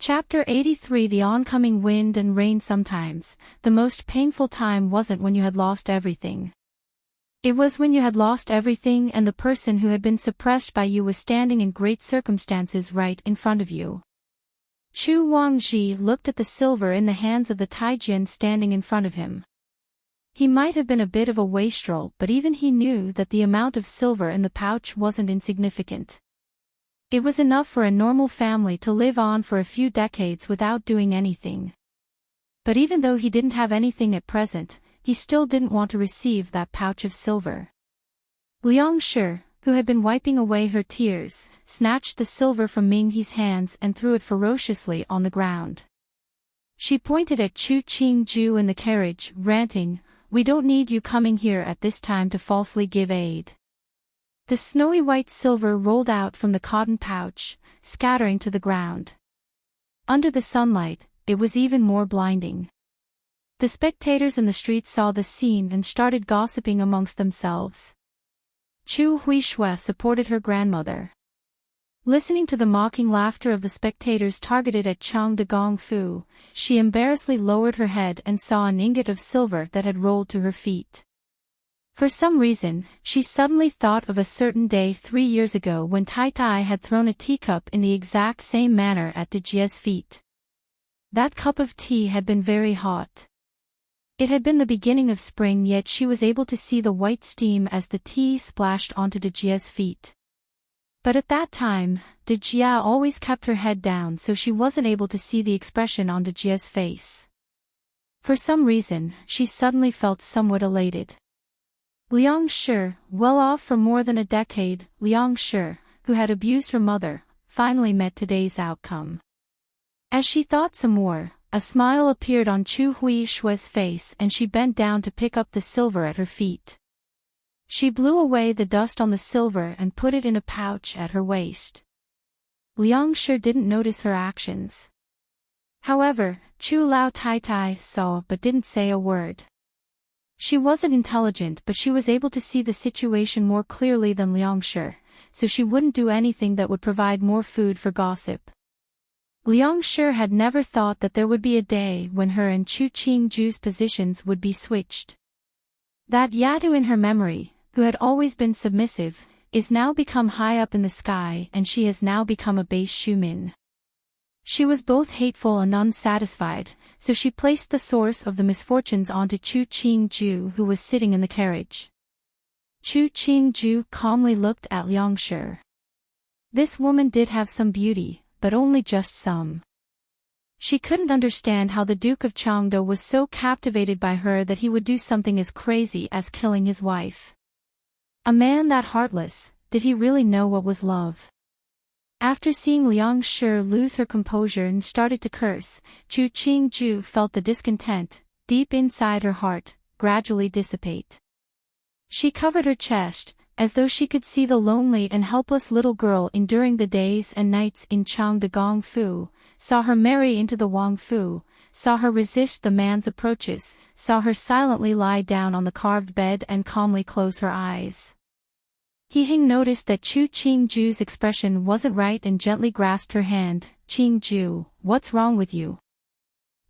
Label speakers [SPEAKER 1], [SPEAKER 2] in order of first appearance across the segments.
[SPEAKER 1] Chapter 83 The oncoming wind and rain. Sometimes, the most painful time wasn't when you had lost everything. It was when you had lost everything and the person who had been suppressed by you was standing in great circumstances right in front of you. Chu Wangji looked at the silver in the hands of the Taijian standing in front of him. He might have been a bit of a wastrel, but even he knew that the amount of silver in the pouch wasn't insignificant. It was enough for a normal family to live on for a few decades without doing anything. But even though he didn't have anything at present, he still didn't want to receive that pouch of silver. Liang Shi, who had been wiping away her tears, snatched the silver from Ming He's hands and threw it ferociously on the ground. She pointed at Chu Qingju in the carriage, ranting, "We don't need you coming here at this time to falsely give aid." The snowy white silver rolled out from the cotton pouch, scattering to the ground. Under the sunlight, it was even more blinding. The spectators in the street saw the scene and started gossiping amongst themselves. Chu Huishue supported her grandmother. Listening to the mocking laughter of the spectators targeted at Chang de Gongfu, she embarrassedly lowered her head and saw an ingot of silver that had rolled to her feet. For some reason, she suddenly thought of a certain day 3 years ago when Tai Tai had thrown a teacup in the exact same manner at De Jie's feet. That cup of tea had been very hot. It had been the beginning of spring, yet she was able to see the white steam as the tea splashed onto De Jie's feet. But at that time, De Jie always kept her head down, so she wasn't able to see the expression on De Jie's face. For some reason, she suddenly felt somewhat elated. Liang Shi, well off for more than a decade, Liang Shi, who had abused her mother, finally met today's outcome. As she thought some more, a smile appeared on Chu Huishue's face and she bent down to pick up the silver at her feet. She blew away the dust on the silver and put it in a pouch at her waist. Liang Shi didn't notice her actions. However, Chu Lao Tai saw but didn't say a word. She wasn't intelligent, but she was able to see the situation more clearly than Liang Shi, so she wouldn't do anything that would provide more food for gossip. Liang Shi had never thought that there would be a day when her and Chu Qingju's positions would be switched. That Yatu in her memory, who had always been submissive, is now become high up in the sky, and she has now become a base Shumin. She was both hateful and unsatisfied, so she placed the source of the misfortunes onto Chu Qingju, who was sitting in the carriage. Chu Qingju calmly looked at Liang Shi. This woman did have some beauty, but only just some. She couldn't understand how the Duke of Chengdu was so captivated by her that he would do something as crazy as killing his wife. A man that heartless, did he really know what was love? After seeing Liang Shi lose her composure and started to curse, Chu Qingju felt the discontent, deep inside her heart, gradually dissipate. She covered her chest, as though she could see the lonely and helpless little girl enduring the days and nights in Chang de Gongfu, saw her marry into the Wang Fu, saw her resist the man's approaches, saw her silently lie down on the carved bed and calmly close her eyes. He noticed that Chu Qingju's expression wasn't right and gently grasped her hand. "Qingju, what's wrong with you?"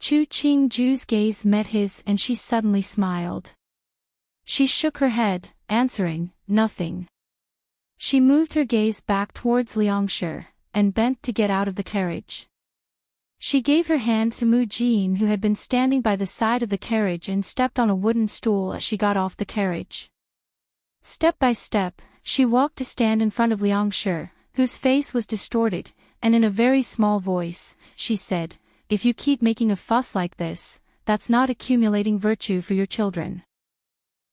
[SPEAKER 1] Chu Qingju's gaze met his and she suddenly smiled. She shook her head, answering, "Nothing." She moved her gaze back towards Liang Shi, and bent to get out of the carriage. She gave her hand to Mu Jin, who had been standing by the side of the carriage, and stepped on a wooden stool as she got off the carriage. Step by step, she walked to stand in front of Liang Shi, whose face was distorted, and in a very small voice, she said, "If you keep making a fuss like this, that's not accumulating virtue for your children.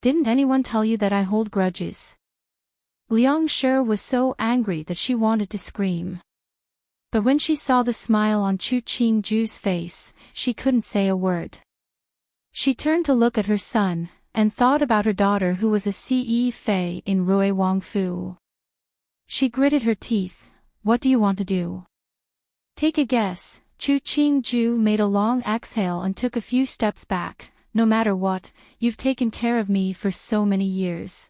[SPEAKER 1] Didn't anyone tell you that I hold grudges?" Liang Shi was so angry that she wanted to scream. But when she saw the smile on Chu Qingju's face, she couldn't say a word. She turned to look at her son, and thought about her daughter who was a Ce Fei in Rui Wangfu. She gritted her teeth. "What do you want to do?" "Take a guess." Chu Qingju made a long exhale and took a few steps back. "No matter what, you've taken care of me for so many years.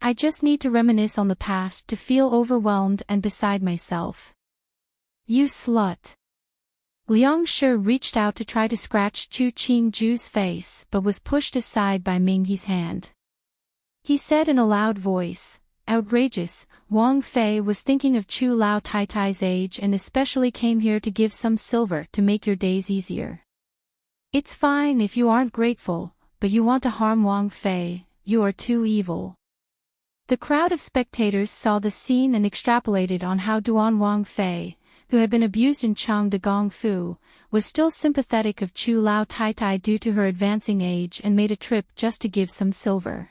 [SPEAKER 1] I just need to reminisce on the past to feel overwhelmed and beside myself." "You slut." Liang Shi reached out to try to scratch Chu Qingju's face but was pushed aside by Ming He's hand. He said in a loud voice, "Outrageous, Wang Fei was thinking of Chu Lao Taitai's age and especially came here to give some silver to make your days easier. It's fine if you aren't grateful, but you want to harm Wang Fei, you are too evil." The crowd of spectators saw the scene and extrapolated on how Duan Wang Fei, who had been abused in Chang de Gong Fu, was still sympathetic of Chu Lao Taitai due to her advancing age and made a trip just to give some silver.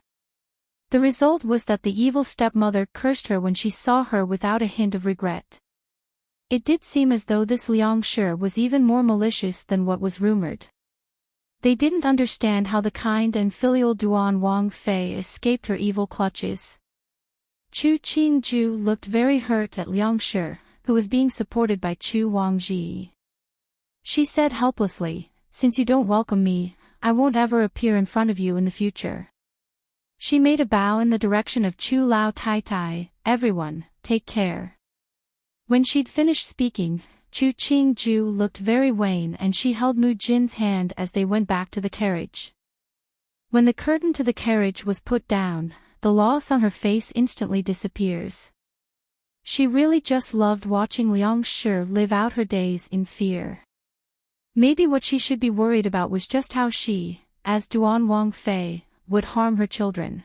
[SPEAKER 1] The result was that the evil stepmother cursed her when she saw her without a hint of regret. It did seem as though this Liang Shi was even more malicious than what was rumored. They didn't understand how the kind and filial Duan Wang Fei escaped her evil clutches. Chu Qingju looked very hurt at Liang Shi, who was being supported by Chu Wangji. She said helplessly, "Since you don't welcome me, I won't ever appear in front of you in the future." She made a bow in the direction of Chu Lao Taitai, "Everyone, take care." When she'd finished speaking, Chu Qingju looked very wan and she held Mu Jin's hand as they went back to the carriage. When the curtain to the carriage was put down, the loss on her face instantly disappears. She really just loved watching Liang Shi live out her days in fear. Maybe what she should be worried about was just how she, as Duan Wang Fei, would harm her children.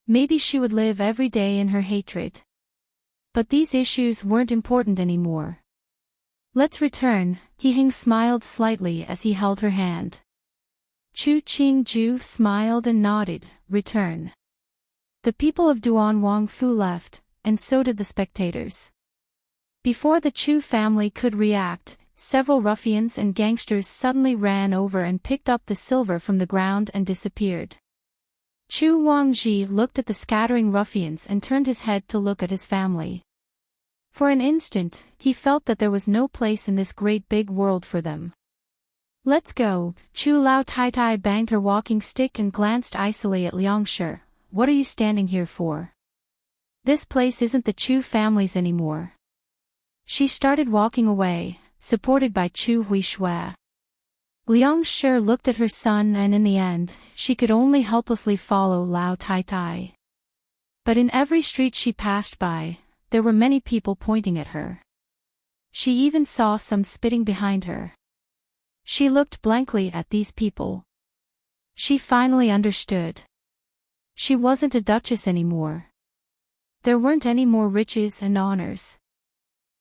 [SPEAKER 1] Maybe she would live every day in her hatred. But these issues weren't important anymore. "Let's return," He Hing smiled slightly as he held her hand. Chu Qingju smiled and nodded, "Return." The people of Duan Wang Fu left, and so did the spectators. Before the Chu family could react, several ruffians and gangsters suddenly ran over and picked up the silver from the ground and disappeared. Chu Wangji looked at the scattering ruffians and turned his head to look at his family. For an instant, he felt that there was no place in this great big world for them. "Let's go." Chu Lao Taitai banged her walking stick and glanced icily at Liang Shi. "What are you standing here for? This place isn't the Chu family's anymore." She started walking away, supported by Chu Huishui. Liang Shi looked at her son and in the end, she could only helplessly follow Lao Taitai. But in every street she passed by, there were many people pointing at her. She even saw some spitting behind her. She looked blankly at these people. She finally understood. She wasn't a duchess anymore. There weren't any more riches and honors.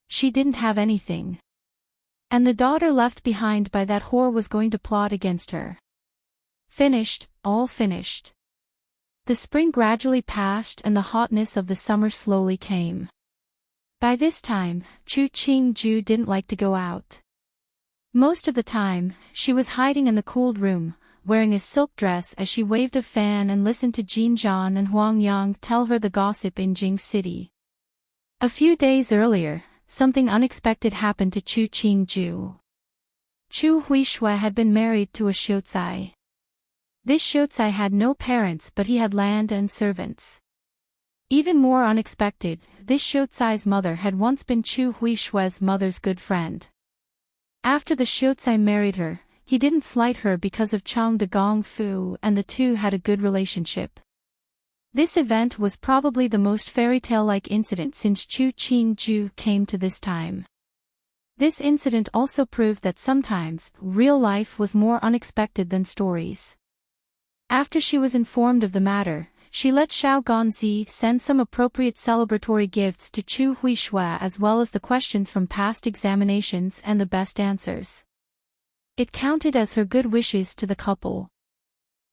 [SPEAKER 1] She didn't have anything. And the daughter left behind by that whore was going to plot against her. Finished, all finished. The spring gradually passed and the hotness of the summer slowly came. By this time, Chu Qingju didn't like to go out. Most of the time, she was hiding in the cooled room, wearing a silk dress as she waved a fan and listened to Jin Zhan and Huang Yang tell her the gossip in Jing City. A few days earlier, something unexpected happened to Chu Qingju. Chu Huishui had been married to a Xiuzai. This Xiuzai had no parents but he had land and servants. Even more unexpected, this Xiuzai's mother had once been Chu Huishui's mother's good friend. After the Xiuzai married her, he didn't slight her because of Chang de Gong Fu and the two had a good relationship. This event was probably the most fairy tale-like incident since Chu Qingju came to this time. This incident also proved that sometimes, real life was more unexpected than stories. After she was informed of the matter, she let Xiao Ganzi send some appropriate celebratory gifts to Chu Huishui as well as the questions from past examinations and the best answers. It counted as her good wishes to the couple.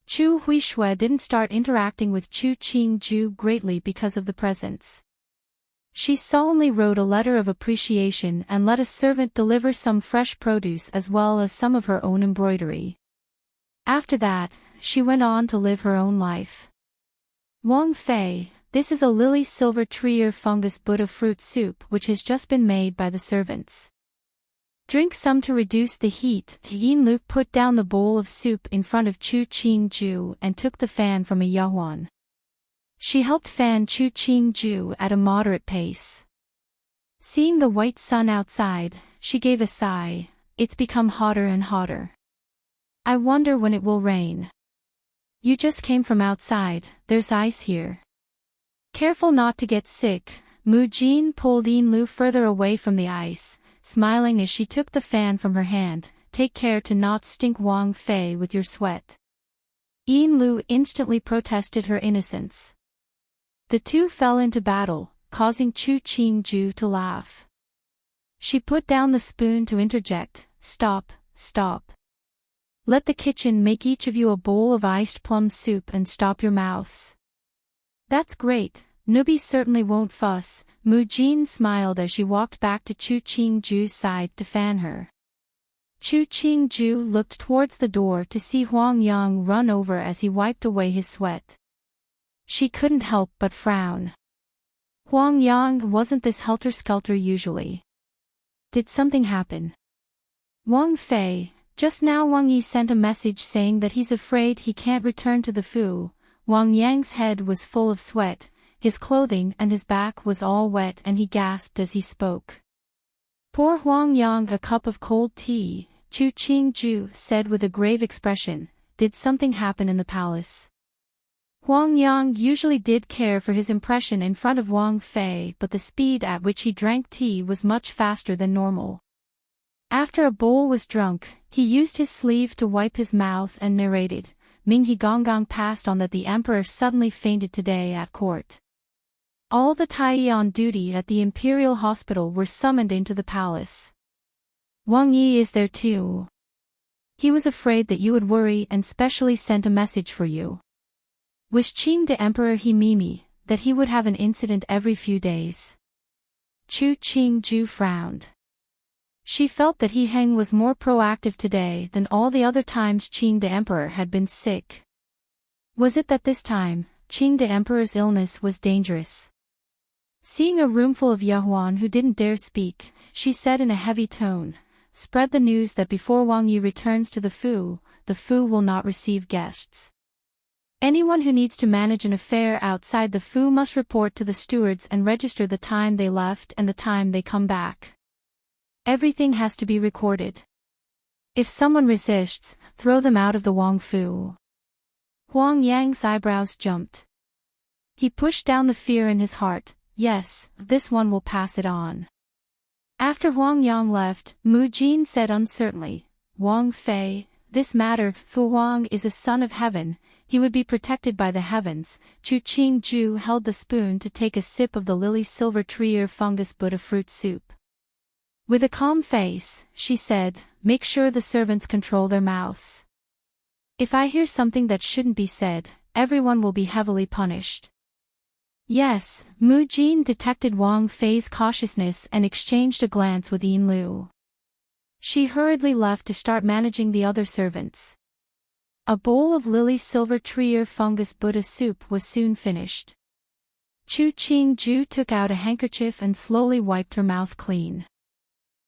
[SPEAKER 1] Chu Huishui didn't start interacting with Chu Qingju greatly because of the presents. She solemnly wrote a letter of appreciation and let a servant deliver some fresh produce as well as some of her own embroidery. After that, she went on to live her own life. Wang Fei, this is a lily silver tree or fungus Buddha fruit soup which has just been made by the servants. Drink some to reduce the heat. Yin Lu put down the bowl of soup in front of Chu Qingju and took the fan from a yahuan. She helped fan Chu Qingju at a moderate pace. Seeing the white sun outside, she gave a sigh. it's become hotter and hotter. I wonder when it will rain. You just came from outside, there's ice here. Careful not to get sick. Mu Jin pulled Yin Lu further away from the ice, smiling as she took the fan from her hand. Take care to not stink Wang Fei with your sweat. Yin Lu instantly protested her innocence. The two fell into battle, causing Chu Qingju to laugh. She put down the spoon to interject. Stop, stop. Let the kitchen make each of you a bowl of iced plum soup and stop your mouths. That's great, Nubi certainly won't fuss. Mu Jin smiled as she walked back to Chu Qingju's side to fan her. Chu Qingju looked towards the door to see Huang Yang run over as he wiped away his sweat. She couldn't help but frown. Huang Yang wasn't this helter-skelter usually. Did something happen? Wang Fei, just now Wang Yi sent a message saying that he's afraid he can't return to the Fu. Wang Yang's head was full of sweat, his clothing and his back was all wet and he gasped as he spoke. Pour Huang Yang a cup of cold tea, Chu Qingju said with a grave expression. Did something happen in the palace? Huang Yang usually did care for his impression in front of Wang Fei, but the speed at which he drank tea was much faster than normal. After a bowl was drunk, he used his sleeve to wipe his mouth and narrated. Minghe Gonggong passed on that the emperor suddenly fainted today at court. All the Tai on duty at the imperial hospital were summoned into the palace. Wang Yi is there too. He was afraid that you would worry and specially sent a message for you. Was Qing the emperor he Mimi, that he would have an incident every few days? Chu Qingju frowned. She felt that He Heng was more proactive today than all the other times Qing the emperor had been sick. Was it that this time, Qing the emperor's illness was dangerous? Seeing a roomful of Yahuan who didn't dare speak, she said in a heavy tone, spread the news that before Wang Yi returns to the Fu will not receive guests. Anyone who needs to manage an affair outside the Fu must report to the stewards and register the time they left and the time they come back. Everything has to be recorded. If someone resists, throw them out of the Wang Fu. Huang Yang's eyebrows jumped. He pushed down the fear in his heart. Yes, this one will pass it on. After Huang Yang left, Mu Jin said uncertainly, Wang Fei, this matter, Fu Wang is a son of heaven, he would be protected by the heavens. Chu Qingju held the spoon to take a sip of the lily silver tree or fungus Buddha fruit soup. With a calm face, she said, make sure the servants control their mouths. If I hear something that shouldn't be said, everyone will be heavily punished. Yes, Mu Jin detected Wang Fei's cautiousness and exchanged a glance with Yin Lu. She hurriedly left to start managing the other servants. A bowl of lily silver tree or fungus Buddha soup was soon finished. Chu Qingju took out a handkerchief and slowly wiped her mouth clean.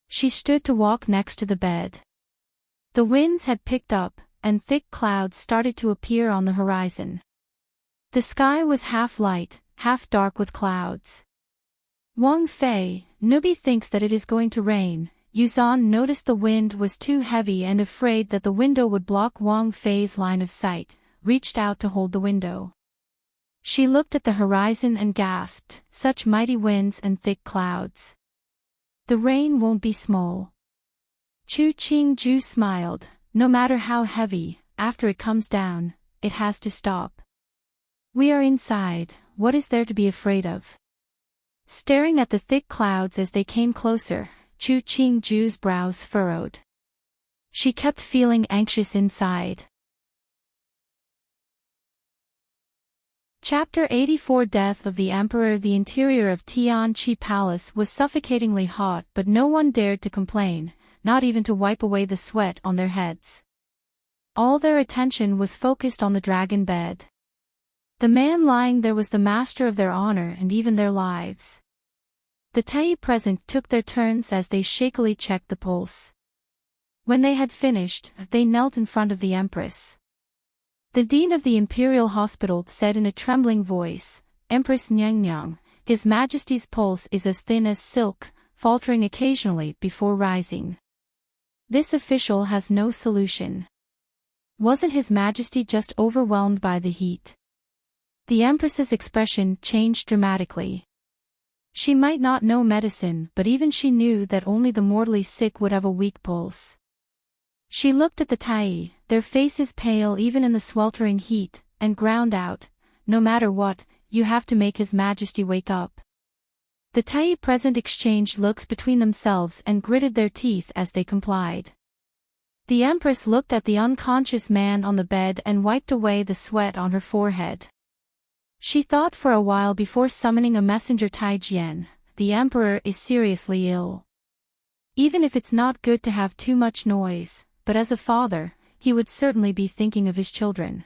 [SPEAKER 1] She stood to walk next to the bed. The winds had picked up, and thick clouds started to appear on the horizon. The sky was half light, half dark with clouds. Wang Fei, Nubi thinks that it is going to rain. Yuzhan noticed the wind was too heavy and afraid that the window would block Wang Fei's line of sight, reached out to hold the window. She looked at the horizon and gasped, such mighty winds and thick clouds. The rain won't be small. Chu Qingju smiled, no matter how heavy, after it comes down, it has to stop. We are inside, what is there to be afraid of? Staring at the thick clouds as they came closer, Chu Qingju's brows furrowed. She kept feeling anxious inside. Chapter 84 Death of the Emperor. The interior of Tianqi Palace was suffocatingly hot, but no one dared to complain, not even to wipe away the sweat on their heads. All their attention was focused on the dragon bed. The man lying there was the master of their honor and even their lives. The Tai present took their turns as they shakily checked the pulse. When they had finished, they knelt in front of the Empress. The dean of the Imperial Hospital said in a trembling voice, Empress Nyang, His Majesty's pulse is as thin as silk, faltering occasionally before rising. This official has no solution. Wasn't His Majesty just overwhelmed by the heat? The Empress's expression changed dramatically. She might not know medicine, but even she knew that only the mortally sick would have a weak pulse. She looked at the Tai, their faces pale even in the sweltering heat, and ground out, "No matter what, you have to make His Majesty wake up." The Tai present exchanged looks between themselves and gritted their teeth as they complied. The Empress looked at the unconscious man on the bed and wiped away the sweat on her forehead. She thought for a while before summoning a messenger. Taijian, the Emperor is seriously ill. Even if it's not good to have too much noise, but as a father, he would certainly be thinking of his children.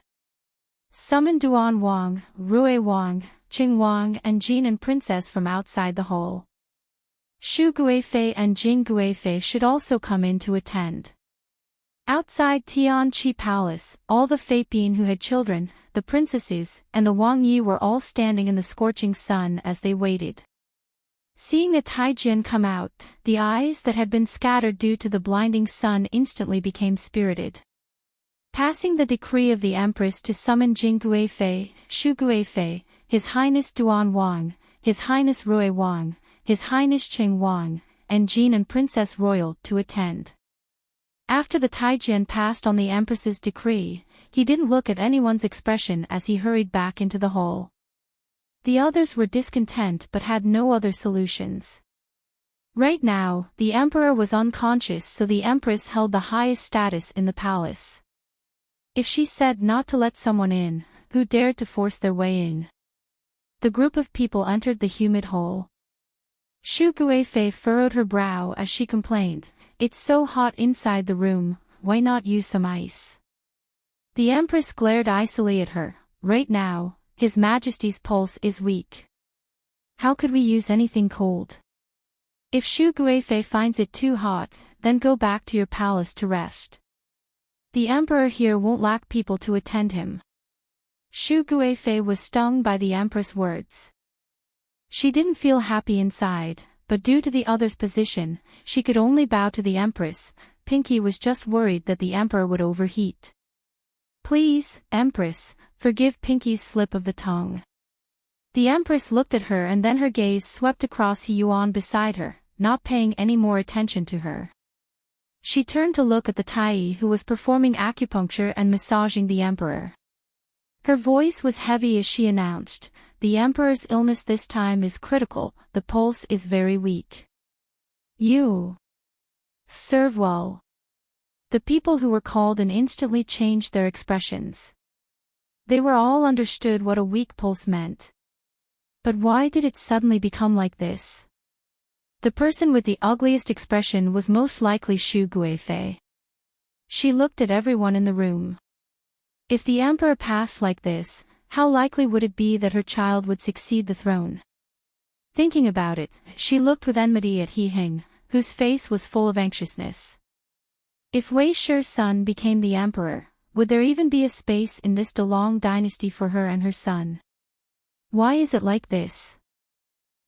[SPEAKER 1] Summon Duan Wang, Rui Wang, Qing Wang and Jin and Princess from outside the hall. Shu Guifei and Jing Guifei should also come in to attend. Outside Tianqi Palace, all the Feipin who had children, the princesses, and the Wang Yi were all standing in the scorching sun as they waited. Seeing the Taijian come out, the eyes that had been scattered due to the blinding sun instantly became spirited. Passing the decree of the Empress to summon Jing Guifei, Shu Guifei, His Highness Duan Wang, His Highness Rui Wang, His Highness Qing Wang, and Jin and Princess Royal to attend. After the Taijian passed on the Empress's decree, he didn't look at anyone's expression as he hurried back into the hall. The others were discontent but had no other solutions. Right now, the Emperor was unconscious, so the Empress held the highest status in the palace. If she said not to let someone in, who dared to force their way in? The group of people entered the humid hall. Shu Guifei furrowed her brow as she complained, "It's so hot inside the room, why not use some ice?" The Empress glared icily at her. "Right now, His Majesty's pulse is weak. How could we use anything cold? If Shu Guifei finds it too hot, then go back to your palace to rest. The Emperor here won't lack people to attend him." Shu Guifei was stung by the Empress' words. She didn't feel happy inside, but due to the other's position, she could only bow to the Empress. Pinky was just worried that the Emperor would overheat. "Please, Empress, forgive Pinky's slip of the tongue." The Empress looked at her and then her gaze swept across He Yuan beside her, not paying any more attention to her. She turned to look at the Tai who was performing acupuncture and massaging the Emperor. Her voice was heavy as she announced, "The Emperor's illness this time is critical, the pulse is very weak. You serve well." The people who were called in instantly changed their expressions. They were all understood what a weak pulse meant. But why did it suddenly become like this? The person with the ugliest expression was most likely Shu Guifei. She looked at everyone in the room. If the Emperor passed like this, how likely would it be that her child would succeed the throne? Thinking about it, she looked with enmity at He Heng, whose face was full of anxiousness. If Wei Shi's son became the Emperor, would there even be a space in this Delong dynasty for her and her son? Why is it like this?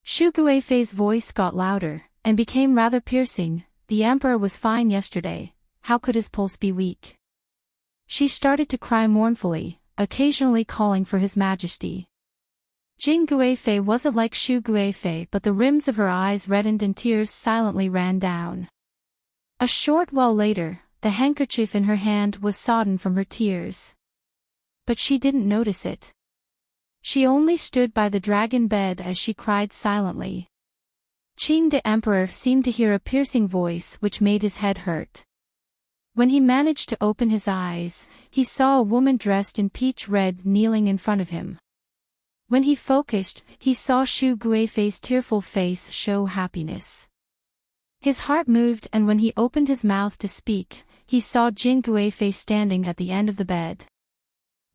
[SPEAKER 1] Shu Guifei's voice got louder, and became rather piercing. The Emperor was fine yesterday, how could his pulse be weak? She started to cry mournfully, occasionally calling for His Majesty. Jing Guifei wasn't like Shu Guifei, but the rims of her eyes reddened and tears silently ran down. A short while later, the handkerchief in her hand was sodden from her tears. But she didn't notice it. She only stood by the dragon bed as she cried silently. Qing the Emperor seemed to hear a piercing voice which made his head hurt. When he managed to open his eyes, he saw a woman dressed in peach red kneeling in front of him. When he focused, he saw Shu Guifei's tearful face show happiness. His heart moved, and when he opened his mouth to speak, he saw Jing Guifei standing at the end of the bed.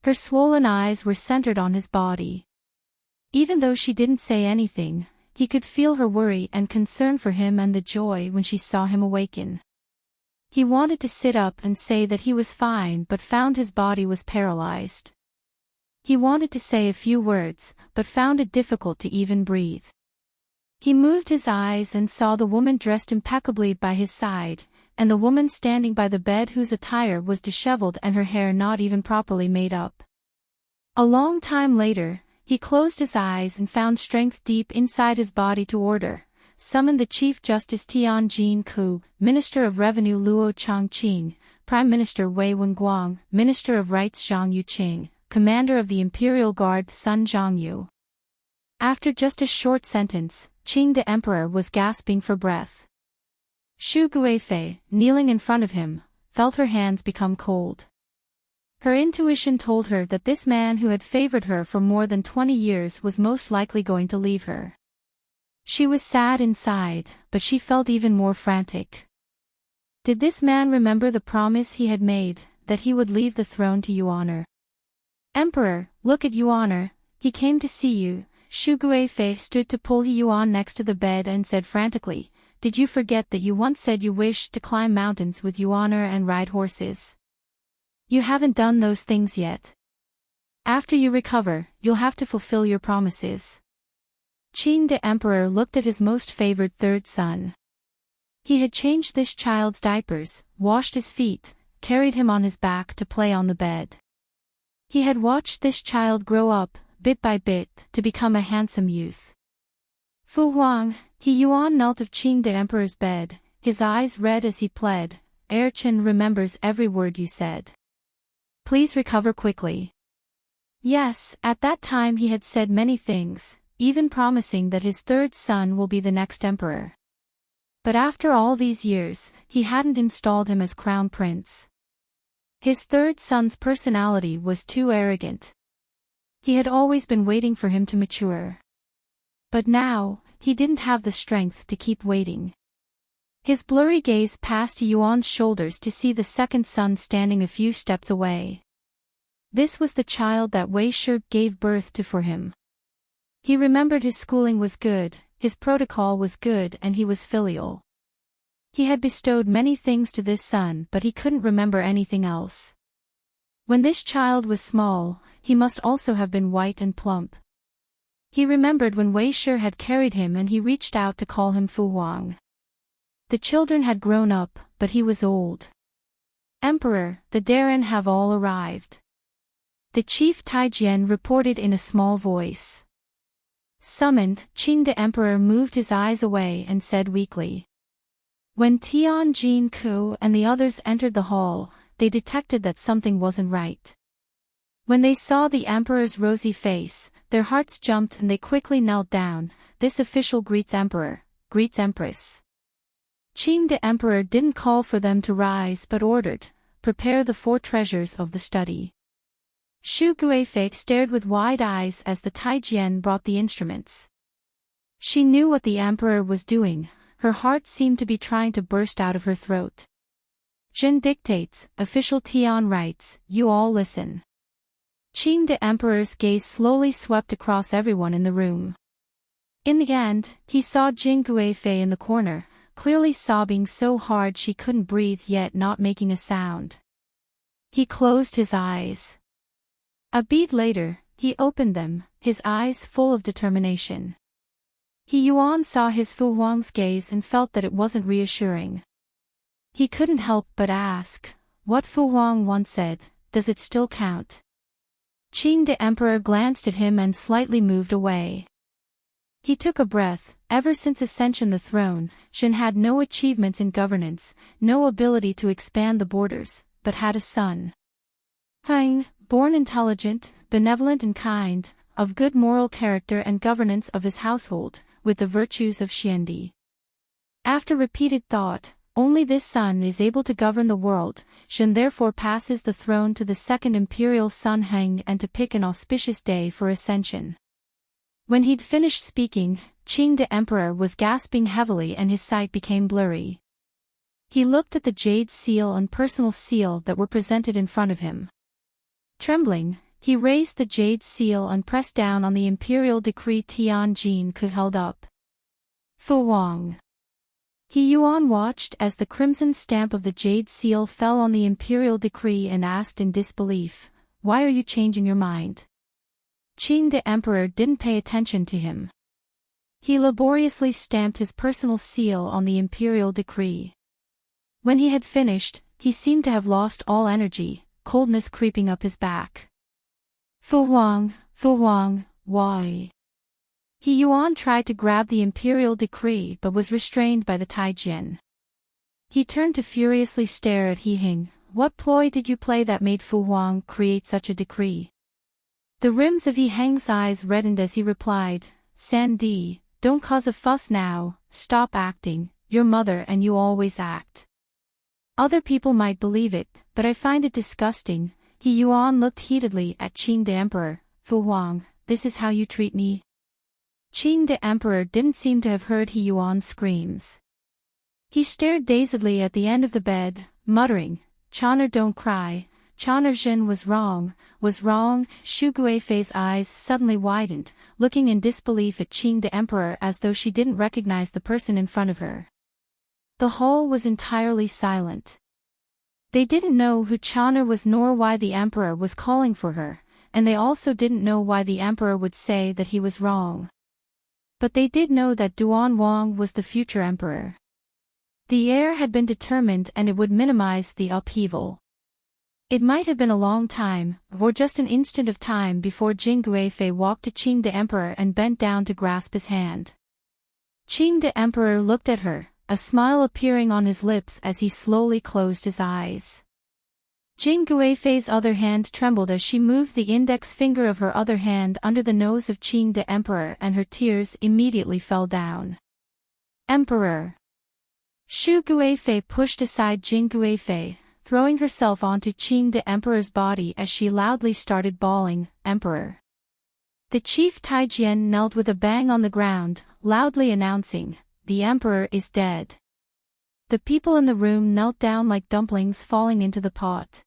[SPEAKER 1] Her swollen eyes were centered on his body. Even though she didn't say anything, he could feel her worry and concern for him and the joy when she saw him awaken. He wanted to sit up and say that he was fine but found his body was paralyzed. He wanted to say a few words, but found it difficult to even breathe. He moved his eyes and saw the woman dressed impeccably by his side, and the woman standing by the bed whose attire was disheveled and her hair not even properly made up. A long time later, he closed his eyes and found strength deep inside his body to order, summon the Chief Justice Tianjin Ku, Minister of Revenue Luo Changqing, Prime Minister Wei Wenguang, Minister of Rights Zhang Yuqing, Commander of the Imperial Guard Sun Zhangyu. After just a short sentence, Qing the Emperor was gasping for breath. Xu Guifei, kneeling in front of him, felt her hands become cold. Her intuition told her that this man who had favored her for more than 20 years was most likely going to leave her. She was sad inside, but she felt even more frantic. Did this man remember the promise he had made, that he would leave the throne to Yuan? Emperor, look at Yuan, he came to see you. Xu Guifei stood to pull Yuan next to the bed and said frantically, did you forget that you once said you wished to climb mountains with Yuan and ride horses? You haven't done those things yet. After you recover, you'll have to fulfill your promises. Qing the Emperor looked at his most favored third son. He had changed this child's diapers, washed his feet, carried him on his back to play on the bed. He had watched this child grow up, bit by bit, to become a handsome youth. Fu Huang, Yuan knelt of Qing the Emperor's bed, his eyes red as he pled, Chen remembers every word you said. Please recover quickly. Yes, at that time he had said many things, even promising that his third son will be the next emperor. But after all these years, he hadn't installed him as crown prince. His third son's personality was too arrogant. He had always been waiting for him to mature. But now, he didn't have the strength to keep waiting. His blurry gaze passed Yuan's shoulders to see the second son standing a few steps away. This was the child that Wei Shi gave birth to for him. He remembered his schooling was good, his protocol was good, and he was filial. He had bestowed many things to this son, but he couldn't remember anything else. When this child was small, he must also have been white and plump. He remembered when Wei Shi had carried him and he reached out to call him Fu Huang. The children had grown up, but he was old. Emperor, the Darren have all arrived. The chief Taijian reported in a small voice. Summoned, Qing the Emperor moved his eyes away and said weakly. When Tianjin Ku and the others entered the hall, they detected that something wasn't right. When they saw the Emperor's rosy face, their hearts jumped and they quickly knelt down. This official greets Emperor, greets Empress. Qing the Emperor didn't call for them to rise but ordered, prepare the 4 treasures of the study. Xu Guifei stared with wide eyes as the Taijian brought the instruments. She knew what the Emperor was doing, her heart seemed to be trying to burst out of her throat. Jin dictates, official Tian writes, you all listen. Qing the Emperor's gaze slowly swept across everyone in the room. In the end, he saw Jin Guifei in the corner, clearly sobbing so hard she couldn't breathe yet not making a sound. He closed his eyes. A beat later, he opened them, his eyes full of determination. Yuan saw his Fu Huang's gaze and felt that it wasn't reassuring. He couldn't help but ask, what Fu Huang once said, does it still count? Qing the Emperor glanced at him and slightly moved away. He took a breath. Ever since ascension the throne, Shen had no achievements in governance, no ability to expand the borders, but had a son. Heng, born intelligent, benevolent and kind, of good moral character and governance of his household, with the virtues of Xiandi. After repeated thought, only this son is able to govern the world. Shen therefore passes the throne to the second imperial son Heng and to pick an auspicious day for ascension. When he'd finished speaking, Qing the Emperor was gasping heavily and his sight became blurry. He looked at the jade seal and personal seal that were presented in front of him. Trembling, he raised the jade seal and pressed down on the imperial decree Tianjin Ku held up. Fu Huang. Yuan watched as the crimson stamp of the jade seal fell on the imperial decree and asked in disbelief, why are you changing your mind? Qing the Emperor didn't pay attention to him. He laboriously stamped his personal seal on the imperial decree. When he had finished, he seemed to have lost all energy, coldness creeping up his back. Fu Huang, why? He Yuan tried to grab the imperial decree but was restrained by the Taijian. He turned to furiously stare at He Hing. What ploy did you play that made Fu Huang create such a decree? The rims of He Heng's eyes reddened as he replied, San Di, don't cause a fuss now, stop acting, your mother and you always act. Other people might believe it, but I find it disgusting. He Yuan looked heatedly at Qing the Emperor. Fu Huang, this is how you treat me? Qing the Emperor didn't seem to have heard He Yuan's screams. He stared dazedly at the end of the bed, muttering, Chon'er don't cry, Chon'er Jin was wrong. Shu Guifei's eyes suddenly widened, looking in disbelief at Qing the Emperor as though she didn't recognize the person in front of her. The hall was entirely silent. They didn't know who Chon'er was nor why the Emperor was calling for her, and they also didn't know why the Emperor would say that he was wrong. But they did know that Duan Wang was the future Emperor. The heir had been determined and it would minimize the upheaval. It might have been a long time, or just an instant of time before Jing Guifei walked to Qing the Emperor and bent down to grasp his hand. Qing the Emperor looked at her, a smile appearing on his lips as he slowly closed his eyes. Jing Guifei's other hand trembled as she moved the index finger of her other hand under the nose of Qing the Emperor and her tears immediately fell down. Emperor! Shu Guifei pushed aside Jing Guifei, throwing herself onto Qing the Emperor's body as she loudly started bawling, Emperor. The chief Taijian knelt with a bang on the ground, loudly announcing, the Emperor is dead. The people in the room knelt down like dumplings falling into the pot.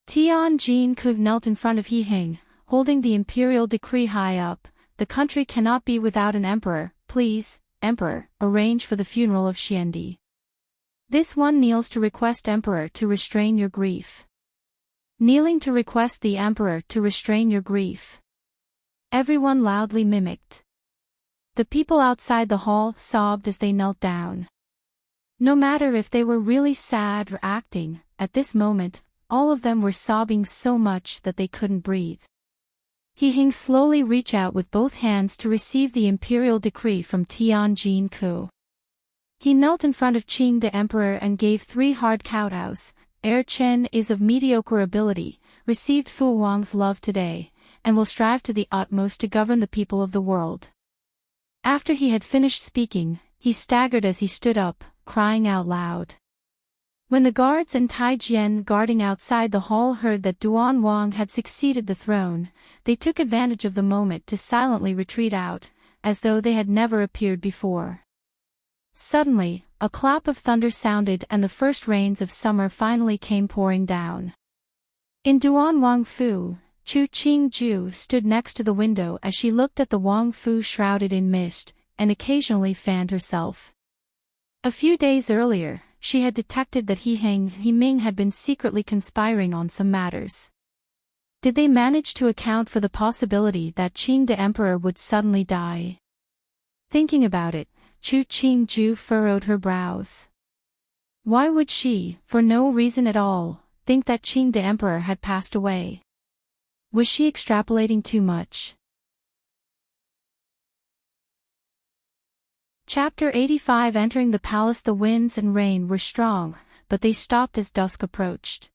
[SPEAKER 1] Tian Jin-Ku knelt in front of He Hing, holding the imperial decree high up. The country cannot be without an emperor. Please, Emperor, arrange for the funeral of Xiandi. This one kneels to request Emperor to restrain your grief. Kneeling to request the Emperor to restrain your grief. Everyone loudly mimicked. The people outside the hall sobbed as they knelt down. No matter if they were really sad or acting, at this moment, all of them were sobbing so much that they couldn't breathe. He Hing slowly reached out with both hands to receive the imperial decree from Tian Jin-Ku. He knelt in front of Qing the Emperor and gave 3 hard kowtows. Heir Chen is of mediocre ability, received Fu Huang's love today, and will strive to the utmost to govern the people of the world. After he had finished speaking, he staggered as he stood up, crying out loud. When the guards and Taijian guarding outside the hall heard that Duan Wang had succeeded the throne, they took advantage of the moment to silently retreat out, as though they had never appeared before. Suddenly, a clap of thunder sounded and the first rains of summer finally came pouring down. In Duan Wang Fu, Chu Qingju stood next to the window as she looked at the Wang Fu shrouded in mist, and occasionally fanned herself. A few days earlier, she had detected that He Ming had been secretly conspiring on some matters. Did they manage to account for the possibility that Qing the Emperor would suddenly die? Thinking about it, Chu Qingju furrowed her brows. Why would she, for no reason at all, think that Qing the Emperor had passed away? Was she extrapolating too much? Chapter 85. Entering the palace. The winds and rain were strong, but they stopped as dusk approached.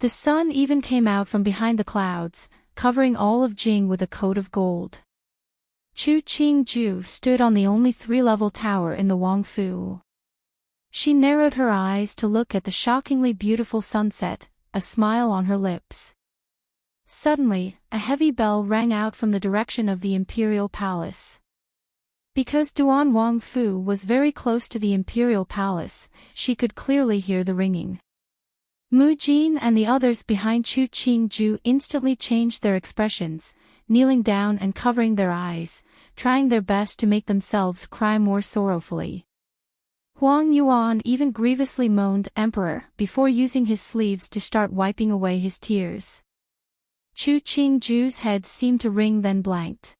[SPEAKER 1] The sun even came out from behind the clouds, covering all of Jing with a coat of gold. Chu Qingju stood on the only 3-level tower in the Wangfu. She narrowed her eyes to look at the shockingly beautiful sunset, a smile on her lips. Suddenly, a heavy bell rang out from the direction of the imperial palace. Because Duan Wangfu was very close to the imperial palace, she could clearly hear the ringing. Mu Jin and the others behind Chu Qingju instantly changed their expressions, kneeling down and covering their eyes, trying their best to make themselves cry more sorrowfully. Huang Yuan even grievously moaned "Emperor" before using his sleeves to start wiping away his tears. Chu Qingju's head seemed to ring then blanked.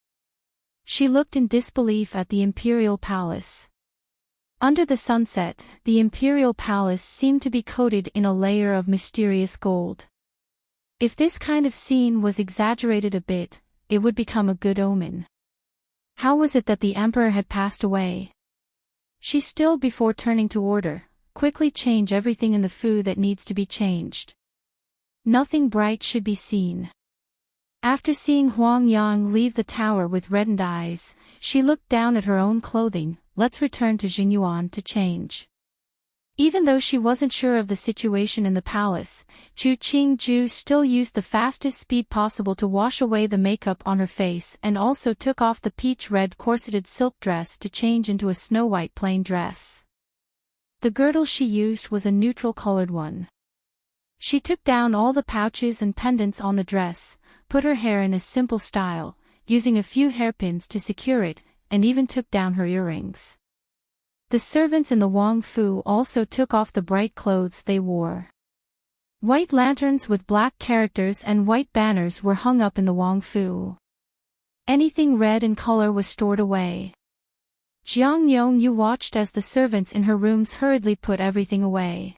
[SPEAKER 1] She looked in disbelief at the imperial palace. Under the sunset, the imperial palace seemed to be coated in a layer of mysterious gold. If this kind of scene was exaggerated a bit, it would become a good omen. How was it that the emperor had passed away? She stilled before turning to order, quickly change everything in the food that needs to be changed. Nothing bright should be seen. After seeing Huang Yang leave the tower with reddened eyes, she looked down at her own clothing. Let's return to Jinyuan to change. Even though she wasn't sure of the situation in the palace, Chu Qingju still used the fastest speed possible to wash away the makeup on her face and also took off the peach-red corseted silk dress to change into a snow-white plain dress. The girdle she used was a neutral-colored one. She took down all the pouches and pendants on the dress, put her hair in a simple style, using a few hairpins to secure it, and even took down her earrings. The servants in the Wang Fu also took off the bright clothes they wore. White lanterns with black characters and white banners were hung up in the Wang Fu. Anything red in color was stored away. Jiang Yongyu watched as the servants in her rooms hurriedly put everything away.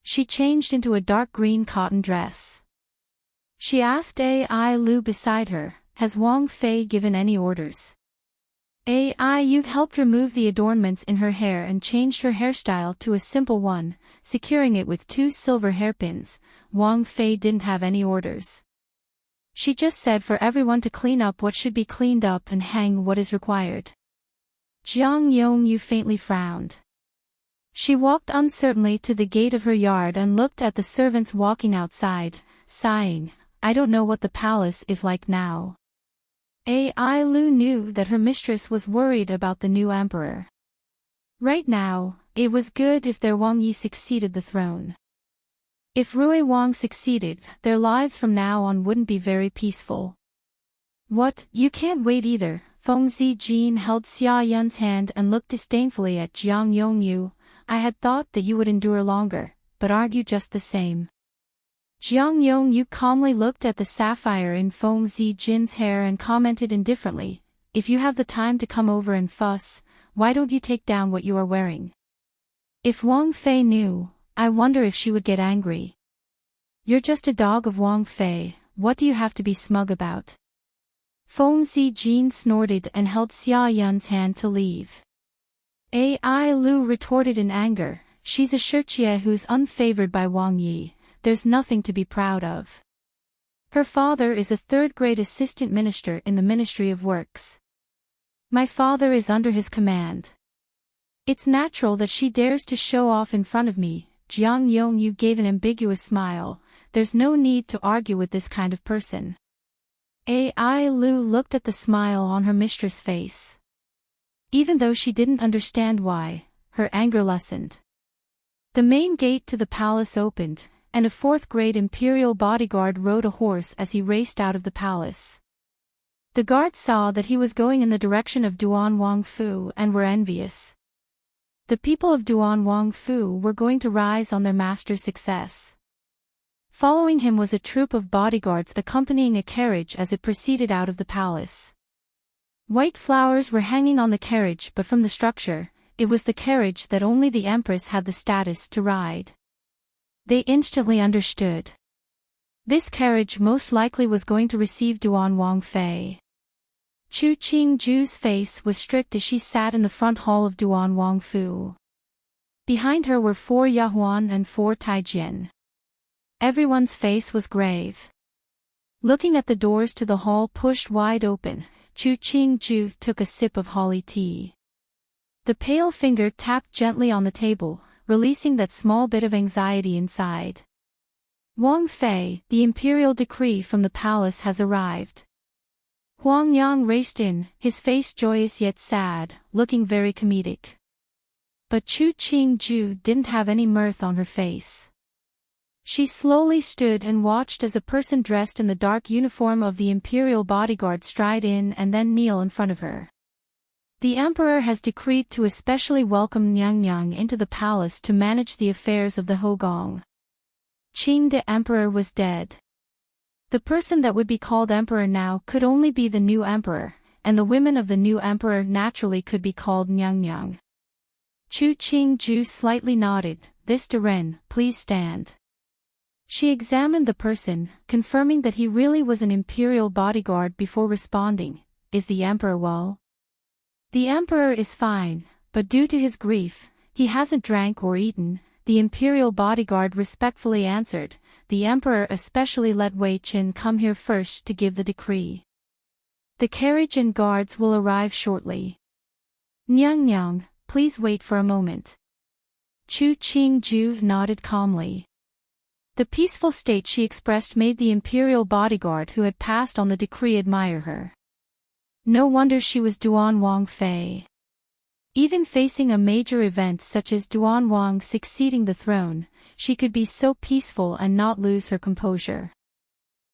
[SPEAKER 1] She changed into a dark green cotton dress. She asked Ai Lu beside her, "Has Wang Fei given any orders?" Ai Lu helped remove the adornments in her hair and changed her hairstyle to a simple one, securing it with 2 silver hairpins. Wang Fei didn't have any orders. She just said for everyone to clean up what should be cleaned up and hang what is required. Jiang Yongyu faintly frowned. She walked uncertainly to the gate of her yard and looked at the servants walking outside, sighing, "I don't know what the palace is like now." Ai Lu knew that her mistress was worried about the new emperor. Right now, it was good if their Wang Yi succeeded the throne. If Rui Wang succeeded, their lives from now on wouldn't be very peaceful. "What, you can't wait either?" Feng Zijin held Xia Yun's hand and looked disdainfully at Jiang Yongyu. "I had thought that you would endure longer, but aren't you just the same?" Jiang Yongyu calmly looked at the sapphire in Feng Zijin's hair and commented indifferently, "If you have the time to come over and fuss, why don't you take down what you are wearing?" If Wang Fei knew, I wonder if she would get angry. "You're just a dog of Wang Fei, what do you have to be smug about?" Feng Zijin snorted and held Xia Yun's hand to leave. Ai Lu retorted in anger, "She's a Shijie who's unfavored by Wang Yi. There's nothing to be proud of. Her father is a third-grade assistant minister in the Ministry of Works. My father is under his command. It's natural that she dares to show off in front of me." Jiang Yongyu gave an ambiguous smile. "There's no need to argue with this kind of person." Ai Lu looked at the smile on her mistress' face. Even though she didn't understand why, her anger lessened. The main gate to the palace opened, and a 4th-grade imperial bodyguard rode a horse as he raced out of the palace. The guards saw that he was going in the direction of Duan Wang Fu and were envious. The people of Duan Wang Fu were going to rise on their master's success. Following him was a troop of bodyguards accompanying a carriage as it proceeded out of the palace. White flowers were hanging on the carriage, but from the structure, it was the carriage that only the empress had the status to ride. They instantly understood. This carriage most likely was going to receive Duan Wang Fei. Chu Qingju's face was strict as she sat in the front hall of Duan Wang Fu. Behind her were 4 Yahuan and 4 Taijian. Everyone's face was grave. Looking at the doors to the hall pushed wide open, Chu Qingju took a sip of holly tea. The pale finger tapped gently on the table, releasing that small bit of anxiety inside. "Wang Fei, the imperial decree from the palace has arrived." Huang Yang raced in, his face joyous yet sad, looking very comedic. But Chu Qingju didn't have any mirth on her face. She slowly stood and watched as a person dressed in the dark uniform of the imperial bodyguard stride in and then kneel in front of her. "The emperor has decreed to especially welcome Nyang into the palace to manage the affairs of the Hogong." Qing the emperor was dead. The person that would be called emperor now could only be the new emperor, and the women of the new emperor naturally could be called Nyang. Chu Qingju slightly nodded. This Duren, please stand. She examined the person, confirming that he really was an imperial bodyguard before responding. Is the emperor well? The emperor is fine, but due to his grief, he hasn't drank or eaten, the imperial bodyguard respectfully answered. The emperor especially let Wei Chen come here first to give the decree. The carriage and guards will arrive shortly. Nyang Nyang, please wait for a moment. Chu Qingju nodded calmly. The peaceful state she expressed made the imperial bodyguard who had passed on the decree admire her. No wonder she was Duan Wang Fei. Even facing a major event such as Duan Wang succeeding the throne, she could be so peaceful and not lose her composure.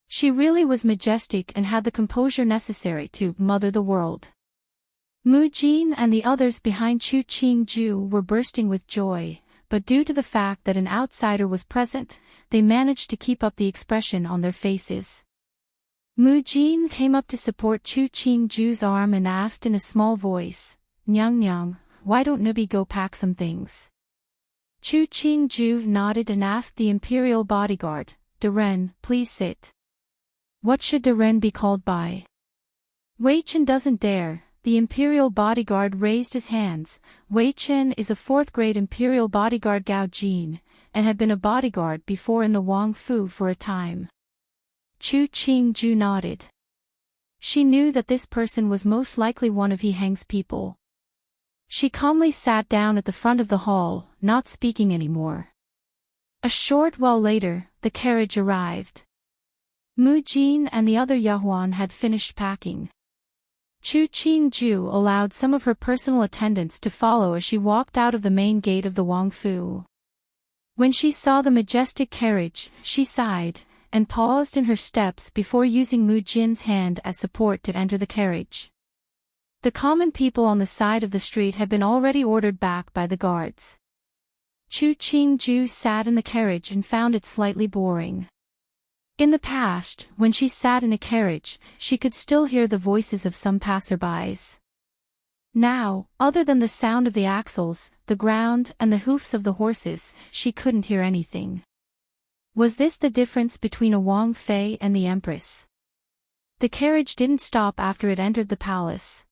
[SPEAKER 1] She really was majestic and had the composure necessary to mother the world. Mu Jin and the others behind Chu Qingju were bursting with joy, but due to the fact that an outsider was present, they managed to keep up the expression on their faces. Mu Jin came up to support Chu Qingju's arm and asked in a small voice, Nyang Nyang, why don't Nubi go pack some things? Chu Qingju nodded and asked the imperial bodyguard, Duren, please sit. What should Duren be called by? Wei Chen doesn't dare. The imperial bodyguard raised his hands. Wei Chen is a 4th-grade imperial bodyguard Gao Jin, and had been a bodyguard before in the Wang Fu for a time. Chu Qingju nodded. She knew that this person was most likely one of He Heng's people. She calmly sat down at the front of the hall, not speaking anymore. A short while later, the carriage arrived. Mu Jin and the other Yahuan had finished packing. Chu Qingju allowed some of her personal attendants to follow as she walked out of the main gate of the Wang Fu. When she saw the majestic carriage, she sighed, and paused in her steps before using Mu Jin's hand as support to enter the carriage. The common people on the side of the street had been already ordered back by the guards. Chu Qingju sat in the carriage and found it slightly boring. In the past, when she sat in a carriage, she could still hear the voices of some passerbys. Now, other than the sound of the axles, the ground, and the hoofs of the horses, she couldn't hear anything. Was this the difference between a Wang Fei and the Empress? The carriage didn't stop after it entered the palace.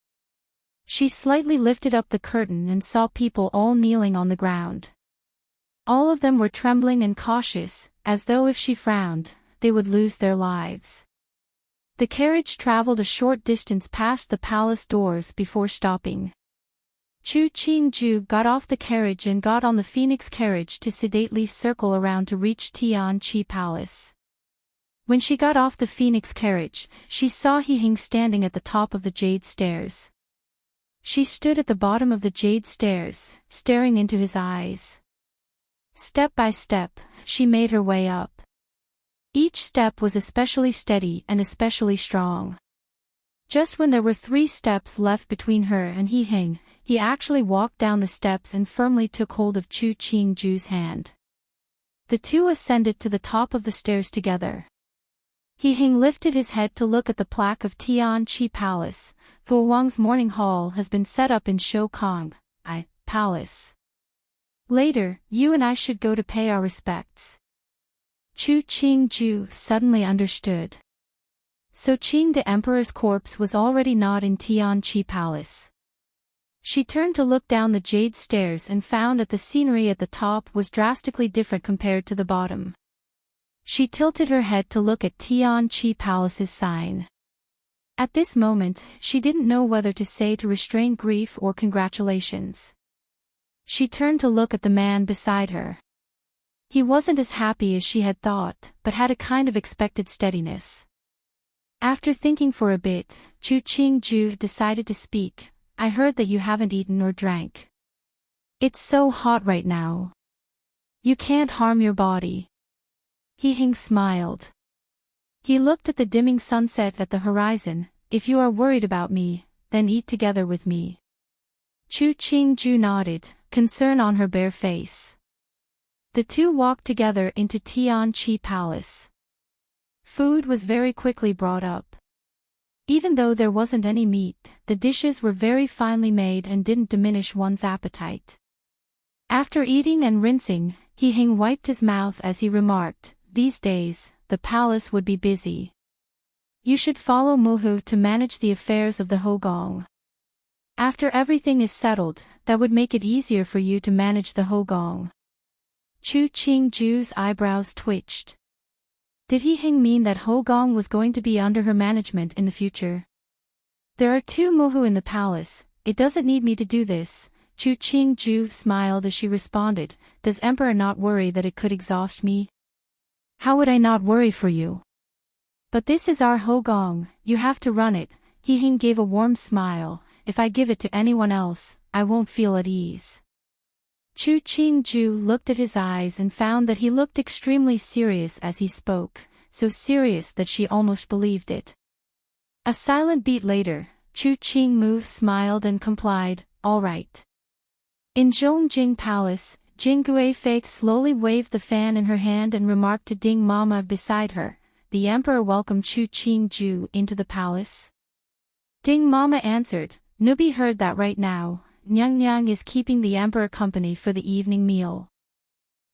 [SPEAKER 1] She slightly lifted up the curtain and saw people all kneeling on the ground. All of them were trembling and cautious, as though if she frowned, they would lose their lives. The carriage traveled a short distance past the palace doors before stopping. Chu Qingju got off the carriage and got on the phoenix carriage to sedately circle around to reach Tianqi Palace. When she got off the phoenix carriage, she saw He Heng standing at the top of the jade stairs. She stood at the bottom of the jade stairs, staring into his eyes. Step by step, she made her way up. Each step was especially steady and especially strong. Just when there were 3 steps left between her and He Heng, he actually walked down the steps and firmly took hold of Chu Qingju's hand. The two ascended to the top of the stairs together. He Heng lifted his head to look at the plaque of Tianqi Palace. Fu Wang's morning hall has been set up in Shou Kong, Palace. Later, you and I should go to pay our respects. Chu Qingju suddenly understood. So Qing the Emperor's corpse was already not in Tianqi Palace. She turned to look down the jade stairs and found that the scenery at the top was drastically different compared to the bottom. She tilted her head to look at Tianqi Palace's sign. At this moment, she didn't know whether to say to restrain grief or congratulations. She turned to look at the man beside her. He wasn't as happy as she had thought, but had a kind of expected steadiness. After thinking for a bit, Chu Qingju decided to speak. I heard that you haven't eaten or drank. It's so hot right now. You can't harm your body. He Heng smiled. He looked at the dimming sunset at the horizon. If you are worried about me, then eat together with me. Chu Qingju nodded, concern on her bare face. The two walked together into Tianqi Palace. Food was very quickly brought up. Even though there wasn't any meat, the dishes were very finely made and didn't diminish one's appetite. After eating and rinsing, He Hing wiped his mouth as he remarked, "These days, the palace would be busy. You should follow Muhu to manage the affairs of the Hogong. After everything is settled, that would make it easier for you to manage the Hogong." Chu Qingju's eyebrows twitched. Did He Hing mean that Hogong was going to be under her management in the future? "There are 2 Muhu in the palace, it doesn't need me to do this." Chu Qingju smiled as she responded, "Does Emperor not worry that it could exhaust me?" "How would I not worry for you? But this is our Hogong, you have to run it." He Hing gave a warm smile. "If I give it to anyone else, I won't feel at ease." Chu Qingju looked at his eyes and found that he looked extremely serious as he spoke, so serious that she almost believed it. A silent beat later, Chu Qingmu smiled and complied, "All right." In Zhongjing Palace, Jing Guifei slowly waved the fan in her hand and remarked to Ding Mama beside her, "The Emperor welcomed Chu Qingju into the palace?" Ding Mama answered, "Nubi heard that right now. Nyang Nyang is keeping the Emperor company for the evening meal."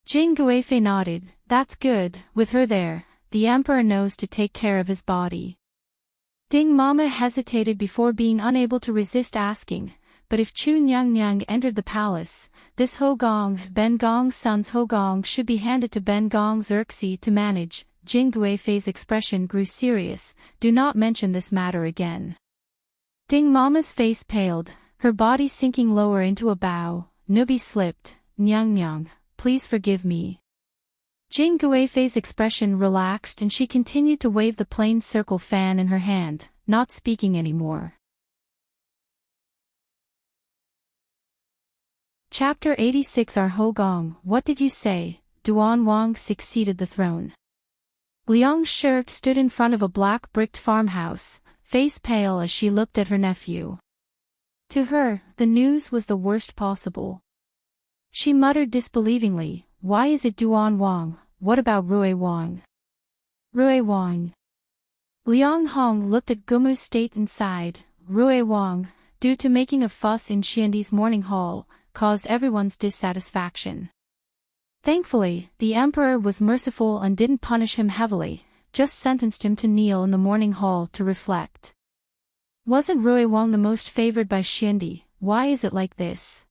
[SPEAKER 1] Jing Guifei nodded, "That's good, with her there, the Emperor knows to take care of his body." Ding Mama hesitated before being unable to resist asking, "But if Chu Nyang Nyang entered the palace, this Hogong, Ben Gong's son's Hogong, should be handed to Ben Gong Xerxes to manage." Jing Guifei's expression grew serious, "Do not mention this matter again." Ding Mama's face paled, her body sinking lower into a bow. Nubi slipped, "Nyang Nyang, please forgive me." Jing Guifei's expression relaxed and she continued to wave the plain circle fan in her hand, not speaking anymore. Chapter 86 Our Hogong, what did you say? Duan Wang succeeded the throne. Liang Shi stood in front of a black-bricked farmhouse, face pale as she looked at her nephew. To her, the news was the worst possible. She muttered disbelievingly, "Why is it Duan Wang? What about Rui Wang?" Rui Wang. Liang Hong looked at Gumu's state and sighed. Rui Wang, due to making a fuss in Xiandi's morning hall, caused everyone's dissatisfaction. Thankfully, the emperor was merciful and didn't punish him heavily, just sentenced him to kneel in the morning hall to reflect. Wasn't Rui Wang the most favored by Xiandi? Why is it like this?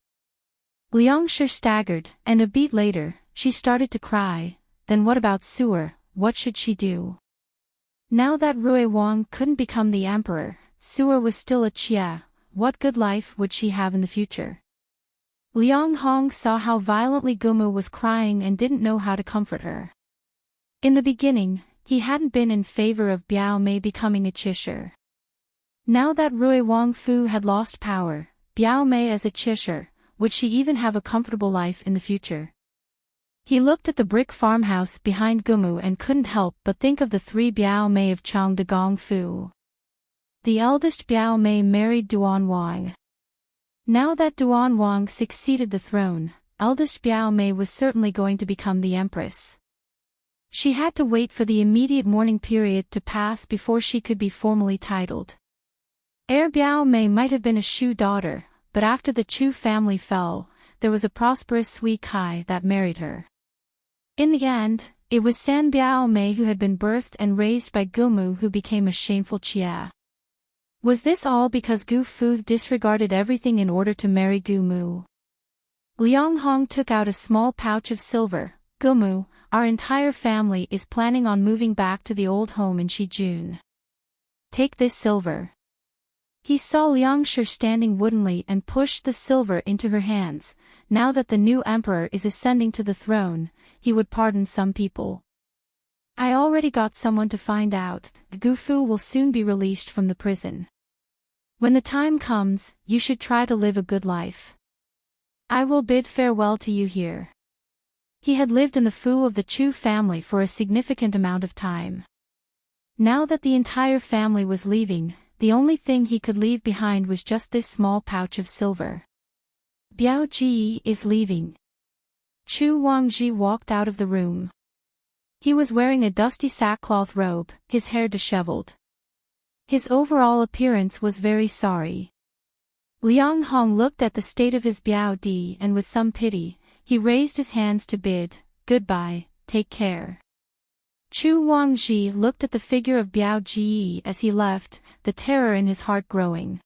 [SPEAKER 1] Liang Shi staggered, and a beat later, she started to cry. Then what about Su'er? What should she do? Now that Rui Wang couldn't become the emperor, Su'er was still a Chia. What good life would she have in the future? Liang Hong saw how violently Gumu was crying and didn't know how to comfort her. In the beginning, he hadn't been in favor of Biao Mei becoming a Chisher. Now that Rui Wang Fu had lost power, Biao Mei as a Chisher, would she even have a comfortable life in the future? He looked at the brick farmhouse behind Gumu and couldn't help but think of the 3 Biao Mei of Chang de Gong Fu. The eldest Biao Mei married Duan Wang. Now that Duan Wang succeeded the throne, eldest Biao Mei was certainly going to become the empress. She had to wait for the immediate mourning period to pass before she could be formally titled. Heir Biao Mei might have been a Shu daughter, but after the Chu family fell, there was a prosperous Sui Kai that married her. In the end, it was San Biao Mei who had been birthed and raised by Gumu who became a shameful Chia. Was this all because Gu Fu disregarded everything in order to marry Gu Mu? Liang Hong took out a small pouch of silver. Gumu, our entire family is planning on moving back to the old home in Shijun. Take this silver. He saw Liang Shi standing woodenly and pushed the silver into her hands. Now that the new emperor is ascending to the throne, he would pardon some people. I already got someone to find out. Gu Fu will soon be released from the prison. When the time comes, you should try to live a good life. I will bid farewell to you here. He had lived in the Fu of the Chu family for a significant amount of time. Now that the entire family was leaving, the only thing he could leave behind was just this small pouch of silver. Biao Ji is leaving. Chu Wangji walked out of the room. He was wearing a dusty sackcloth robe, his hair disheveled. His overall appearance was very sorry. Liang Hong looked at the state of his Biao Di and with some pity, he raised his hands to bid, "Goodbye, take care." Chu Wangji looked at the figure of Biao Ji as he left, the terror in his heart growing.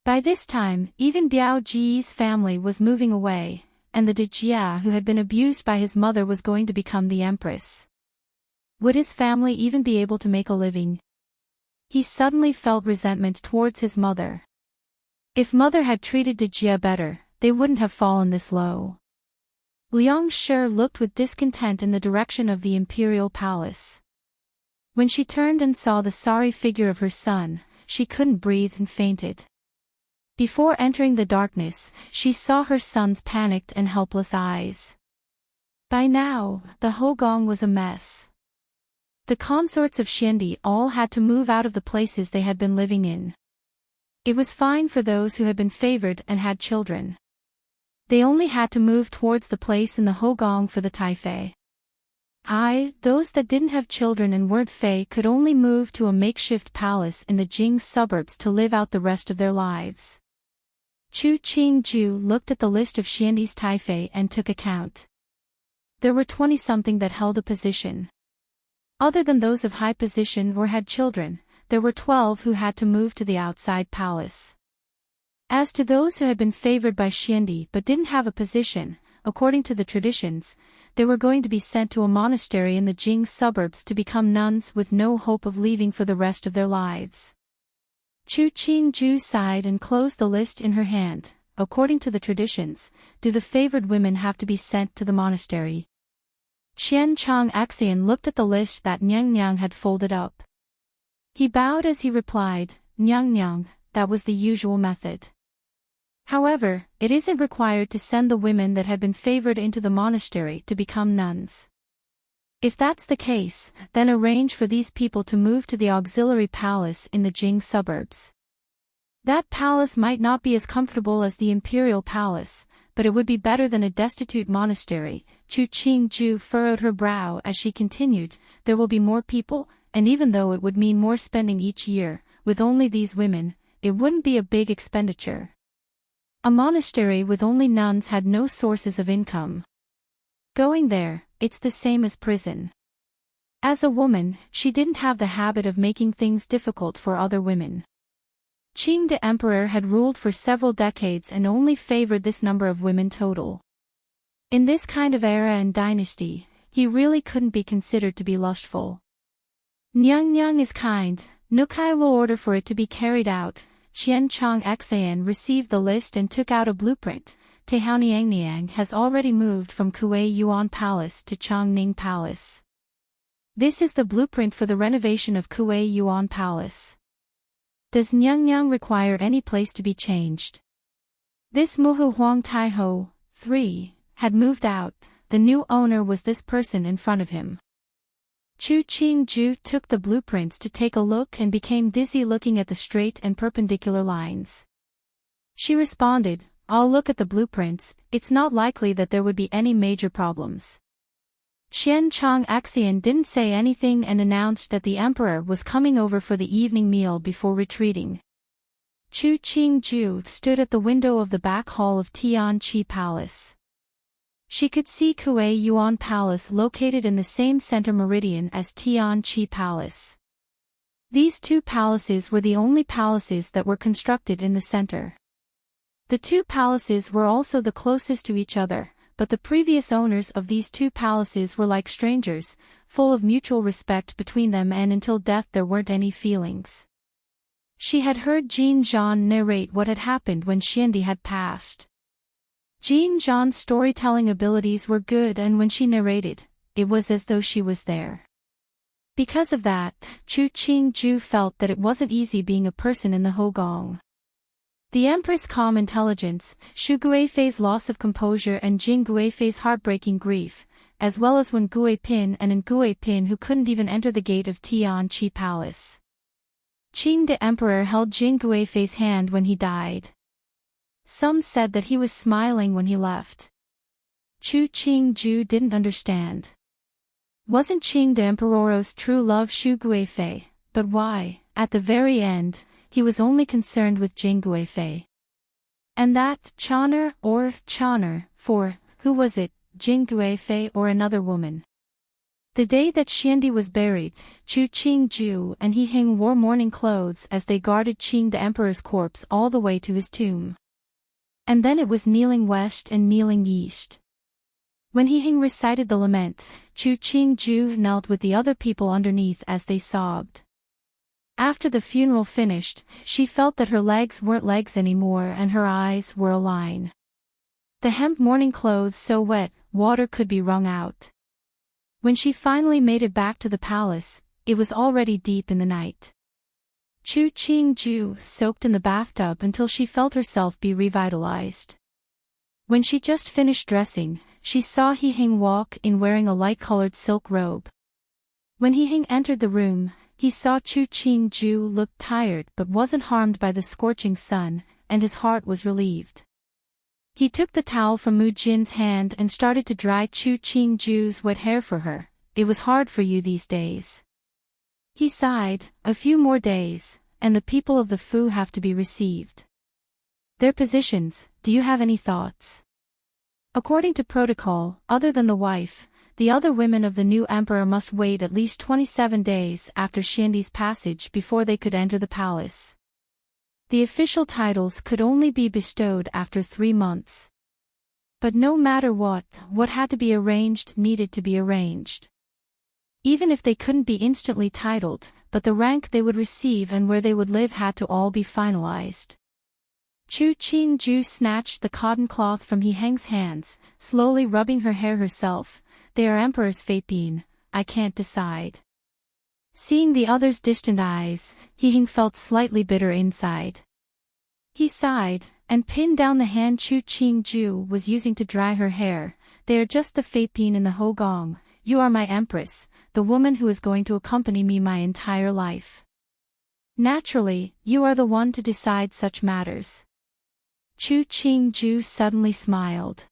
[SPEAKER 1] By this time, even Biao Ji's family was moving away, and the Dijia who had been abused by his mother was going to become the empress. Would his family even be able to make a living? He suddenly felt resentment towards his mother. If mother had treated Dijia better, they wouldn't have fallen this low. Liang Shi looked with discontent in the direction of the imperial palace. When she turned and saw the sorry figure of her son, she couldn't breathe and fainted. Before entering the darkness, she saw her son's panicked and helpless eyes. By now, the Hogong was a mess. The consorts of Xiandi all had to move out of the places they had been living in. It was fine for those who had been favored and had children. They only had to move towards the place in the Hogong for the Taifei. Those that didn't have children and weren't Fei could only move to a makeshift palace in the Jing suburbs to live out the rest of their lives. Chu Qingju looked at the list of Xiandi's Taifei and took account. There were 20-something that held a position. Other than those of high position or had children, there were 12 who had to move to the outside palace. As to those who had been favored by Xiandi but didn't have a position, according to the traditions, they were going to be sent to a monastery in the Jing suburbs to become nuns with no hope of leaving for the rest of their lives. Chu Qingju sighed and closed the list in her hand. According to the traditions, do the favored women have to be sent to the monastery? Qian Chong Axian looked at the list that Nyang Nyang had folded up. He bowed as he replied, "Nyang Nyang, that was the usual method. However, it isn't required to send the women that had been favored into the monastery to become nuns. If that's the case, then arrange for these people to move to the auxiliary palace in the Jing suburbs. That palace might not be as comfortable as the imperial palace, but it would be better than a destitute monastery." Chu Qingju furrowed her brow as she continued, "There will be more people, and even though it would mean more spending each year, with only these women, it wouldn't be a big expenditure. A monastery with only nuns had no sources of income. Going there, it's the same as prison." As a woman, she didn't have the habit of making things difficult for other women. Qing the Emperor had ruled for several decades and only favored this number of women total. In this kind of era and dynasty, he really couldn't be considered to be lustful. "Nyang Nyang is kind, Nukai will order for it to be carried out." Qian Chong Xan received the list and took out a blueprint. Tehaoniangniang has already moved from Kuei Yuan Palace to Chongning Palace. This is the blueprint for the renovation of Kuei Yuan Palace. Does Nyang Nyang require any place to be changed? This Muhu Huang Taiho, 3, had moved out. The new owner was this person in front of him. Chu Qingju took the blueprints to take a look and became dizzy looking at the straight and perpendicular lines. She responded, "I'll look at the blueprints, it's not likely that there would be any major problems." Qian Chong Axian didn't say anything and announced that the emperor was coming over for the evening meal before retreating. Chu Qingju stood at the window of the back hall of Tianqi Palace. She could see Kuei Yuan Palace located in the same center meridian as Tianqi Palace. These two palaces were the only palaces that were constructed in the center. The two palaces were also the closest to each other, but the previous owners of these two palaces were like strangers, full of mutual respect between them, and until death there weren't any feelings. She had heard Jin Zhan narrate what had happened when Xiandi had passed. Jin Zhan's storytelling abilities were good, and when she narrated, it was as though she was there. Because of that, Chu Qingju felt that it wasn't easy being a person in the Hogong. The Empress' calm intelligence, Xu Guifei's loss of composure, and Jing Guifei's heartbreaking grief, as well as Wen Guipin and An Guipin who couldn't even enter the gate of Tianqi Palace. Qing the Emperor held Jing Guifei's hand when he died. Some said that he was smiling when he left. Chu Qingju didn't understand. Wasn't Qing the Emperor's true love Xu Guifei, but why, at the very end, he was only concerned with Jing Guifei? And that Chon'er, or Chon'er, for who was it, Jing Guifei or another woman? The day that Xiandi was buried, Chu Qingju and He Hing wore mourning clothes as they guarded Qing the emperor's corpse all the way to his tomb. And then it was kneeling west and kneeling east. When He Hing recited the lament, Chu Qingju knelt with the other people underneath as they sobbed. After the funeral finished, she felt that her legs weren't legs anymore and her eyes were a line. The hemp mourning clothes so wet, water could be wrung out. When she finally made it back to the palace, it was already deep in the night. Chu Qingju soaked in the bathtub until she felt herself be revitalized. When she just finished dressing, she saw He Hing walk in wearing a light-colored silk robe. When He Hing entered the room, he saw Chu Qingju look tired but wasn't harmed by the scorching sun, and his heart was relieved. He took the towel from Mu Jin's hand and started to dry Chu Qingju's wet hair for her. It was hard for you these days. He sighed, a few more days, and the people of the Fu have to be received. Their positions, do you have any thoughts? According to protocol, other than the wife, the other women of the new emperor must wait at least 27 days after Xiandi's passage before they could enter the palace. The official titles could only be bestowed after 3 months. But no matter what had to be arranged needed to be arranged. Even if they couldn't be instantly titled, but the rank they would receive and where they would live had to all be finalized. Chu Qingju snatched the cotton cloth from He Heng's hands, slowly rubbing her hair herself. They are Emperor's Fapine, I can't decide. Seeing the other's distant eyes, He Hing felt slightly bitter inside. He sighed, and pinned down the hand Chu Qingju was using to dry her hair. They are just the Fapine in the Hogong. You are my empress, the woman who is going to accompany me my entire life. Naturally, you are the one to decide such matters. Chu Qingju suddenly smiled.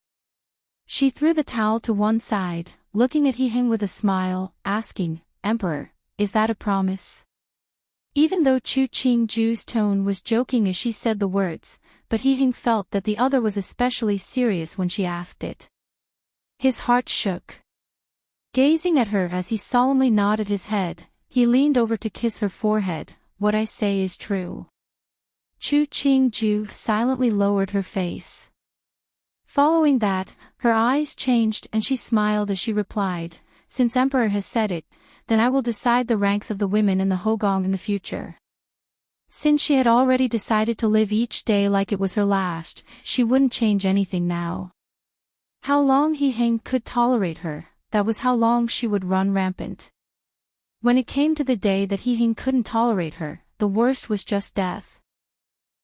[SPEAKER 1] She threw the towel to one side, looking at He Hing with a smile, asking, Emperor, is that a promise? Even though Chu Qingju's tone was joking as she said the words, but He Hing felt that the other was especially serious when she asked it. His heart shook. Gazing at her as he solemnly nodded his head, he leaned over to kiss her forehead. What I say is true. Chu Qingju silently lowered her face. Following that, her eyes changed and she smiled as she replied, Since Emperor has said it, then I will decide the ranks of the women in the Hogong in the future. Since she had already decided to live each day like it was her last, she wouldn't change anything now. How long He Hing could tolerate her, that was how long she would run rampant. When it came to the day that He Hing couldn't tolerate her, the worst was just death.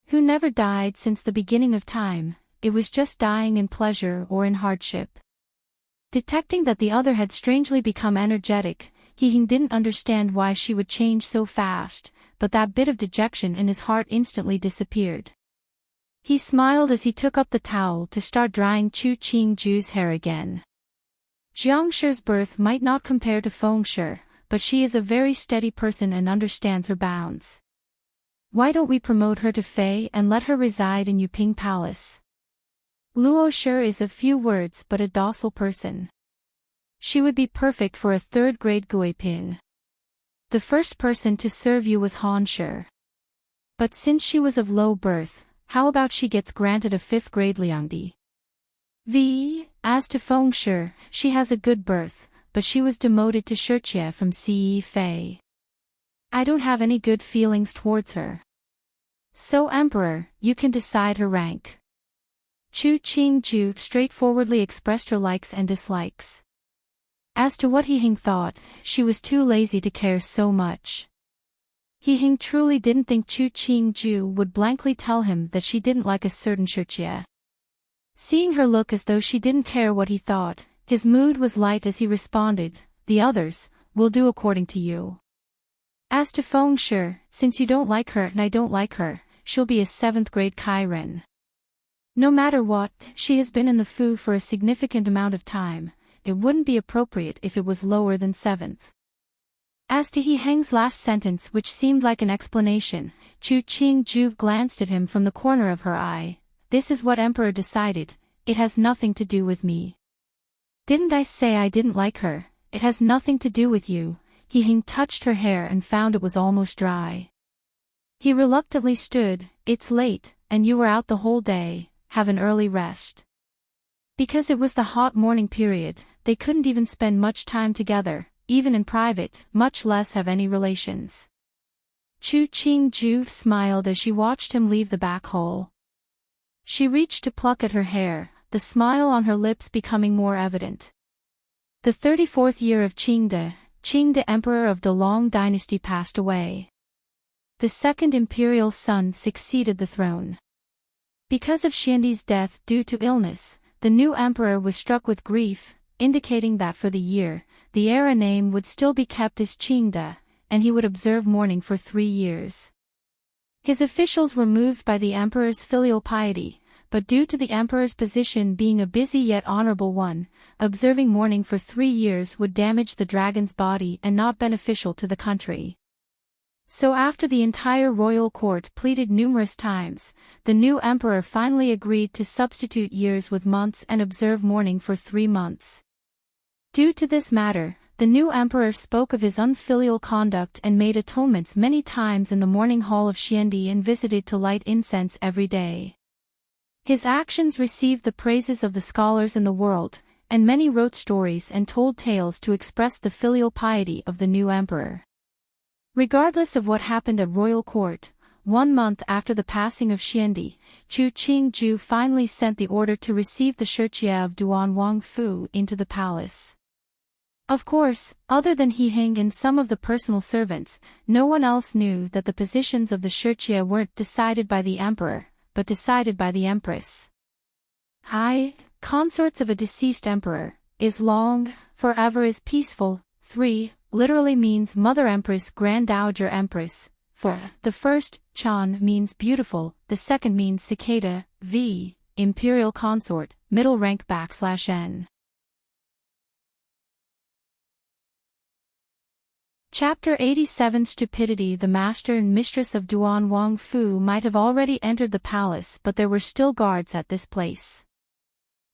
[SPEAKER 1] Who never died since the beginning of time, it was just dying in pleasure or in hardship. Detecting that the other had strangely become energetic, He Hing didn't understand why she would change so fast, but that bit of dejection in his heart instantly disappeared. He smiled as he took up the towel to start drying Chu Qingju's hair again. Jiangshi's birth might not compare to Fengshi, but she is a very steady person and understands her bounds. Why don't we promote her to Fei and let her reside in Yuping Palace? Luo Shi is a few words but a docile person. She would be perfect for a third-grade Guiping. The first person to serve you was Han Shi. But since she was of low birth, how about she gets granted a 5th-grade Liangdi? As to Fengshi, she has a good birth, but she was demoted to Shijie from Ce Fei. I don't have any good feelings towards her. So Emperor, you can decide her rank. Chu Qingju straightforwardly expressed her likes and dislikes. As to what He Hing thought, she was too lazy to care so much. He Hing truly didn't think Chu Qingju would blankly tell him that she didn't like a certain Shijie. Seeing her look as though she didn't care what he thought, his mood was light as he responded, The others, will do according to you. As to Fengshi, since you don't like her and I don't like her, she'll be a 7th-grade Kairen. No matter what, she has been in the Fu for a significant amount of time, it wouldn't be appropriate if it was lower than 7th. As to He Heng's last sentence which seemed like an explanation, Chu Qingju glanced at him from the corner of her eye. This is what Emperor decided, it has nothing to do with me. Didn't I say I didn't like her? It has nothing to do with you. He touched her hair and found it was almost dry. He reluctantly stood. It's late, and you were out the whole day, have an early rest. Because it was the hot morning period, they couldn't even spend much time together, even in private, much less have any relations. Chu Qingju smiled as she watched him leave the back hall. She reached to pluck at her hair, the smile on her lips becoming more evident. The 34th year of Qingde Emperor of the Long Dynasty passed away. The second imperial son succeeded the throne. Because of Xiandi's death due to illness, the new emperor was struck with grief, indicating that for the year, the era name would still be kept as Qingde, and he would observe mourning for 3 years. His officials were moved by the emperor's filial piety, but due to the emperor's position being a busy yet honorable one, observing mourning for 3 years would damage the dragon's body and not beneficial to the country. So after the entire royal court pleaded numerous times, the new emperor finally agreed to substitute years with months and observe mourning for 3 months. Due to this matter, the new emperor spoke of his unfilial conduct and made atonements many times in the mourning hall of Xiandi and visited to light incense every day. His actions received the praises of the scholars in the world, and many wrote stories and told tales to express the filial piety of the new emperor. Regardless of what happened at royal court, 1 month after the passing of Xiandi, Chu Qingju finally sent the order to receive the Shijie of Duan Wangfu into the palace. Of course, other than He Hing and some of the personal servants, no one else knew that the positions of the Shijie weren't decided by the emperor, but decided by the empress. Hai, consorts of a deceased emperor, is long, forever is peaceful. 3, literally means Mother Empress Grand Dowager Empress. 4, the first, Chan means beautiful, the second means cicada, v, imperial consort, middle rank /n. Chapter 87 Stupidity. The master and mistress of Duan Wangfu might have already entered the palace, but there were still guards at this place.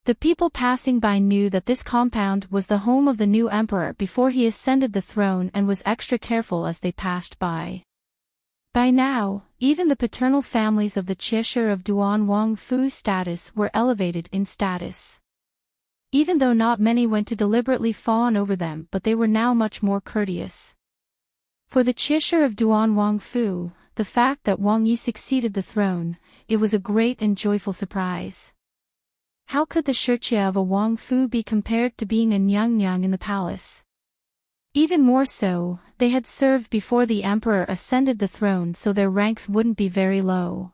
[SPEAKER 1] The people passing by knew that this compound was the home of the new emperor before he ascended the throne and was extra careful as they passed by. By now, even the paternal families of the Qishi of Duan Wangfu's status were elevated in status. Even though not many went to deliberately fawn over them, but they were now much more courteous. For the Qishi of Duan Wangfu, the fact that Wang Yi succeeded the throne, it was a great and joyful surprise. How could the Shijie of a Wangfu be compared to being a Nyang in the palace? Even more so, they had served before the emperor ascended the throne, so their ranks wouldn't be very low.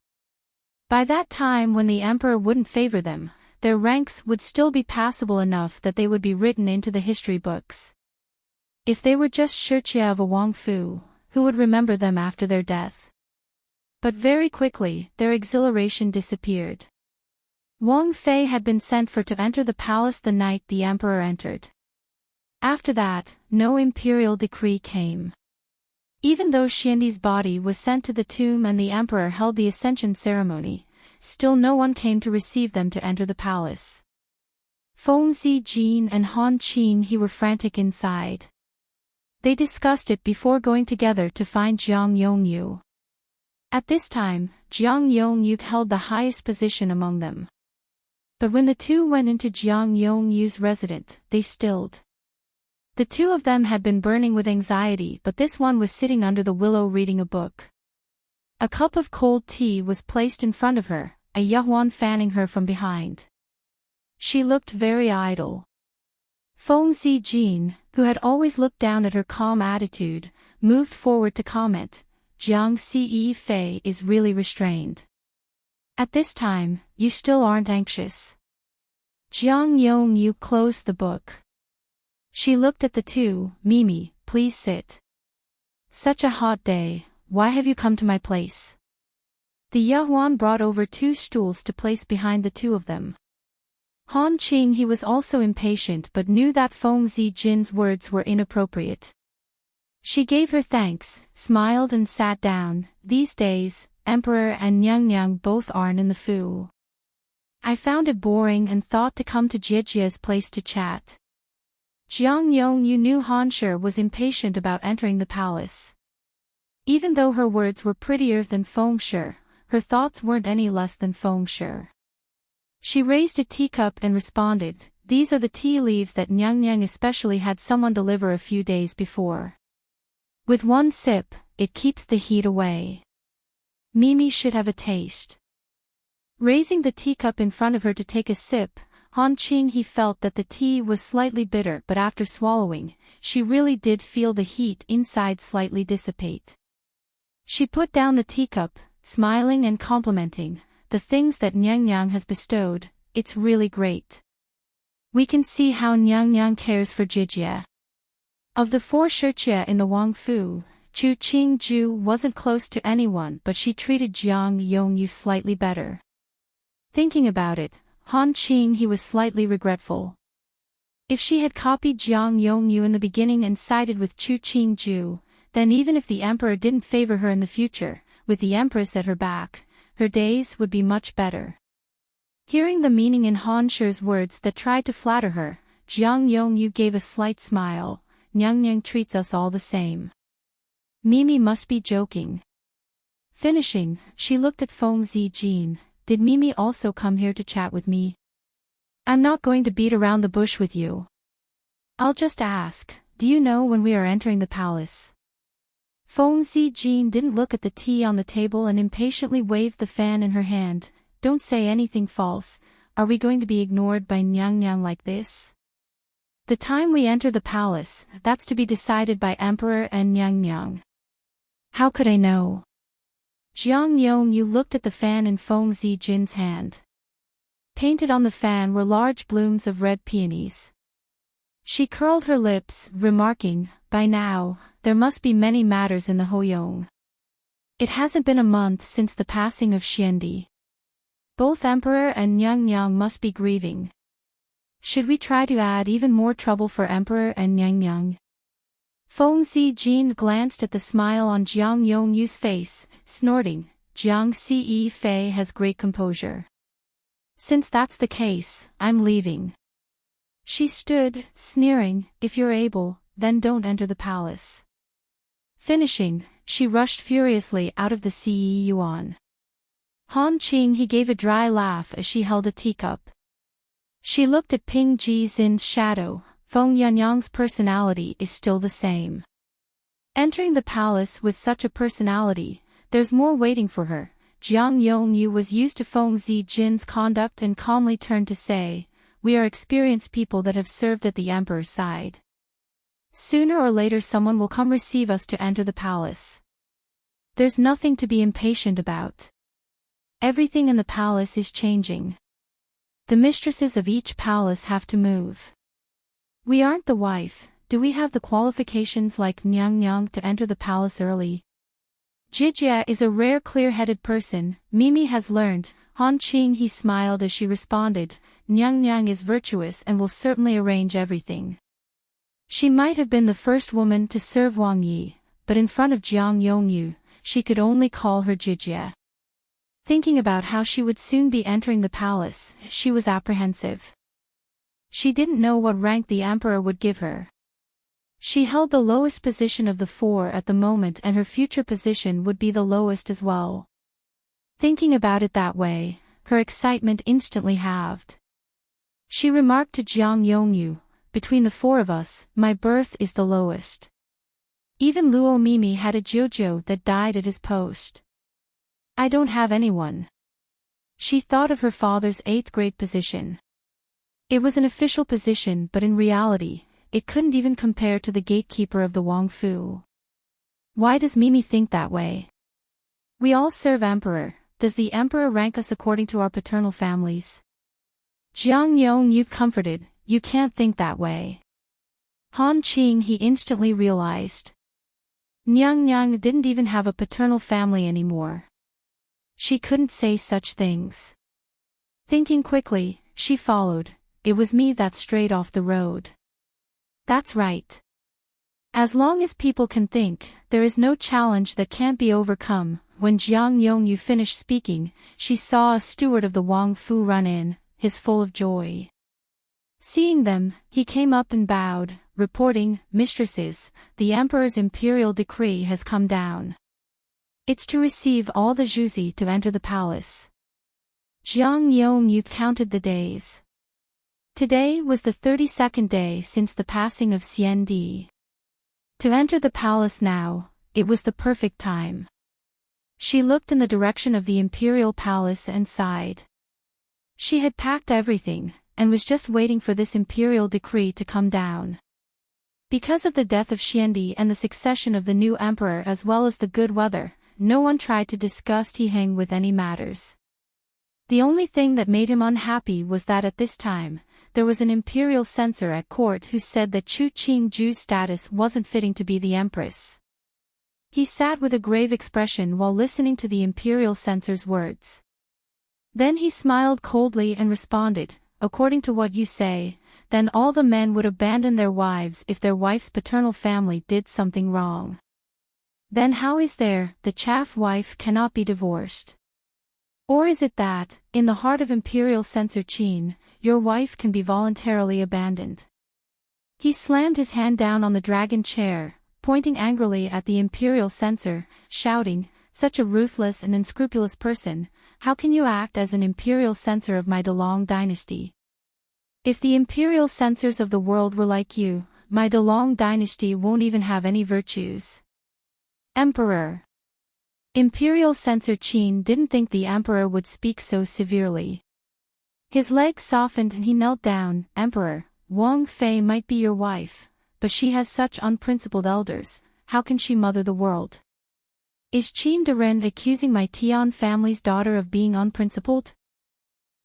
[SPEAKER 1] By that time, when the emperor wouldn't favor them, their ranks would still be passable enough that they would be written into the history books. If they were just Shijie of a Wangfu, who would remember them after their death? But very quickly, their exhilaration disappeared. Wang Fei had been sent for to enter the palace the night the emperor entered. After that, no imperial decree came. Even though Xiandi's body was sent to the tomb and the emperor held the ascension ceremony, still no one came to receive them to enter the palace. Feng Zijin and Han Qin were frantic inside. They discussed it before going together to find Jiang Yongyu. At this time, Jiang Yongyu held the highest position among them. But when the two went into Jiang Yongyu's residence, they stilled. The two of them had been burning with anxiety, but this one was sitting under the willow reading a book. A cup of cold tea was placed in front of her, a Yahuan fanning her from behind. She looked very idle. Feng Zijin, who had always looked down at her calm attitude, moved forward to comment, Jiang Fei is really restrained. At this time, you still aren't anxious. Jiang Yongyu closed the book. She looked at the two. Mimi, please sit. Such a hot day, why have you come to my place? The Yahuan brought over 2 stools to place behind the two of them. Han Qing he was also impatient but knew that Feng Zijin's words were inappropriate. She gave her thanks, smiled and sat down. These days, Emperor and Nyang both aren't in the fu. I found it boring and thought to come to Jijia's place to chat. Jiang Yongyu knew Hanshi was impatient about entering the palace. Even though her words were prettier than Fengshi, her thoughts weren't any less than Fengshi. She raised a teacup and responded, "These are the tea leaves that Nyang especially had someone deliver a few days before. With one sip, it keeps the heat away. Mimi should have a taste." Raising the teacup in front of her to take a sip, Han Qing he felt that the tea was slightly bitter, but after swallowing, she really did feel the heat inside slightly dissipate. She put down the teacup, smiling and complimenting, "The things that Nyang has bestowed, it's really great. We can see how Nyang cares for Jijia." Of the 4 Shijia in the Wangfu, Chu Qingju wasn't close to anyone, but she treated Jiang Yongyu slightly better. Thinking about it, Han Qing he was slightly regretful. If she had copied Jiang Yongyu in the beginning and sided with Chu Qingju, then even if the emperor didn't favor her in the future, with the empress at her back, her days would be much better. Hearing the meaning in Han Shi's words that tried to flatter her, Jiang Yongyu gave a slight smile. "Nyang treats us all the same. Mimi must be joking." Finishing, she looked at Feng Zijin. "Did Mimi also come here to chat with me? I'm not going to beat around the bush with you. I'll just ask, do you know when we are entering the palace?" Feng Zijin didn't look at the tea on the table and impatiently waved the fan in her hand. "Don't say anything false. Are we going to be ignored by Nyang like this?" "The time we enter the palace, that's to be decided by Emperor and Nyang. How could I know?" Jiang Yongyu looked at the fan in Feng Zijin's hand. Painted on the fan were large blooms of red peonies. She curled her lips, remarking, "By now, there must be many matters in the Hoyong. It hasn't been a month since the passing of Xiandi. Both Emperor and Nyang must be grieving. Should we try to add even more trouble for Emperor and Nyang?" Feng Zijin glanced at the smile on Jiang Yongyu's face, snorting, "Jiang Ce Fei has great composure. Since that's the case, I'm leaving." She stood, sneering, "If you're able, then don't enter the palace." Finishing, she rushed furiously out of the Ce Yuan. Han Qing he gave a dry laugh as she held a teacup. She looked at Ping Jizin's shadow. Feng Yanyang's personality is still the same. Entering the palace with such a personality, there's more waiting for her. Jiang Yongyu was used to Feng Zijin's conduct and calmly turned to say, "We are experienced people that have served at the emperor's side. Sooner or later someone will come receive us to enter the palace. There's nothing to be impatient about. Everything in the palace is changing. The mistresses of each palace have to move. We aren't the wife. Do we have the qualifications like Nyang to enter the palace early? Jijia is a rare clear-headed person, Mimi has learned." Han Qing he smiled as she responded, "Nyang is virtuous and will certainly arrange everything. She might have been the first woman to serve Wang Yi, but in front of Jiang Yongyu, she could only call her Jijia." Thinking about how she would soon be entering the palace, she was apprehensive. She didn't know what rank the emperor would give her. She held the lowest position of the 4 at the moment, and her future position would be the lowest as well. Thinking about it that way, her excitement instantly halved. She remarked to Jiang Yongyu, "Between the 4 of us, my birth is the lowest. Even Luo Mimi had a Jojo that died at his post. I don't have anyone." She thought of her father's 8th grade position. It was an official position, but in reality, it couldn't even compare to the gatekeeper of the Wangfu. Why does Mimi think that way? We all serve emperor. Does the emperor rank us according to our paternal families? Jiang Yongyu comforted, "You can't think that way." Han Qing he instantly realized. Nyang didn't even have a paternal family anymore. She couldn't say such things. Thinking quickly, she followed, "It was me that strayed off the road." That's right. As long as people can think, there is no challenge that can't be overcome. when Jiang Yongyu finished speaking, she saw a steward of the Wang Fu run in, his full of joy. Seeing them, he came up and bowed, reporting, "Mistresses, the emperor's imperial decree has come down. It's to receive all the Juzi to enter the palace." Jiang Yongyu counted the days. Today was the 32nd day since the passing of Xian Di. To enter the palace now, it was the perfect time. She looked in the direction of the imperial palace and sighed. She had packed everything, and was just waiting for this imperial decree to come down. Because of the death of Xiandi and the succession of the new emperor as well as the good weather, no one tried to discuss Tiheng with any matters. The only thing that made him unhappy was that at this time, there was an imperial censor at court who said that Chu Qingju's status wasn't fitting to be the empress. He sat with a grave expression while listening to the imperial censor's words. Then he smiled coldly and responded, "According to what you say, then all the men would abandon their wives if their wife's paternal family did something wrong. Then how is there, the chaff wife cannot be divorced? Or is it that, in the heart of imperial censor Qin, your wife can be voluntarily abandoned?" He slammed his hand down on the dragon chair, pointing angrily at the imperial censor, shouting, "Such a ruthless and unscrupulous person, how can you act as an imperial censor of my Delong dynasty? If the imperial censors of the world were like you, my Delong dynasty won't even have any virtues." Emperor. Imperial censor Qin didn't think the emperor would speak so severely. His legs softened and he knelt down. "Emperor, Wang Fei might be your wife, but she has such unprincipled elders, how can she mother the world? Is Qin Deren accusing my Tian family's daughter of being unprincipled?"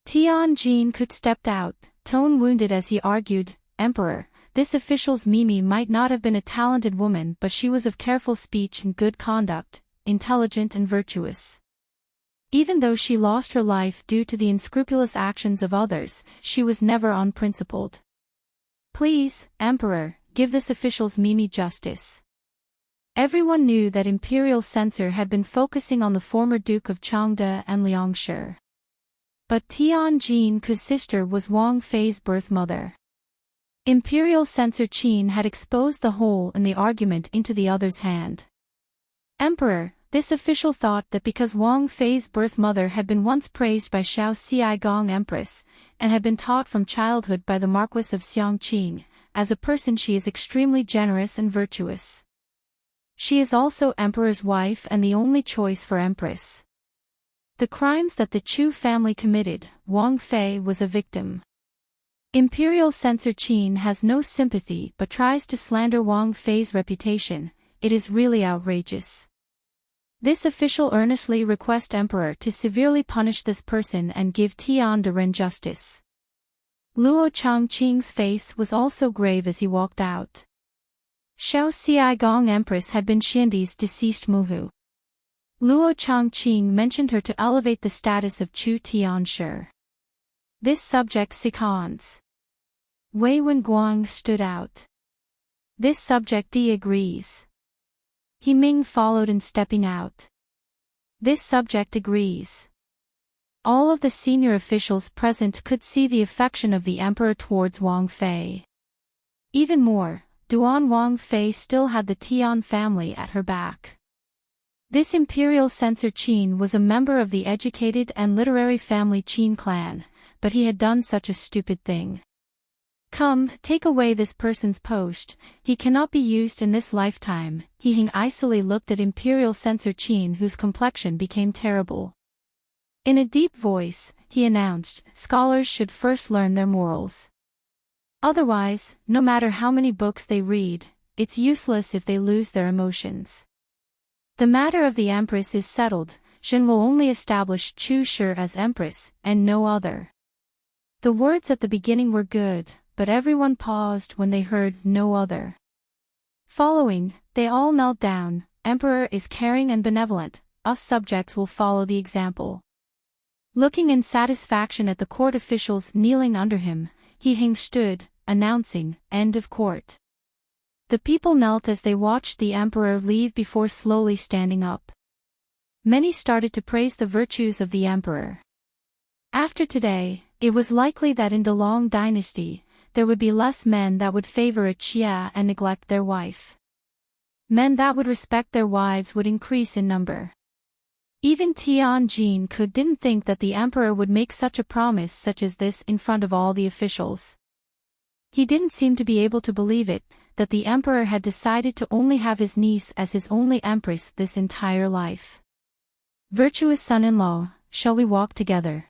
[SPEAKER 1] Tian Jin-Kut stepped out, tone wounded as he argued, "Emperor, this official's Mimi might not have been a talented woman but she was of careful speech and good conduct, intelligent and virtuous. Even though she lost her life due to the unscrupulous actions of others, she was never unprincipled. Please, Emperor, give this official's Mimi justice." Everyone knew that imperial censor had been focusing on the former Duke of Changde and Liangshi. But Tian Jin-Ku's sister was Wang Fei's birth mother. Imperial censor Qin had exposed the hole in the argument into the other's hand. "Emperor, this official thought that because Wang Fei's birth mother had been once praised by Xiao Xiaigong Empress, and had been taught from childhood by the Marquis of Xiangqing, as a person she is extremely generous and virtuous. She is also emperor's wife and the only choice for empress. The crimes that the Chu family committed, Wang Fei was a victim. Imperial censor Qin has no sympathy but tries to slander Wang Fei's reputation. It is really outrageous. This official earnestly requests Emperor to severely punish this person and give Tian Deren justice." Luo Changqing's face was also grave as he walked out. Xiao Xiaigong Empress had been Xiandi's deceased Muhu. Luo Changqing mentioned her to elevate the status of Chu Tianshi. This subject seconds. Wei Wenguang stood out. This subject D agrees. He Ming followed in stepping out. This subject agrees. All of the senior officials present could see the affection of the emperor towards Wang Fei. Even more, Duan Wang Fei still had the Tian family at her back. This imperial censor Qin was a member of the educated and literary family Qin clan, but he had done such a stupid thing. "Come, take away this person's post, he cannot be used in this lifetime." He Hing icily looked at imperial censor Qin whose complexion became terrible. In a deep voice, he announced, "Scholars should first learn their morals. Otherwise, no matter how many books they read, it's useless if they lose their emotions. The matter of the empress is settled, Shen will only establish Chu Shi as empress, and no other." The words at the beginning were good, but everyone paused when they heard "no other." Following, they all knelt down. "Emperor is caring and benevolent, us subjects will follow the example." Looking in satisfaction at the court officials kneeling under him, He Hing stood, announcing, "End of court." The people knelt as they watched the emperor leave before slowly standing up. Many started to praise the virtues of the emperor. After today, it was likely that in the Long dynasty, there would be less men that would favor a chia and neglect their wife. Men that would respect their wives would increase in number. Even Tianjin didn't think that the emperor would make such a promise such as this in front of all the officials. He didn't seem to be able to believe it, that the emperor had decided to only have his niece as his only empress this entire life. Virtuous son-in-law, shall we walk together?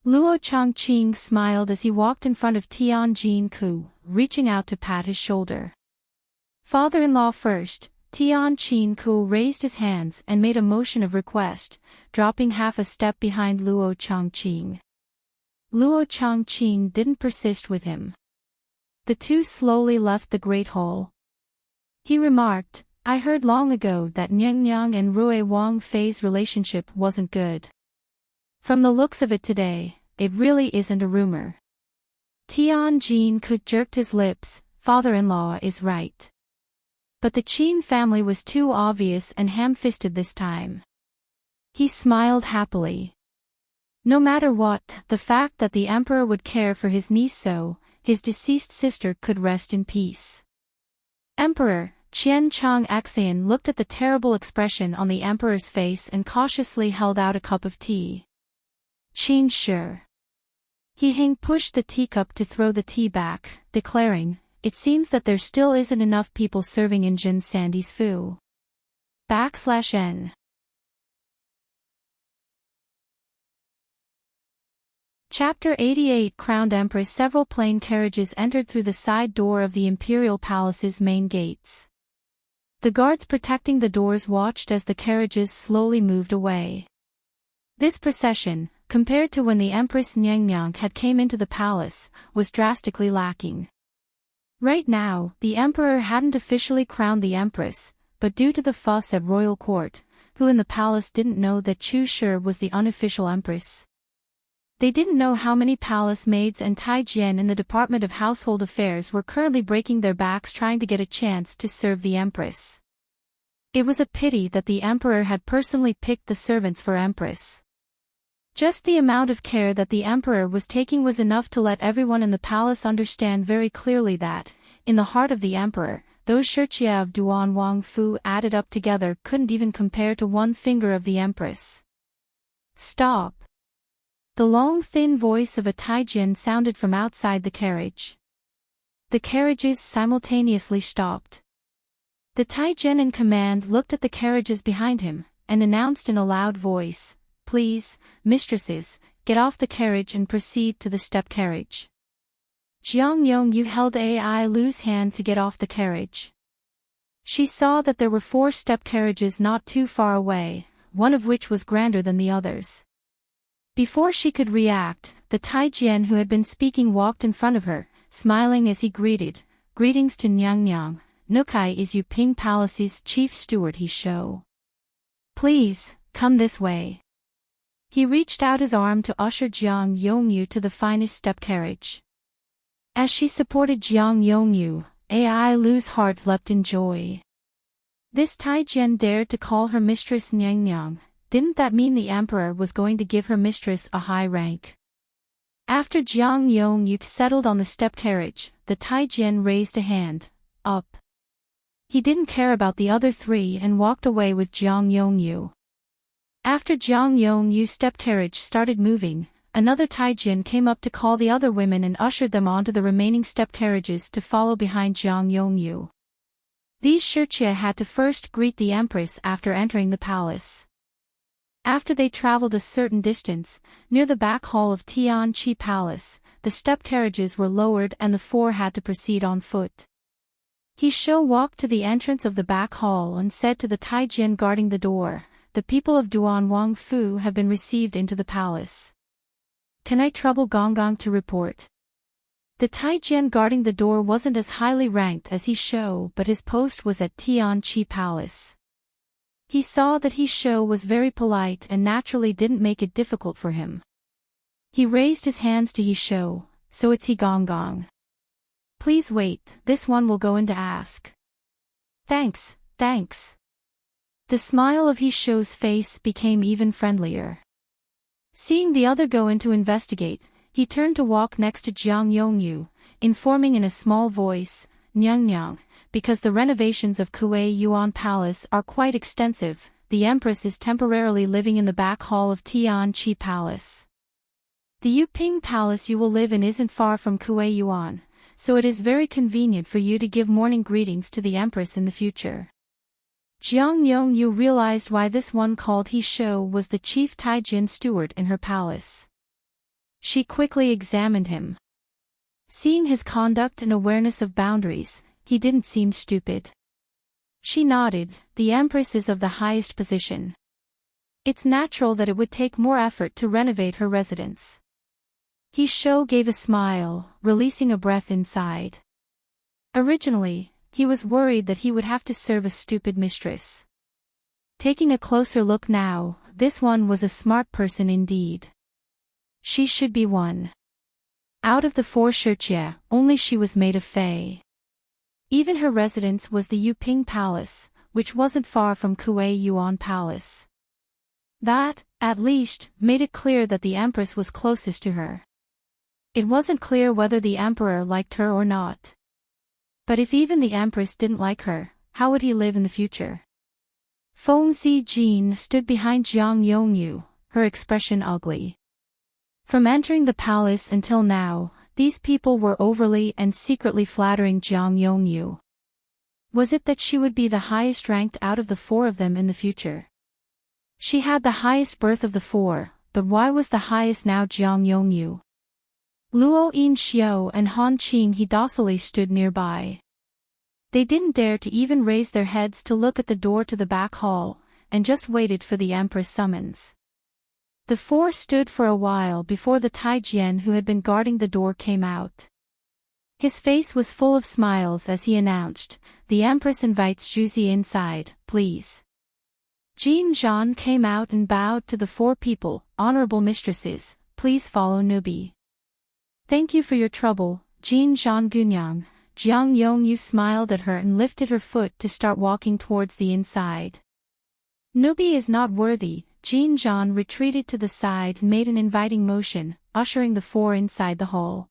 [SPEAKER 1] Luo Chongqing smiled as he walked in front of Tianjin, reaching out to pat his shoulder. Father-in-law first, Tianjin raised his hands and made a motion of request, dropping half a step behind Luo Chongqing. Luo Chongqing didn't persist with him. The two slowly left the great hall. He remarked, I heard long ago that Nyang and Rui Wang Fei's relationship wasn't good. From the looks of it today, it really isn't a rumor. Tianjin jerked his lips, father-in-law is right. But the Qin family was too obvious and ham-fisted this time. He smiled happily. No matter what, the fact that the emperor would care for his niece so, his deceased sister could rest in peace. Emperor, Qian Chong Axian looked at the terrible expression on the emperor's face and cautiously held out a cup of tea. Qin sure. He pushed the teacup to throw the tea back, declaring, it seems that there still isn't enough people serving in Jin Sandy's fu. /n. Chapter 88 Crowned Empress. Several plain carriages entered through the side door of the imperial palace's main gates. The guards protecting the doors watched as the carriages slowly moved away. This procession, compared to when the Empress Nyang had came into the palace, was drastically lacking. Right now, the emperor hadn't officially crowned the empress, but due to the fuss at royal court, who in the palace didn't know that Chu Shi was the unofficial empress. They didn't know how many palace maids and Taijian in the Department of Household Affairs were currently breaking their backs trying to get a chance to serve the empress. It was a pity that the emperor had personally picked the servants for empress. Just the amount of care that the emperor was taking was enough to let everyone in the palace understand very clearly that, in the heart of the emperor, those Shirchia of Duan Wangfu added up together couldn't even compare to one finger of the empress. Stop! The long thin voice of a Taijian sounded from outside the carriage. The carriages simultaneously stopped. The Taijian in command looked at the carriages behind him, and announced in a loud voice, please, mistresses, get off the carriage and proceed to the step carriage. Jiang Yongyu held Ai Lu's hand to get off the carriage. She saw that there were 4 step carriages not too far away, one of which was grander than the others. Before she could react, the Taijian who had been speaking walked in front of her, smiling as he greeted, greetings to Nyang. Nukai is Yuping Palace's chief steward he show. Please, come this way. He reached out his arm to usher Jiang Yongyu to the finest step carriage. As she supported Jiang Yongyu, Ai Lu's heart leapt in joy. This Taijian dared to call her mistress Nyang. Didn't that mean the emperor was going to give her mistress a high rank? After Jiang Yongyu settled on the step carriage, the Taijian raised a hand, up. He didn't care about the other 3 and walked away with Jiang Yongyu. After Jiang Yongyu's step carriage started moving, another Taijian came up to call the other women and ushered them onto the remaining step carriages to follow behind Jiang Yongyu. These Shirchia had to first greet the empress after entering the palace. After they traveled a certain distance, near the back hall of Tianqi Palace, the step carriages were lowered and the 4 had to proceed on foot. He walked to the entrance of the back hall and said to the Taijian guarding the door, the people of Duan Wangfu have been received into the palace. Can I trouble Gonggong to report? The Taijian guarding the door wasn't as highly ranked as he but his post was at Tianqi Palace. He saw that he was very polite and naturally didn't make it difficult for him. He raised his hands to he so it's he Gonggong. Please wait, this one will go in to ask. Thanks. The The smile of He Shou's face became even friendlier. Seeing the other go in to investigate, he turned to walk next to Jiang Yongyu, informing in a small voice, "Nyang Nyang, because the renovations of Kuei Yuan Palace are quite extensive, the Empress is temporarily living in the back hall of Tianqi Palace. The Yuping Palace you will live in isn't far from Kuei Yuan, so it is very convenient for you to give morning greetings to the Empress in the future." Jiang Yongyu realized why this one called He Shou was the chief Taijin steward in her palace. She quickly examined him. Seeing his conduct and awareness of boundaries, he didn't seem stupid. She nodded. The Empress is of the highest position. It's natural that it would take more effort to renovate her residence. He Shou gave a smile, releasing a breath inside. Originally, he was worried that he would have to serve a stupid mistress. Taking a closer look now, this one was a smart person indeed. She should be one. Out of the 4 Shijie, only she was made of fei. Even her residence was the Yuping Palace, which wasn't far from Kuei Yuan Palace. That, at least, made it clear that the Empress was closest to her. It wasn't clear whether the Emperor liked her or not. But if even the Empress didn't like her, how would he live in the future? Feng Zijin stood behind Jiang Yongyu, her expression ugly. From entering the palace until now, these people were overly and secretly flattering Jiang Yongyu. Was it that she would be the highest ranked out of the 4 of them in the future? She had the highest birth of the 4, but why was the highest now Jiang Yongyu? Luo Yinxiu and Han Qing he docilely stood nearby. They didn't dare to even raise their heads to look at the door to the back hall, and just waited for the Empress summons. The 4 stood for a while before the Taijian who had been guarding the door came out. His face was full of smiles as he announced, "The Empress invites Juzi inside, please." Jin Zhan came out and bowed to the 4 people, "Honorable mistresses, please follow Nubi." "Thank you for your trouble, Jin Zhan Gunyang." Jiang Yongyu smiled at her and lifted her foot to start walking towards the inside. "Nubi is not worthy." Jin Zhan retreated to the side and made an inviting motion, ushering the 4 inside the hall.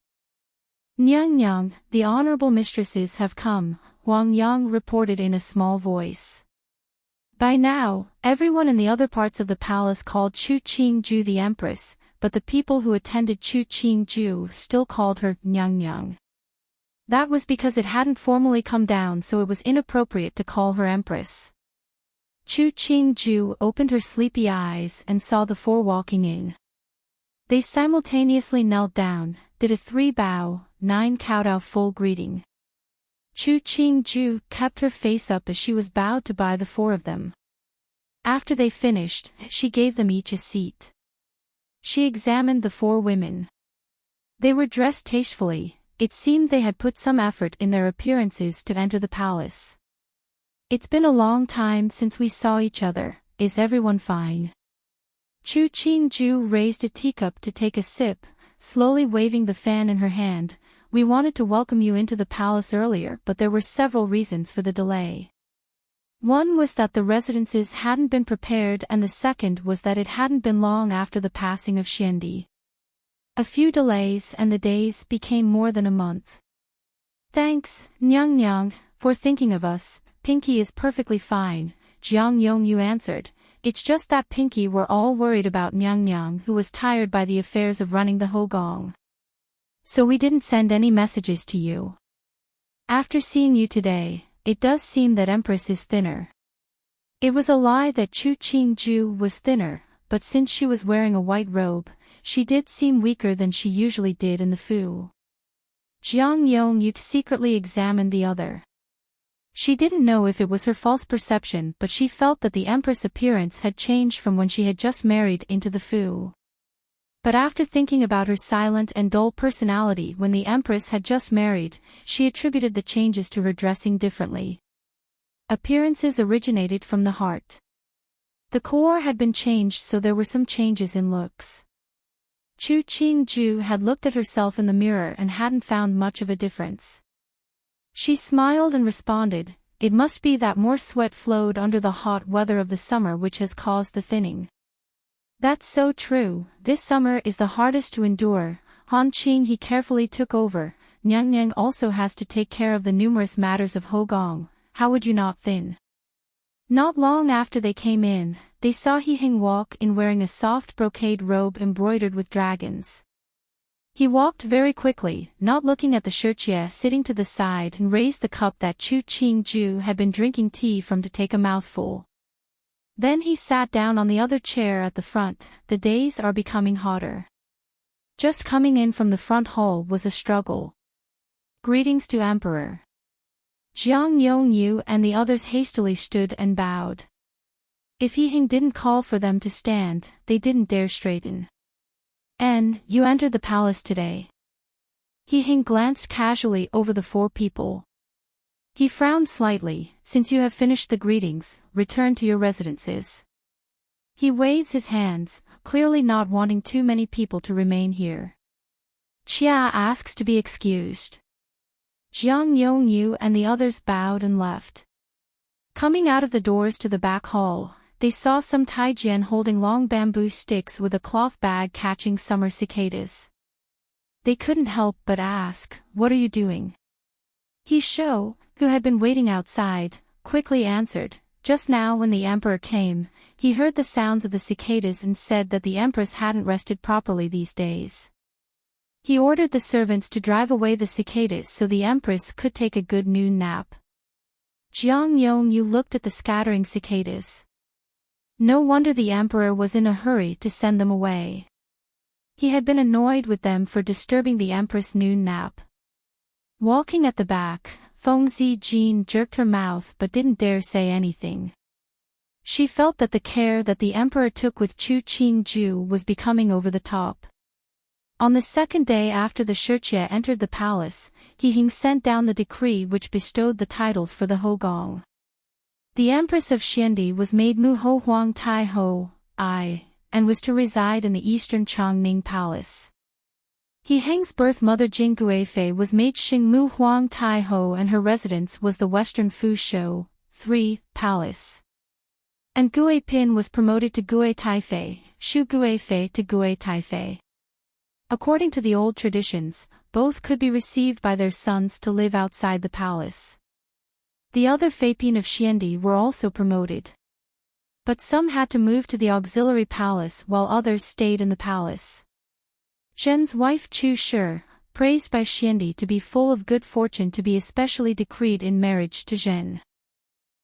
[SPEAKER 1] "Nyang Nyang, the honorable mistresses have come," Huang Yang reported in a small voice. By now, everyone in the other parts of the palace called Chu Qingju the Empress, but the people who attended Chu Qingju still called her Nyang Nyang. That was because it hadn't formally come down, so it was inappropriate to call her Empress. Chu Qingju opened her sleepy eyes and saw the 4 walking in. They simultaneously knelt down, did a 3-bow, 9-kowtow full greeting. Chu Qingju kept her face up as she was bowed to by the 4 of them. After they finished, she gave them each a seat. She examined the 4 women. They were dressed tastefully. It seemed they had put some effort in their appearances to enter the palace. "It's been a long time since we saw each other. Is everyone fine?" Chu Qingju raised a teacup to take a sip, slowly waving the fan in her hand. "We wanted to welcome you into the palace earlier, but there were several reasons for the delay. One was that the residences hadn't been prepared, and the second was that it hadn't been long after the passing of Xiandi. A few delays and the days became more than a month." "Thanks, Nyang Nyang, for thinking of us. Pinky is perfectly fine," Jiang Yongyu answered. "It's just that Pinky we're all worried about Nyang Nyang, who was tired by the affairs of running the Hogong. So we didn't send any messages to you. After seeing you today, it does seem that Empress is thinner." It was a lie that Chu Qingju was thinner, but since she was wearing a white robe, she did seem weaker than she usually did in the Fu. Jiang Yongyu secretly examined the other. She didn't know if it was her false perception, but she felt that the Empress' appearance had changed from when she had just married into the Fu. But after thinking about her silent and dull personality when the Empress had just married, she attributed the changes to her dressing differently. Appearances originated from the heart. The core had been changed, so there were some changes in looks. Chu Qingju had looked at herself in the mirror and hadn't found much of a difference. She smiled and responded, it must be that more sweat flowed under the hot weather of the summer which has caused the thinning. That's so true, this summer is the hardest to endure. Han Qing he carefully took over. Nyang Nyang also has to take care of the numerous matters of Hogong. How would you not thin? Not long after they came in, they saw He Hing walk in wearing a soft brocade robe embroidered with dragons. He walked very quickly, not looking at the Shijie sitting to the side, and raised the cup that Chu Qingju had been drinking tea from to take a mouthful. Then he sat down on the other chair at the front. The days are becoming hotter. Just coming in from the front hall was a struggle. Greetings to Emperor. Jiang Yongyu and the others hastily stood and bowed. If He Hing didn't call for them to stand, they didn't dare straighten. "And you entered the palace today?" He Hing glanced casually over the four people. He frowned slightly. "Since you have finished the greetings, return to your residences." He waved his hands, clearly not wanting too many people to remain here. "Chia asks to be excused." Jiang Yongyu and the others bowed and left. Coming out of the doors to the back hall, they saw some Taijian holding long bamboo sticks with a cloth bag catching summer cicadas. They couldn't help but ask, "What are you doing?" He Shou, who had been waiting outside, quickly answered, "Just now when the emperor came, he heard the sounds of the cicadas and said that the empress hadn't rested properly these days. He ordered the servants to drive away the cicadas so the empress could take a good noon nap." Jiang Yongyu looked at the scattering cicadas. No wonder the emperor was in a hurry to send them away. He had been annoyed with them for disturbing the empress' noon nap. Walking at the back, Feng Zijin jerked her mouth but didn't dare say anything. She felt that the care that the emperor took with Chu Qingju was becoming over the top. On the second day after the Shijie entered the palace, He Hing sent down the decree which bestowed the titles for the Hogong. The Empress of Xiandi was made Mu Ho Huang Tai Ho, and was to reside in the eastern Chongning Palace. He Heng's birth mother Jing Guifei was made Xing Mu Huang Tai Ho and her residence was the western Fu Shou, 3, Palace. And Gui Pin was promoted to Gui Taifei, Shu Guifei to Gui Taifei. According to the old traditions, both could be received by their sons to live outside the palace. The other Feipin of Xiandi were also promoted. But some had to move to the auxiliary palace while others stayed in the palace. Zhen's wife Chu Shi, praised by Xiandi to be full of good fortune to be especially decreed in marriage to Zhen.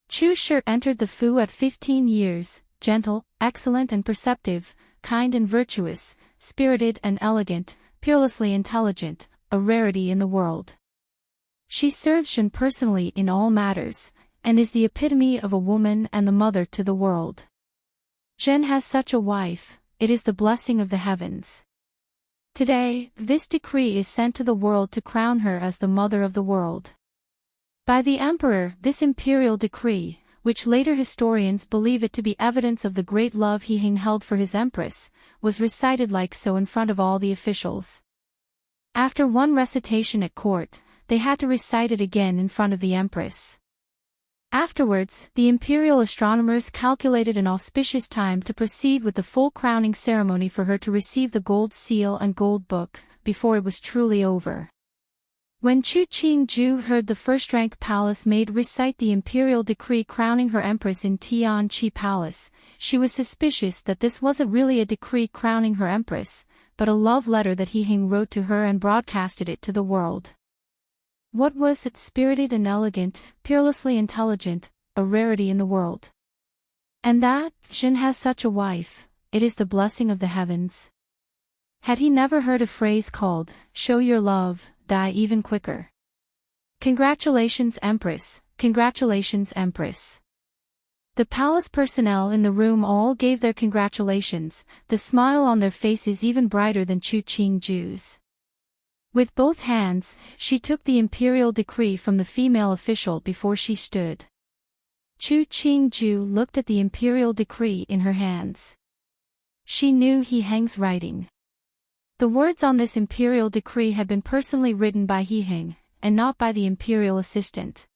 [SPEAKER 1] Chu Shi entered the Fu at 15 years, gentle, excellent and perceptive, kind and virtuous, spirited and elegant, peerlessly intelligent, a rarity in the world. She serves Zhen personally in all matters, and is the epitome of a woman and the mother to the world. Zhen has such a wife, it is the blessing of the heavens. Today, this decree is sent to the world to crown her as the mother of the world. By the emperor, this imperial decree, which later historians believe it to be evidence of the great love He Hing held for his empress, was recited like so in front of all the officials. After one recitation at court, they had to recite it again in front of the empress. Afterwards, the imperial astronomers calculated an auspicious time to proceed with the full crowning ceremony for her to receive the gold seal and gold book, before it was truly over. When Chu Qingju heard the first-rank palace maid recite the imperial decree crowning her empress in Tianqi Palace, she was suspicious that this wasn't really a decree crowning her empress, but a love letter that He Hing wrote to her and broadcasted it to the world. What was it? Spirited and elegant, peerlessly intelligent, a rarity in the world. And that, Zhen has such a wife, it is the blessing of the heavens. Had he never heard a phrase called, "Show your love, die even quicker"? Congratulations, Empress, congratulations, Empress. The palace personnel in the room all gave their congratulations, the smile on their faces even brighter than Chu Qingju's. With both hands, she took the imperial decree from the female official before she stood. Chu Qingju looked at the imperial decree in her hands. She knew He Heng's writing. The words on this imperial decree had been personally written by He Heng, and not by the imperial assistant.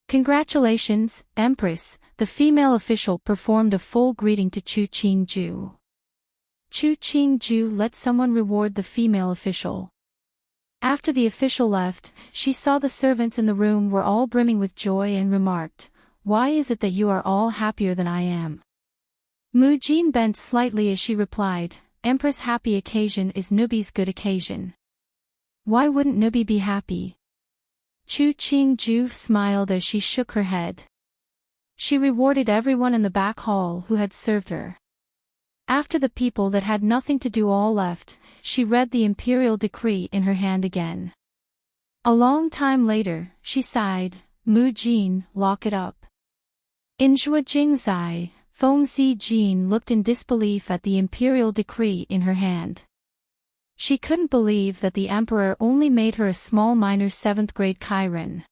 [SPEAKER 1] Congratulations, Empress, the female official performed a full greeting to Chu Qingju. Chu Qingju let someone reward the female official. After the official left, she saw the servants in the room were all brimming with joy and remarked, "Why is it that you are all happier than I am?" Mu Jin bent slightly as she replied, "Empress' happy occasion is Nubi's good occasion." "Why wouldn't Nubi be happy?" Chu Qingju smiled as she shook her head. She rewarded everyone in the back hall who had served her. After the people that had nothing to do all left, she read the imperial decree in her hand again. A long time later, she sighed, "Mu Jin, lock it up." In Zhuajingzai, Feng Jin looked in disbelief at the imperial decree in her hand. She couldn't believe that the emperor only made her a small minor 7th grade Chiron.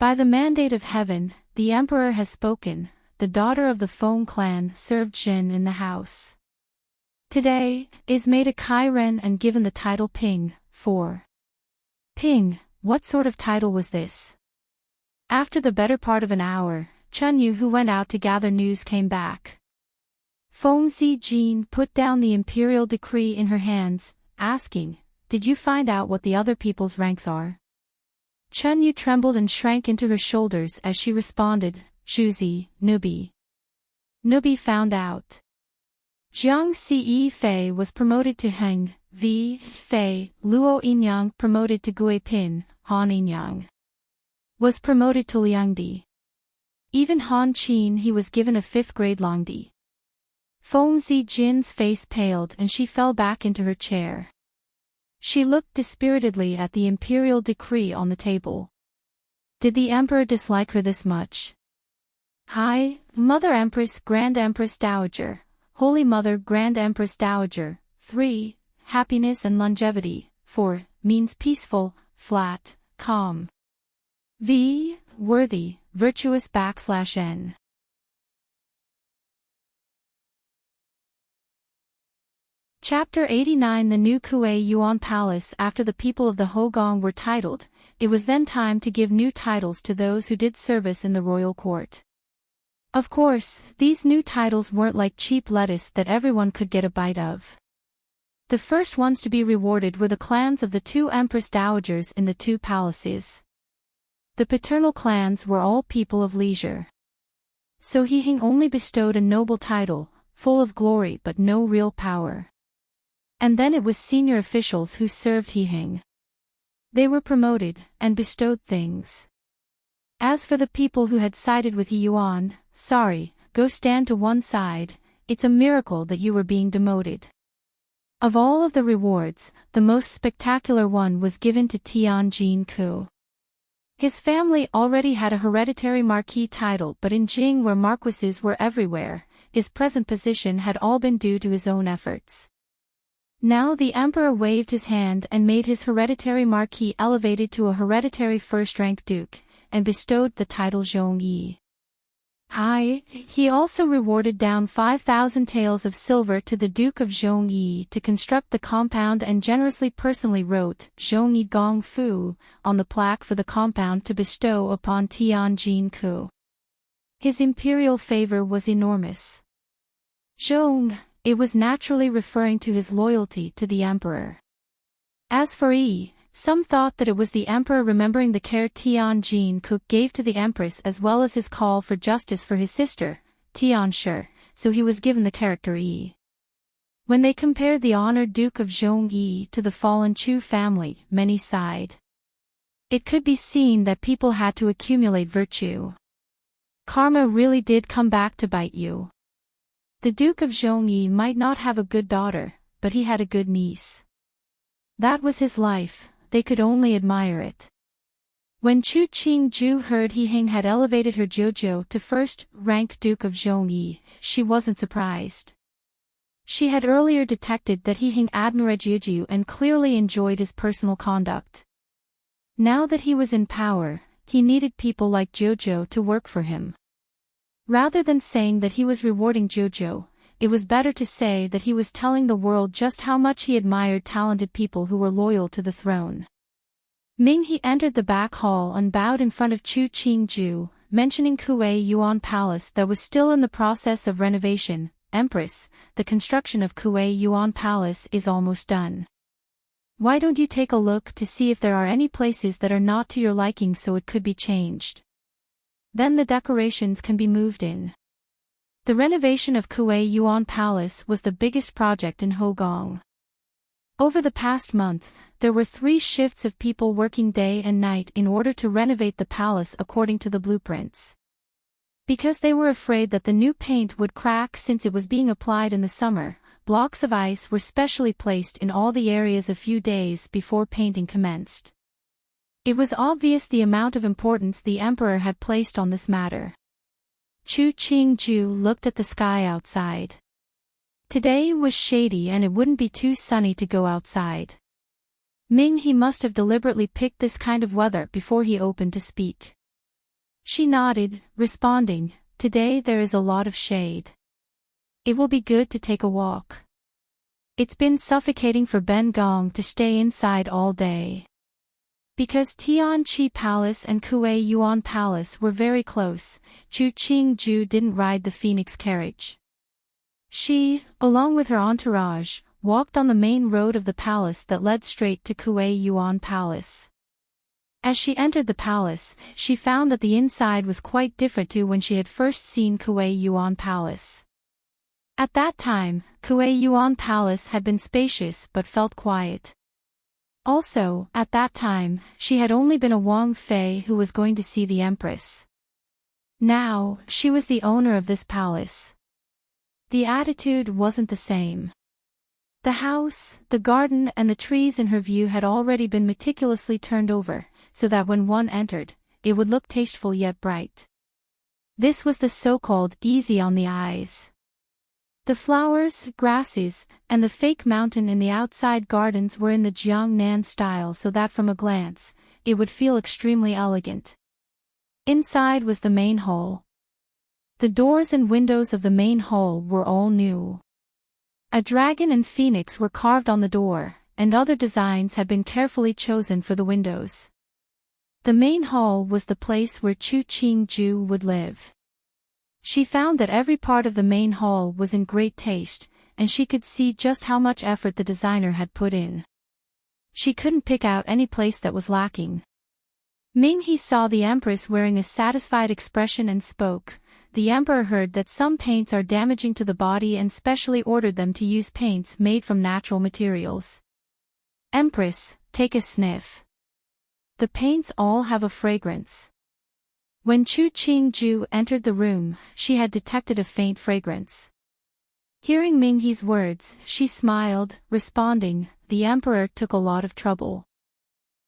[SPEAKER 1] By the mandate of heaven, the emperor has spoken, the daughter of the Feng clan served Jin in the house. Today, is made a Chiron and given the title Ping, for. Ping, what sort of title was this? After the better part of an hour, Chunyu who went out to gather news came back. Feng Jin put down the imperial decree in her hands, asking, "Did you find out what the other people's ranks are?" Chunyu trembled and shrank into her shoulders as she responded, "Zhuzi, Nubi." Nubi found out. Jiang Ce Fei was promoted to Heng, V. Fei, Luo Yinyang promoted to Gui Pin, Han Yinyang was promoted to Liangdi. Even Han Qin he was given a 5th grade Longdi. Feng Jin's face paled and she fell back into her chair. She looked dispiritedly at the imperial decree on the table. Did the emperor dislike her this much? Hi, Mother Empress Grand Empress Dowager, Holy Mother Grand Empress Dowager, 3, happiness and longevity, 4, means peaceful, flat, calm. V, worthy, virtuous /N. Chapter 89 The new Kuei Yuan Palace. After the people of the Hogong were titled, it was then time to give new titles to those who did service in the royal court. Of course, these new titles weren't like cheap lettuce that everyone could get a bite of. The first ones to be rewarded were the clans of the 2 empress dowagers in the 2 palaces. The paternal clans were all people of leisure. So Hihing only bestowed a noble title, full of glory but no real power. And then it was senior officials who served Hihing. They were promoted, and bestowed things. As for the people who had sided with He Yuan, sorry, go stand to one side, it's a miracle that you were being demoted. Of all of the rewards, the most spectacular one was given to Tianjin Ku. His family already had a hereditary marquis title, but in Jing where marquises were everywhere, his present position had all been due to his own efforts. Now the emperor waved his hand and made his hereditary marquis elevated to a hereditary first-rank duke, and bestowed the title Zhongyi. He also rewarded down 5,000 taels of silver to the Duke of Zhongyi to construct the compound and generously personally wrote Zhongyi Gong Fu on the plaque for the compound to bestow upon Tianjin Ku. His imperial favor was enormous. Zhong, it was naturally referring to his loyalty to the emperor. As for some thought that it was the emperor remembering the care Tianjin Ku gave to the empress as well as his call for justice for his sister, Tianshi, so he was given the character Yi. When they compared the honored Duke of Zhongyi to the fallen Chu family, many sighed. It could be seen that people had to accumulate virtue. Karma really did come back to bite you. The Duke of Zhongyi might not have a good daughter, but he had a good niece. That was his life. They could only admire it. When Chu Qingju heard Hihing had elevated her Jojo to first-rank Duke of Zhongyi, she wasn't surprised. She had earlier detected that Hihing admired Jiujiu and clearly enjoyed his personal conduct. Now that he was in power, he needed people like Jojo to work for him. Rather than saying that he was rewarding Jojo, it was better to say that he was telling the world just how much he admired talented people who were loyal to the throne. Ming-He entered the back hall and bowed in front of Chu Qingju, mentioning Kuei Yuan Palace that was still in the process of renovation. Empress, the construction of Kuei Yuan Palace is almost done. Why don't you take a look to see if there are any places that are not to your liking so it could be changed? Then the decorations can be moved in. The renovation of Kuei Yuan Palace was the biggest project in Hogong. Over the past month, there were 3 shifts of people working day and night in order to renovate the palace according to the blueprints. Because they were afraid that the new paint would crack since it was being applied in the summer, blocks of ice were specially placed in all the areas a few days before painting commenced. It was obvious the amount of importance the emperor had placed on this matter. Chu Qingju looked at the sky outside. Today was shady and it wouldn't be too sunny to go outside. Ming-He must have deliberately picked this kind of weather before he opened to speak. She nodded, responding, "Today there is a lot of shade. It will be good to take a walk. It's been suffocating for Ben Gong to stay inside all day." Because Tianqi Palace and Kuei Yuan Palace were very close, Chu Qingju didn't ride the phoenix carriage. She, along with her entourage, walked on the main road of the palace that led straight to Kuei Yuan Palace. As she entered the palace, she found that the inside was quite different to when she had first seen Kuei Yuan Palace. At that time, Kuei Yuan Palace had been spacious but felt quiet. Also, at that time, she had only been a Wang Fei who was going to see the empress. Now, she was the owner of this palace. The attitude wasn't the same. The house, the garden and the trees in her view had already been meticulously turned over, so that when one entered, it would look tasteful yet bright. This was the so-called easy on the eyes. The flowers, grasses, and the fake mountain in the outside gardens were in the Jiangnan style so that from a glance, it would feel extremely elegant. Inside was the main hall. The doors and windows of the main hall were all new. A dragon and phoenix were carved on the door, and other designs had been carefully chosen for the windows. The main hall was the place where Chu Qingju would live. She found that every part of the main hall was in great taste, and she could see just how much effort the designer had put in. She couldn't pick out any place that was lacking. Ming-He saw the empress wearing a satisfied expression and spoke. The emperor heard that some paints are damaging to the body and specially ordered them to use paints made from natural materials. Empress, take a sniff. The paints all have a fragrance. When Chu Qingju entered the room, she had detected a faint fragrance. Hearing Ming-He's words, she smiled, responding, "The emperor took a lot of trouble."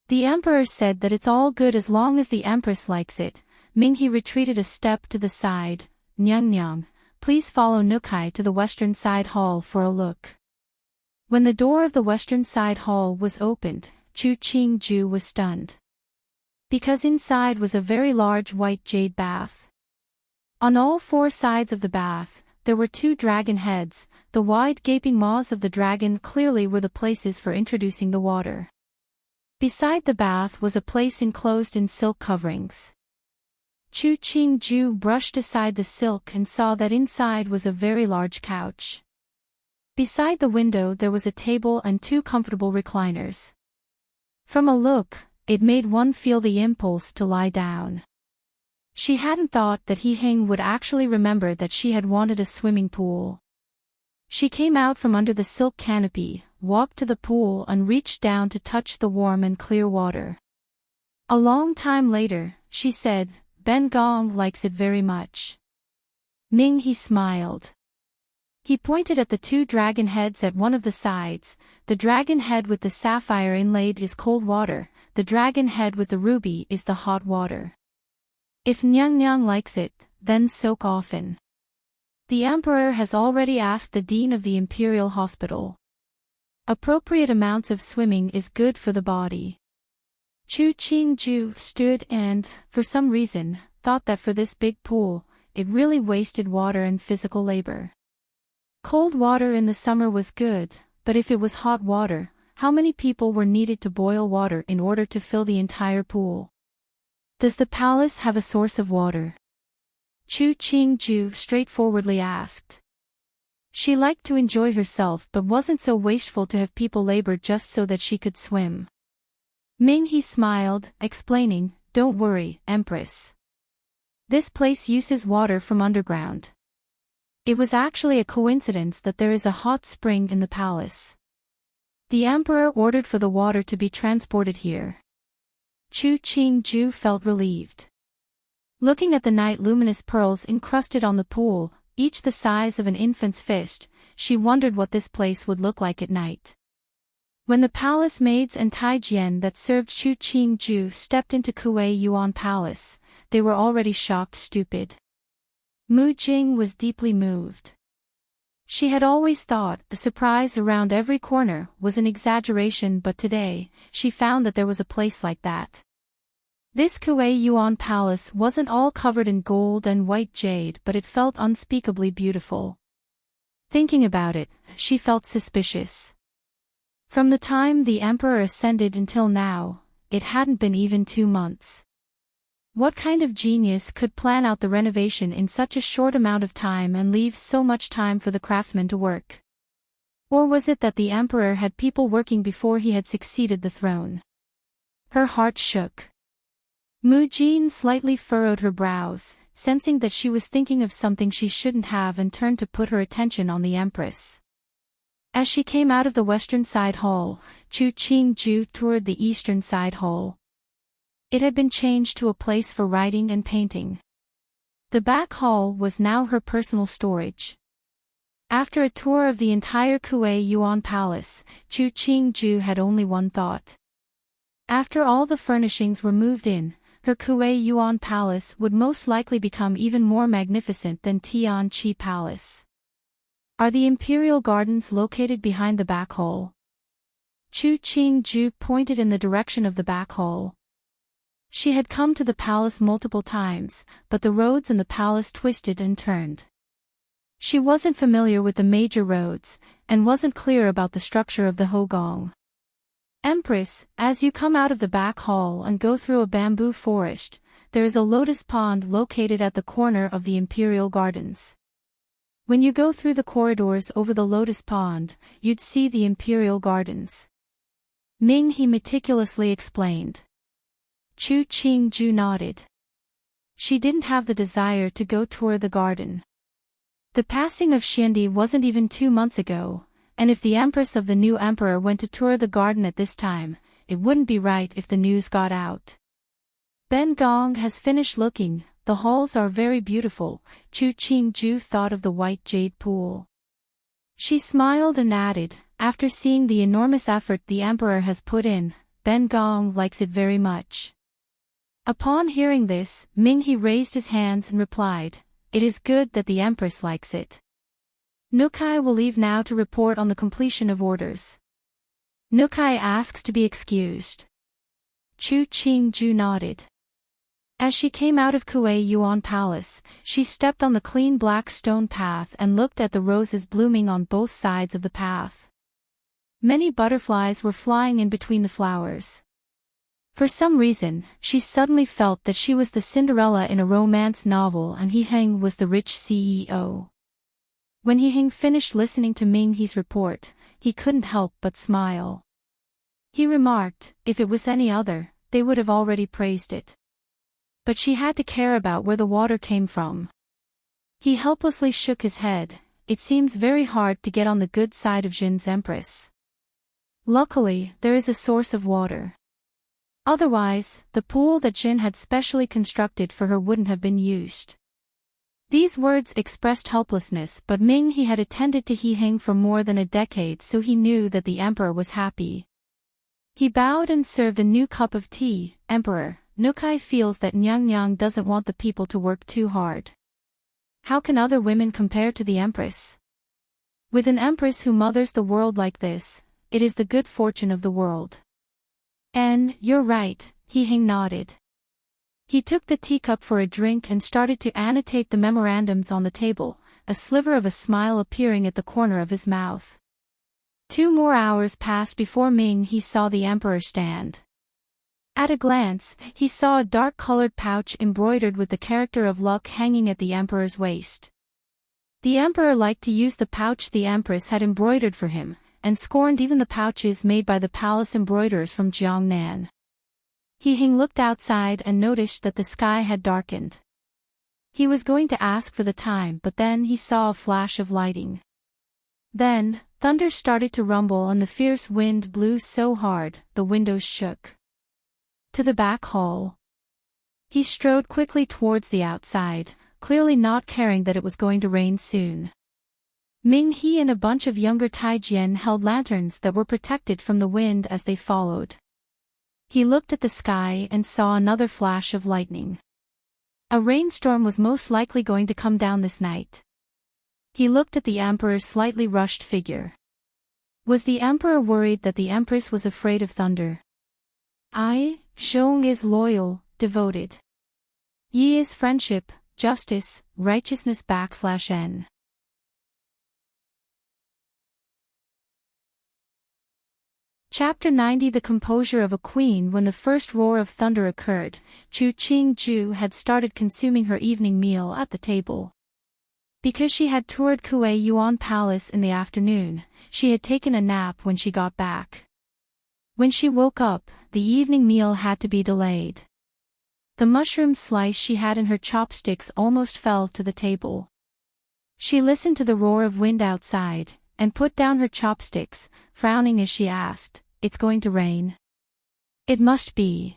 [SPEAKER 1] The emperor said that it's all good as long as the empress likes it. Ming-He retreated a step to the side. "Nyang, please follow Nukai to the western side hall for a look." When the door of the western side hall was opened, Chu Qingju was stunned. Because inside was a very large white jade bath. On all 4 sides of the bath, there were 2 dragon heads. The wide gaping maws of the dragon clearly were the places for introducing the water. Beside the bath was a place enclosed in silk coverings. Chu Qingju brushed aside the silk and saw that inside was a very large couch. Beside the window there was a table and 2 comfortable recliners. From a look, it made one feel the impulse to lie down. She hadn't thought that He-Heng would actually remember that she had wanted a swimming pool. She came out from under the silk canopy, walked to the pool and reached down to touch the warm and clear water. A long time later, she said, "Ben Gong likes it very much." Ming-He smiled. He pointed at the 2 dragon heads at one of the sides. The dragon head with the sapphire inlaid is cold water, the dragon head with the ruby is the hot water. If Nyang likes it, then soak often. The emperor has already asked the dean of the imperial hospital. Appropriate amounts of swimming is good for the body. Chu Qingju stood and, for some reason, thought that for this big pool, it really wasted water and physical labor. Cold water in the summer was good, but if it was hot water, how many people were needed to boil water in order to fill the entire pool? Does the palace have a source of water? Chu Qingju straightforwardly asked. She liked to enjoy herself but wasn't so wasteful to have people labor just so that she could swim. Ming He smiled, explaining, "Don't worry, Empress. This place uses water from underground. It was actually a coincidence that there is a hot spring in the palace. The emperor ordered for the water to be transported here." Chu Qingju felt relieved. Looking at the night luminous pearls encrusted on the pool, each the size of an infant's fist, she wondered what this place would look like at night. When the palace maids and Taijian that served Chu Qingju stepped into Kuei Yuan Palace, they were already shocked stupid. Mu Jing was deeply moved. She had always thought the surprise around every corner was an exaggeration, but today, she found that there was a place like that. This Kuei Yuan Palace wasn't all covered in gold and white jade, but it felt unspeakably beautiful. Thinking about it, she felt suspicious. From the time the emperor ascended until now, it hadn't been even 2 months. What kind of genius could plan out the renovation in such a short amount of time and leave so much time for the craftsmen to work? Or was it that the emperor had people working before he had succeeded the throne? Her heart shook. Mu Jin slightly furrowed her brows, sensing that she was thinking of something she shouldn't have, and turned to put her attention on the empress. As she came out of the western side hall, Chu Qingju toured the eastern side hall. It had been changed to a place for writing and painting. The back hall was now her personal storage. After a tour of the entire Kuei Yuan Palace, Chu Qingju had only one thought. After all the furnishings were moved in, her Kuei Yuan Palace would most likely become even more magnificent than Tianqi Palace. Are the imperial gardens located behind the back hall? Chu Qingju pointed in the direction of the back hall. She had come to the palace multiple times, but the roads in the palace twisted and turned. She wasn't familiar with the major roads, and wasn't clear about the structure of the Hogong. Empress, as you come out of the back hall and go through a bamboo forest, there is a lotus pond located at the corner of the imperial gardens. When you go through the corridors over the lotus pond, you'd see the imperial gardens. Ming He meticulously explained. Chu Qingju nodded. She didn't have the desire to go tour the garden. The passing of Xiandi wasn't even 2 months ago, and if the empress of the new emperor went to tour the garden at this time, it wouldn't be right if the news got out. Ben Gong has finished looking, the halls are very beautiful. Chu Qingju thought of the white jade pool. She smiled and added, after seeing the enormous effort the emperor has put in, Ben Gong likes it very much. Upon hearing this, Ming He raised his hands and replied, "It is good that the empress likes it. Nukai will leave now to report on the completion of orders." Nukai asks to be excused. Chu Qingju nodded. As she came out of Kuei Yuan Palace, she stepped on the clean black stone path and looked at the roses blooming on both sides of the path. Many butterflies were flying in between the flowers. For some reason, she suddenly felt that she was the Cinderella in a romance novel and He Heng was the rich CEO. When He Heng finished listening to Ming He's report, he couldn't help but smile. He remarked, if it was any other, they would have already praised it. But she had to care about where the water came from. He helplessly shook his head. It seems very hard to get on the good side of Jin's empress. Luckily, there is a source of water. Otherwise, the pool that Jin had specially constructed for her wouldn't have been used. These words expressed helplessness, but Ming He had attended to He Heng for more than a decade, so he knew that the emperor was happy. He bowed and served a new cup of tea. Emperor, Nukai feels that Nyang doesn't want the people to work too hard. How can other women compare to the empress? With an empress who mothers the world like this, it is the good fortune of the world. And, you're right, He Heng nodded. He took the teacup for a drink and started to annotate the memorandums on the table, a sliver of a smile appearing at the corner of his mouth. 2 more hours passed before he saw the emperor stand. At a glance, he saw a dark-colored pouch embroidered with the character of luck hanging at the emperor's waist. The emperor liked to use the pouch the empress had embroidered for him, and scorned even the pouches made by the palace embroiderers from Jiangnan. He looked outside and noticed that the sky had darkened. He was going to ask for the time, but then he saw a flash of lightning. Then, thunder started to rumble and the fierce wind blew so hard, the windows shook. To the back hall. He strode quickly towards the outside, clearly not caring that it was going to rain soon. He and a bunch of younger Taijian held lanterns that were protected from the wind as they followed. He looked at the sky and saw another flash of lightning. A rainstorm was most likely going to come down this night. He looked at the emperor's slightly rushed figure. Was the emperor worried that the empress was afraid of thunder? Shong is loyal, devoted. Yi is friendship, justice, righteousness /n. Chapter 90. The composure of a queen. When the first roar of thunder occurred, Chu Qingju had started consuming her evening meal at the table. Because she had toured Kuei Yuan Palace in the afternoon, she had taken a nap when she got back. When she woke up, the evening meal had to be delayed. The mushroom slice she had in her chopsticks almost fell to the table. She listened to the roar of wind outside, and put down her chopsticks, frowning as she asked, "It's going to rain?" "It must be."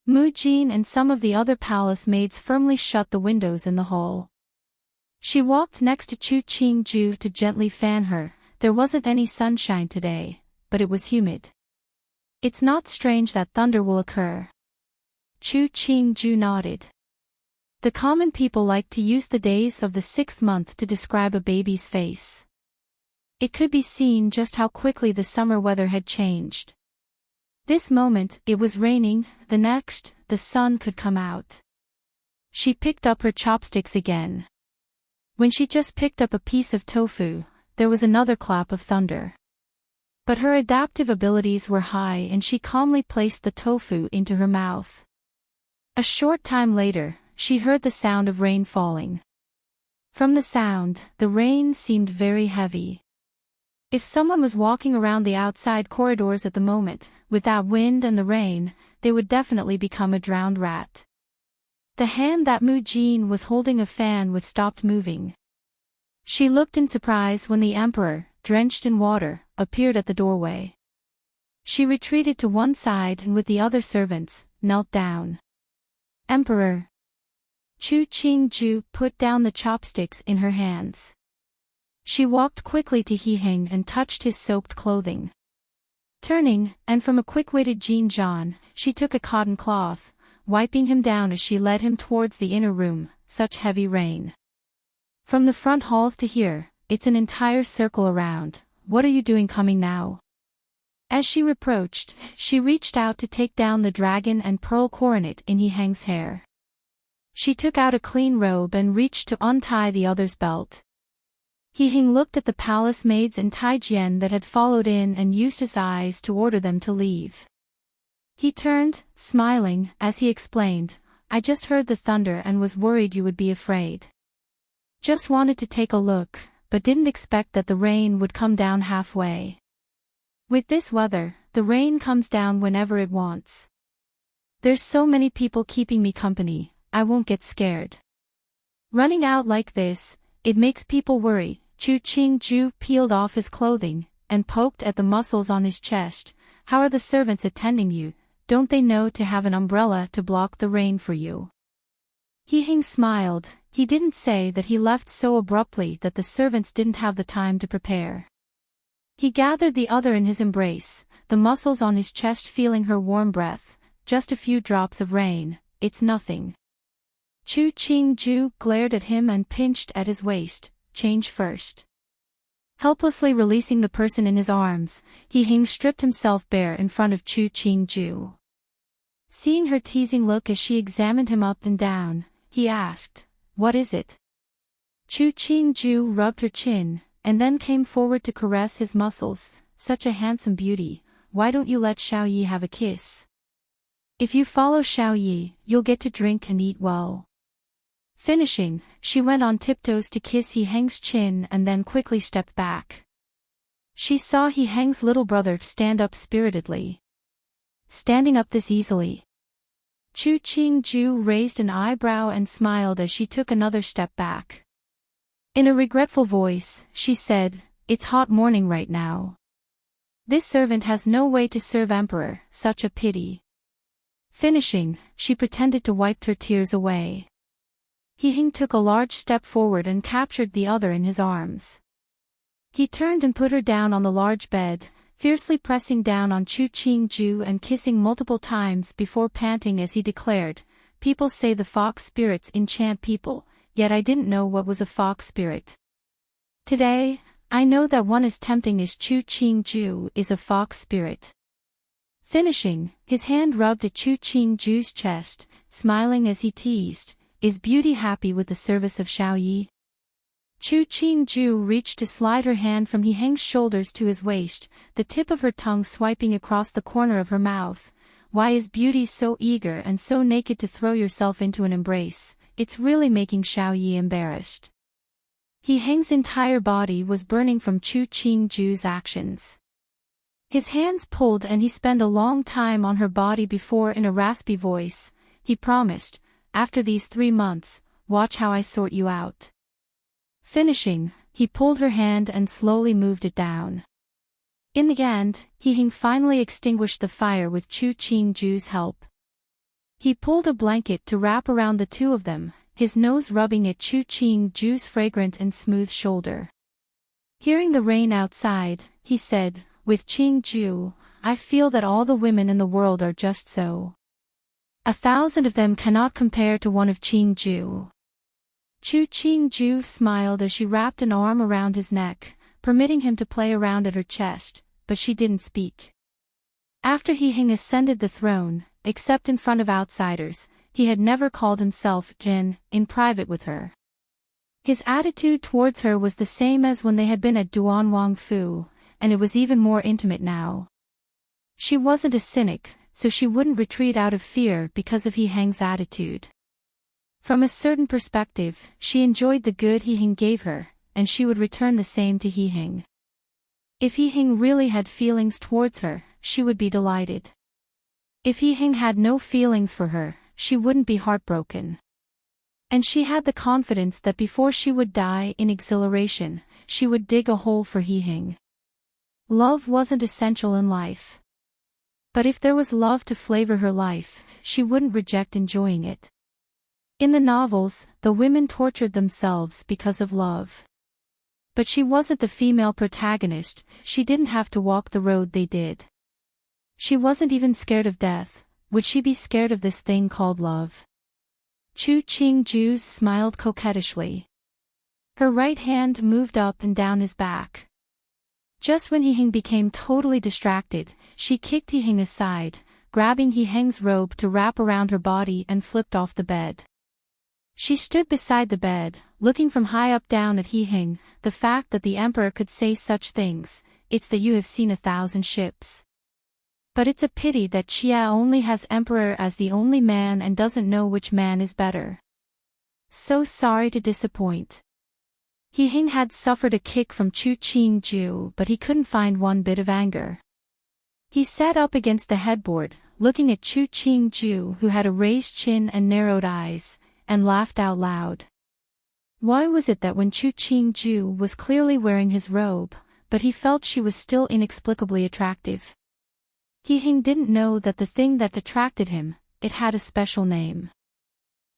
[SPEAKER 1] Mu Jin and some of the other palace maids firmly shut the windows in the hall. She walked next to Chu Qingju to gently fan her. There wasn't any sunshine today, but it was humid. "It's not strange that thunder will occur." Chu Qingju nodded. The common people like to use the days of the 6th month to describe a baby's face. It could be seen just how quickly the summer weather had changed. This moment, it was raining, the next, the sun could come out. She picked up her chopsticks again. When she just picked up a piece of tofu, there was another clap of thunder. But her adaptive abilities were high and she calmly placed the tofu into her mouth. A short time later, she heard the sound of rain falling. From the sound, the rain seemed very heavy. If someone was walking around the outside corridors at the moment, with that wind and the rain, they would definitely become a drowned rat. The hand that Mu Jin was holding a fan with stopped moving. She looked in surprise when the emperor, drenched in water, appeared at the doorway. She retreated to one side and with the other servants, knelt down. "Emperor." Chu Qingju put down the chopsticks in her hands. She walked quickly to Heng and touched his soaked clothing. Turning, and from a quick-witted Jin Zhan, she took a cotton cloth, wiping him down as she led him towards the inner room. Such heavy rain. From the front hall to here, it's an entire circle around. What are you doing coming now? As she reproached, she reached out to take down the dragon and pearl coronet in Heng's hair. She took out a clean robe and reached to untie the other's belt. Heng looked at the palace maids and Taijian that had followed in and used his eyes to order them to leave. He turned, smiling, as he explained, "I just heard the thunder and was worried you would be afraid. Just wanted to take a look, but didn't expect that the rain would come down halfway. With this weather, the rain comes down whenever it wants. There's so many people keeping me company, I won't get scared. Running out like this, it makes people worry." Chu Qingju peeled off his clothing, and poked at the muscles on his chest. "How are the servants attending you? Don't they know to have an umbrella to block the rain for you?" Heng smiled. He didn't say that he left so abruptly that the servants didn't have the time to prepare. He gathered the other in his embrace, the muscles on his chest feeling her warm breath. "Just a few drops of rain, it's nothing." Chu Qingju glared at him and pinched at his waist. "Change first." Helplessly releasing the person in his arms, Heng stripped himself bare in front of Chu Qingju. Seeing her teasing look as she examined him up and down, he asked, "What is it?" Chu Qingju rubbed her chin, and then came forward to caress his muscles. such a handsome beauty, why don't you let Xiao Yi have a kiss? If you follow Xiao Yi, you'll get to drink and eat well. Finishing, she went on tiptoes to kiss He Heng's chin and then quickly stepped back. She saw He Heng's little brother stand up spiritedly. Standing up this easily. Chu Qingju raised an eyebrow and smiled as she took another step back. In a regretful voice, she said, "It's hot morning right now. This servant has no way to serve Emperor, such a pity." Finishing, she pretended to wipe her tears away. He Heng took a large step forward and captured the other in his arms. He turned and put her down on the large bed, fiercely pressing down on Chu Qingju and kissing multiple times before panting as he declared, "People say the fox spirits enchant people, yet I didn't know what was a fox spirit. Today, I know that one as tempting as Chu Qingju is a fox spirit." Finishing, his hand rubbed at Chu Qingju's chest, smiling as he teased, "Is beauty happy with the service of Xiao Yi?" Chu Qingju reached to slide her hand from He Heng's shoulders to his waist, the tip of her tongue swiping across the corner of her mouth. "Why is beauty so eager and so naked to throw yourself into an embrace? It's really making Xiao Yi embarrassed." He Heng's entire body was burning from Chu Qingju's actions. His hands pulled and he spent a long time on her body before, in a raspy voice, he promised, "After these 3 months, watch how I sort you out." Finishing, he pulled her hand and slowly moved it down. In the end, He Heng finally extinguished the fire with Chu Qingju's help. He pulled a blanket to wrap around the two of them, his nose rubbing at Chu Qingju's fragrant and smooth shoulder. Hearing the rain outside, he said, "With Qingju, I feel that all the women in the world are just so. 1,000 of them cannot compare to one of Qingju." Chu Qingju smiled as she wrapped an arm around his neck, permitting him to play around at her chest, but she didn't speak. After He Heng ascended the throne, except in front of outsiders, he had never called himself Jin in private with her. His attitude towards her was the same as when they had been at Duanwang Fu, and it was even more intimate now. She wasn't a cynic, so she wouldn't retreat out of fear because of He Heng's attitude. From a certain perspective, she enjoyed the good He Heng gave her, and she would return the same to He Heng. If He Heng really had feelings towards her, she would be delighted. If He Heng had no feelings for her, she wouldn't be heartbroken. And she had the confidence that before she would die in exhilaration, she would dig a hole for He Heng. Love wasn't essential in life. But if there was love to flavor her life, she wouldn't reject enjoying it. In the novels, the women tortured themselves because of love. But she wasn't the female protagonist, she didn't have to walk the road they did. She wasn't even scared of death, would she be scared of this thing called love? Chu Qingju smiled coquettishly. Her right hand moved up and down his back. Just when He Heng became totally distracted, she kicked He Heng aside, grabbing He Heng's robe to wrap around her body and flipped off the bed. She stood beside the bed, looking from high up down at He Heng. "The fact that the Emperor could say such things, it's that you have seen 1,000 ships. But it's a pity that Xia only has Emperor as the only man and doesn't know which man is better. So sorry to disappoint." He Heng had suffered a kick from Chu Qingju, but he couldn't find one bit of anger. He sat up against the headboard, looking at Chu Qingju, who had a raised chin and narrowed eyes, and laughed out loud. Why was it that when Chu Qingju was clearly wearing his robe, but he felt she was still inexplicably attractive? He Heng didn't know that the thing that attracted him, it had a special name.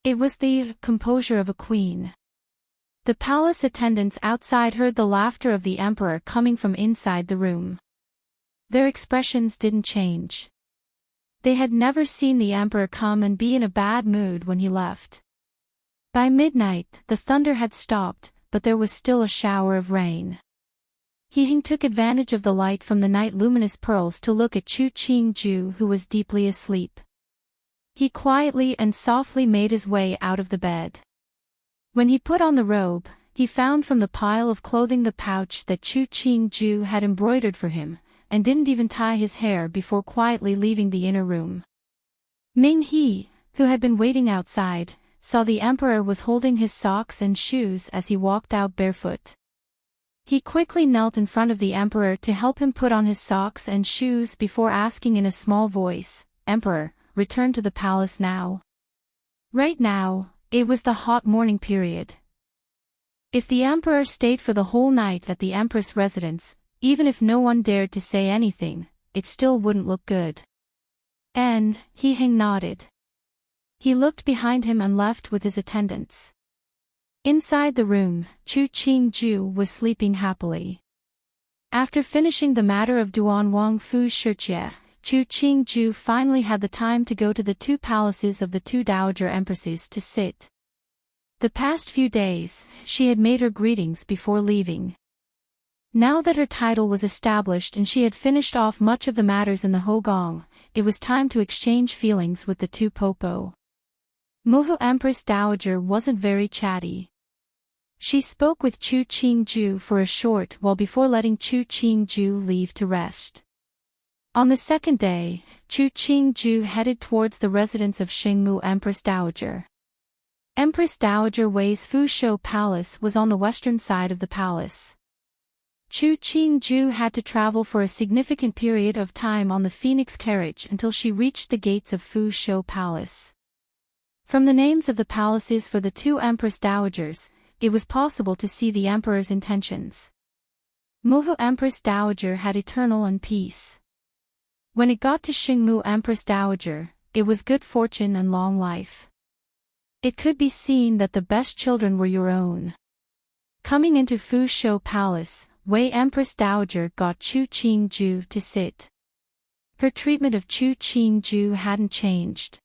[SPEAKER 1] It was the composure of a queen. The palace attendants outside heard the laughter of the Emperor coming from inside the room. Their expressions didn't change. They had never seen the Emperor come and be in a bad mood when he left. By midnight, the thunder had stopped, but there was still a shower of rain. He Heng took advantage of the light from the night luminous pearls to look at Chu Qingju, who was deeply asleep. He quietly and softly made his way out of the bed. When he put on the robe, he found from the pile of clothing the pouch that Chu Qingju had embroidered for him, and didn't even tie his hair before quietly leaving the inner room. Ming He, who had been waiting outside, saw the emperor was holding his socks and shoes as he walked out barefoot. He quickly knelt in front of the emperor to help him put on his socks and shoes before asking in a small voice, "Emperor, return to the palace now." Right now, it was the hot morning period. If the emperor stayed for the whole night at the empress residence, even if no one dared to say anything, it still wouldn't look good. And, He nodded. He looked behind him and left with his attendants. Inside the room, Chu Qingju was sleeping happily. After finishing the matter of Duan Wang Fu's Shijie, Chu Qingju finally had the time to go to the two palaces of the two dowager empresses to sit. The past few days, she had made her greetings before leaving. Now that her title was established and she had finished off much of the matters in the Hogong, it was time to exchange feelings with the two popo. Muhu Empress Dowager wasn't very chatty. She spoke with Chu Qingju for a short while before letting Chu Qingju leave to rest. On the second day, Chu Qingju headed towards the residence of Xingmu Empress Dowager. Empress Dowager Wei's Fushou Palace was on the western side of the palace. Chu Qingju had to travel for a significant period of time on the Phoenix carriage until she reached the gates of Fushou Palace. From the names of the palaces for the two Empress Dowagers, it was possible to see the emperor's intentions. Muhu Empress Dowager had eternal and peace. When it got to Xingmu Empress Dowager, it was good fortune and long life. It could be seen that the best children were your own. Coming into Fushou Palace, Wei Empress Dowager got Chu Qingju to sit. Her treatment of Chu Qingju hadn't changed.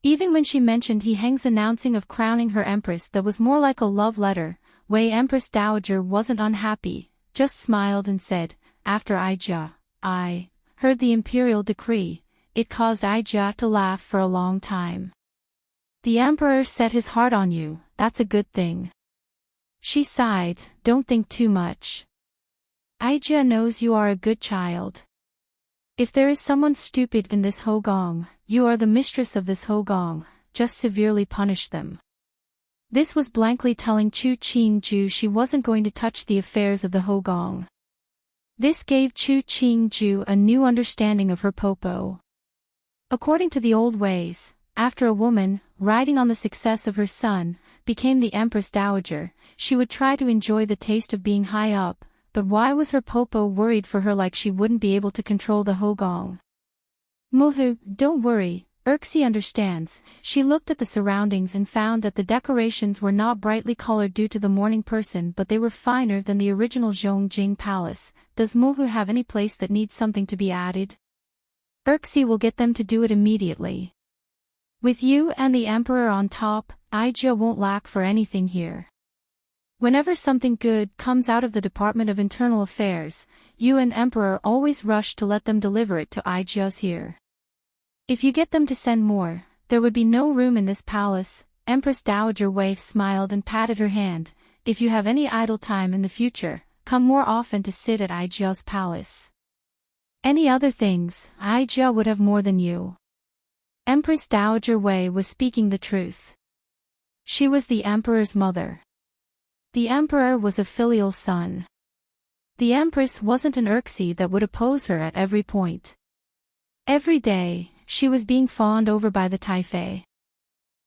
[SPEAKER 1] Even when she mentioned He's announcing of crowning her empress that was more like a love letter, Wei Empress Dowager wasn't unhappy, just smiled and said, "After I heard the imperial decree, it caused Ijia to laugh for a long time. The emperor set his heart on you, that's a good thing." She sighed, "Don't think too much. Ijia knows you are a good child. If there is someone stupid in this Hogong, you are the mistress of this Hogong, just severely punish them." This was blankly telling Chu Qingju she wasn't going to touch the affairs of the Hogong. This gave Chu Qingju a new understanding of her popo. According to the old ways, after a woman, riding on the success of her son, became the Empress Dowager, she would try to enjoy the taste of being high up, but why was her popo worried for her like she wouldn't be able to control the Hogong? "Muhu, don't worry, Urxi understands." She looked at the surroundings and found that the decorations were not brightly colored due to the morning person but they were finer than the original Zhongjing Palace. "Does Muhu have any place that needs something to be added?" "Urxi will get them to do it immediately. With you and the emperor on top, Ijia won't lack for anything here. Whenever something good comes out of the Department of Internal Affairs, you and Emperor always rush to let them deliver it to Ijia's here. If you get them to send more, there would be no room in this palace." Empress Dowager Wei smiled and patted her hand. "If you have any idle time in the future, come more often to sit at Ijia's palace. Any other things, Ijia would have more than you." Empress Dowager Wei was speaking the truth. She was the emperor's mother. The emperor was a filial son. The empress wasn't an Urxi that would oppose her at every point. Every day, she was being fawned over by the Taifei.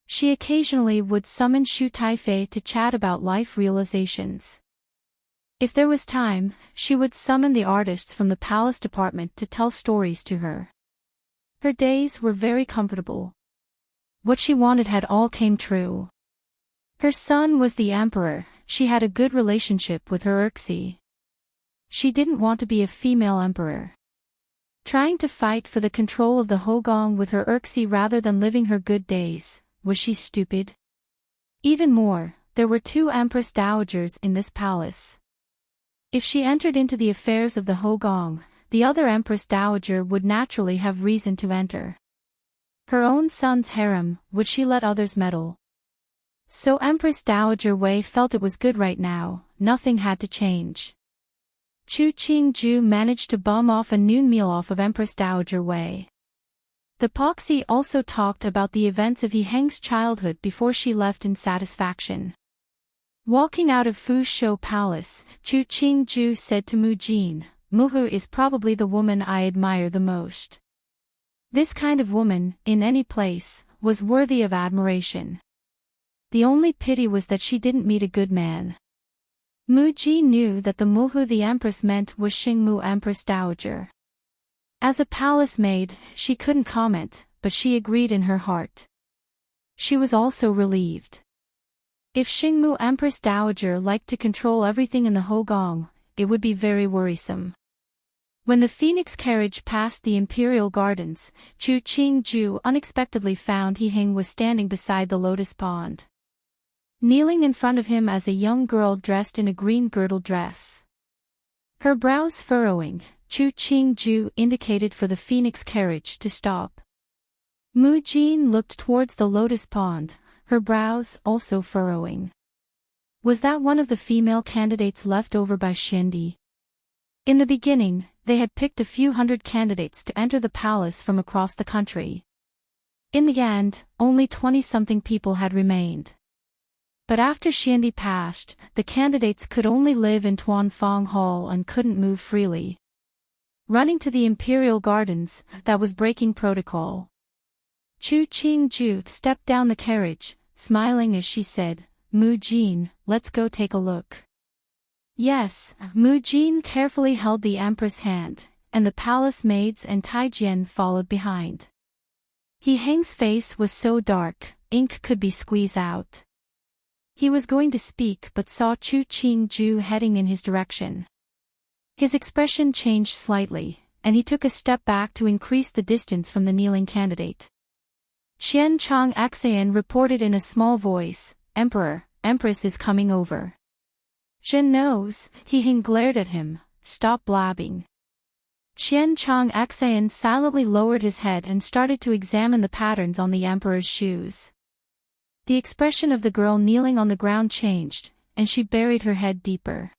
[SPEAKER 1] She occasionally would summon Shu Taifei to chat about life realizations. If there was time, she would summon the artists from the palace department to tell stories to her. Her days were very comfortable. What she wanted had all came true. Her son was the emperor. She had a good relationship with her Urxi. She didn't want to be a female emperor. Trying to fight for the control of the Hogong with her Urxi rather than living her good days, was she stupid? Even more, there were two Empress Dowagers in this palace. If she entered into the affairs of the Hogong, the other Empress Dowager would naturally have reason to enter. Her own son's harem, would she let others meddle? So Empress Dowager Wei felt it was good right now, nothing had to change. Chu Qingju managed to bum off a noon meal off of Empress Dowager Wei. The Poxy also talked about the events of He Heng's childhood before she left in satisfaction. Walking out of Fu Shou Palace, Chu Qingju said to Mu Jin, "Muhu is probably the woman I admire the most. This kind of woman, in any place, was worthy of admiration. The only pity was that she didn't meet a good man." Mu Jin knew that the Muhu the Empress meant was Xingmu Empress Dowager. As a palace maid, she couldn't comment, but she agreed in her heart. She was also relieved. If Xingmu Empress Dowager liked to control everything in the Hogong, it would be very worrisome. When the Phoenix carriage passed the Imperial Gardens, Chu Qingju unexpectedly found He Heng was standing beside the lotus pond. Kneeling in front of him as a young girl dressed in a green girdle dress. Her brows furrowing, Chu Qingju indicated for the Phoenix carriage to stop. Mu Jin looked towards the lotus pond, her brows also furrowing. Was that one of the female candidates left over by Xiandi? In the beginning, they had picked a few hundred candidates to enter the palace from across the country. In the end, only 20-something people had remained. But after Xiandi passed, the candidates could only live in Tuanfang Hall and couldn't move freely. Running to the Imperial Gardens, that was breaking protocol. Chu Qingju stepped down the carriage, smiling as she said, "Mu Jin, let's go take a look." Yes, Mu Jin carefully held the Empress' hand, and the palace maids and Taijian followed behind. He Heng's face was so dark, ink could be squeezed out. He was going to speak but saw Chu Qingju heading in his direction. His expression changed slightly, and he took a step back to increase the distance from the kneeling candidate. Xian Chang Axayan reported in a small voice, "Emperor, Empress is coming over." Zhen knows, He Heng glared at him, "Stop blabbing." Xian Chang Axayan silently lowered his head and started to examine the patterns on the Emperor's shoes. The expression of the girl kneeling on the ground changed, and she buried her head deeper.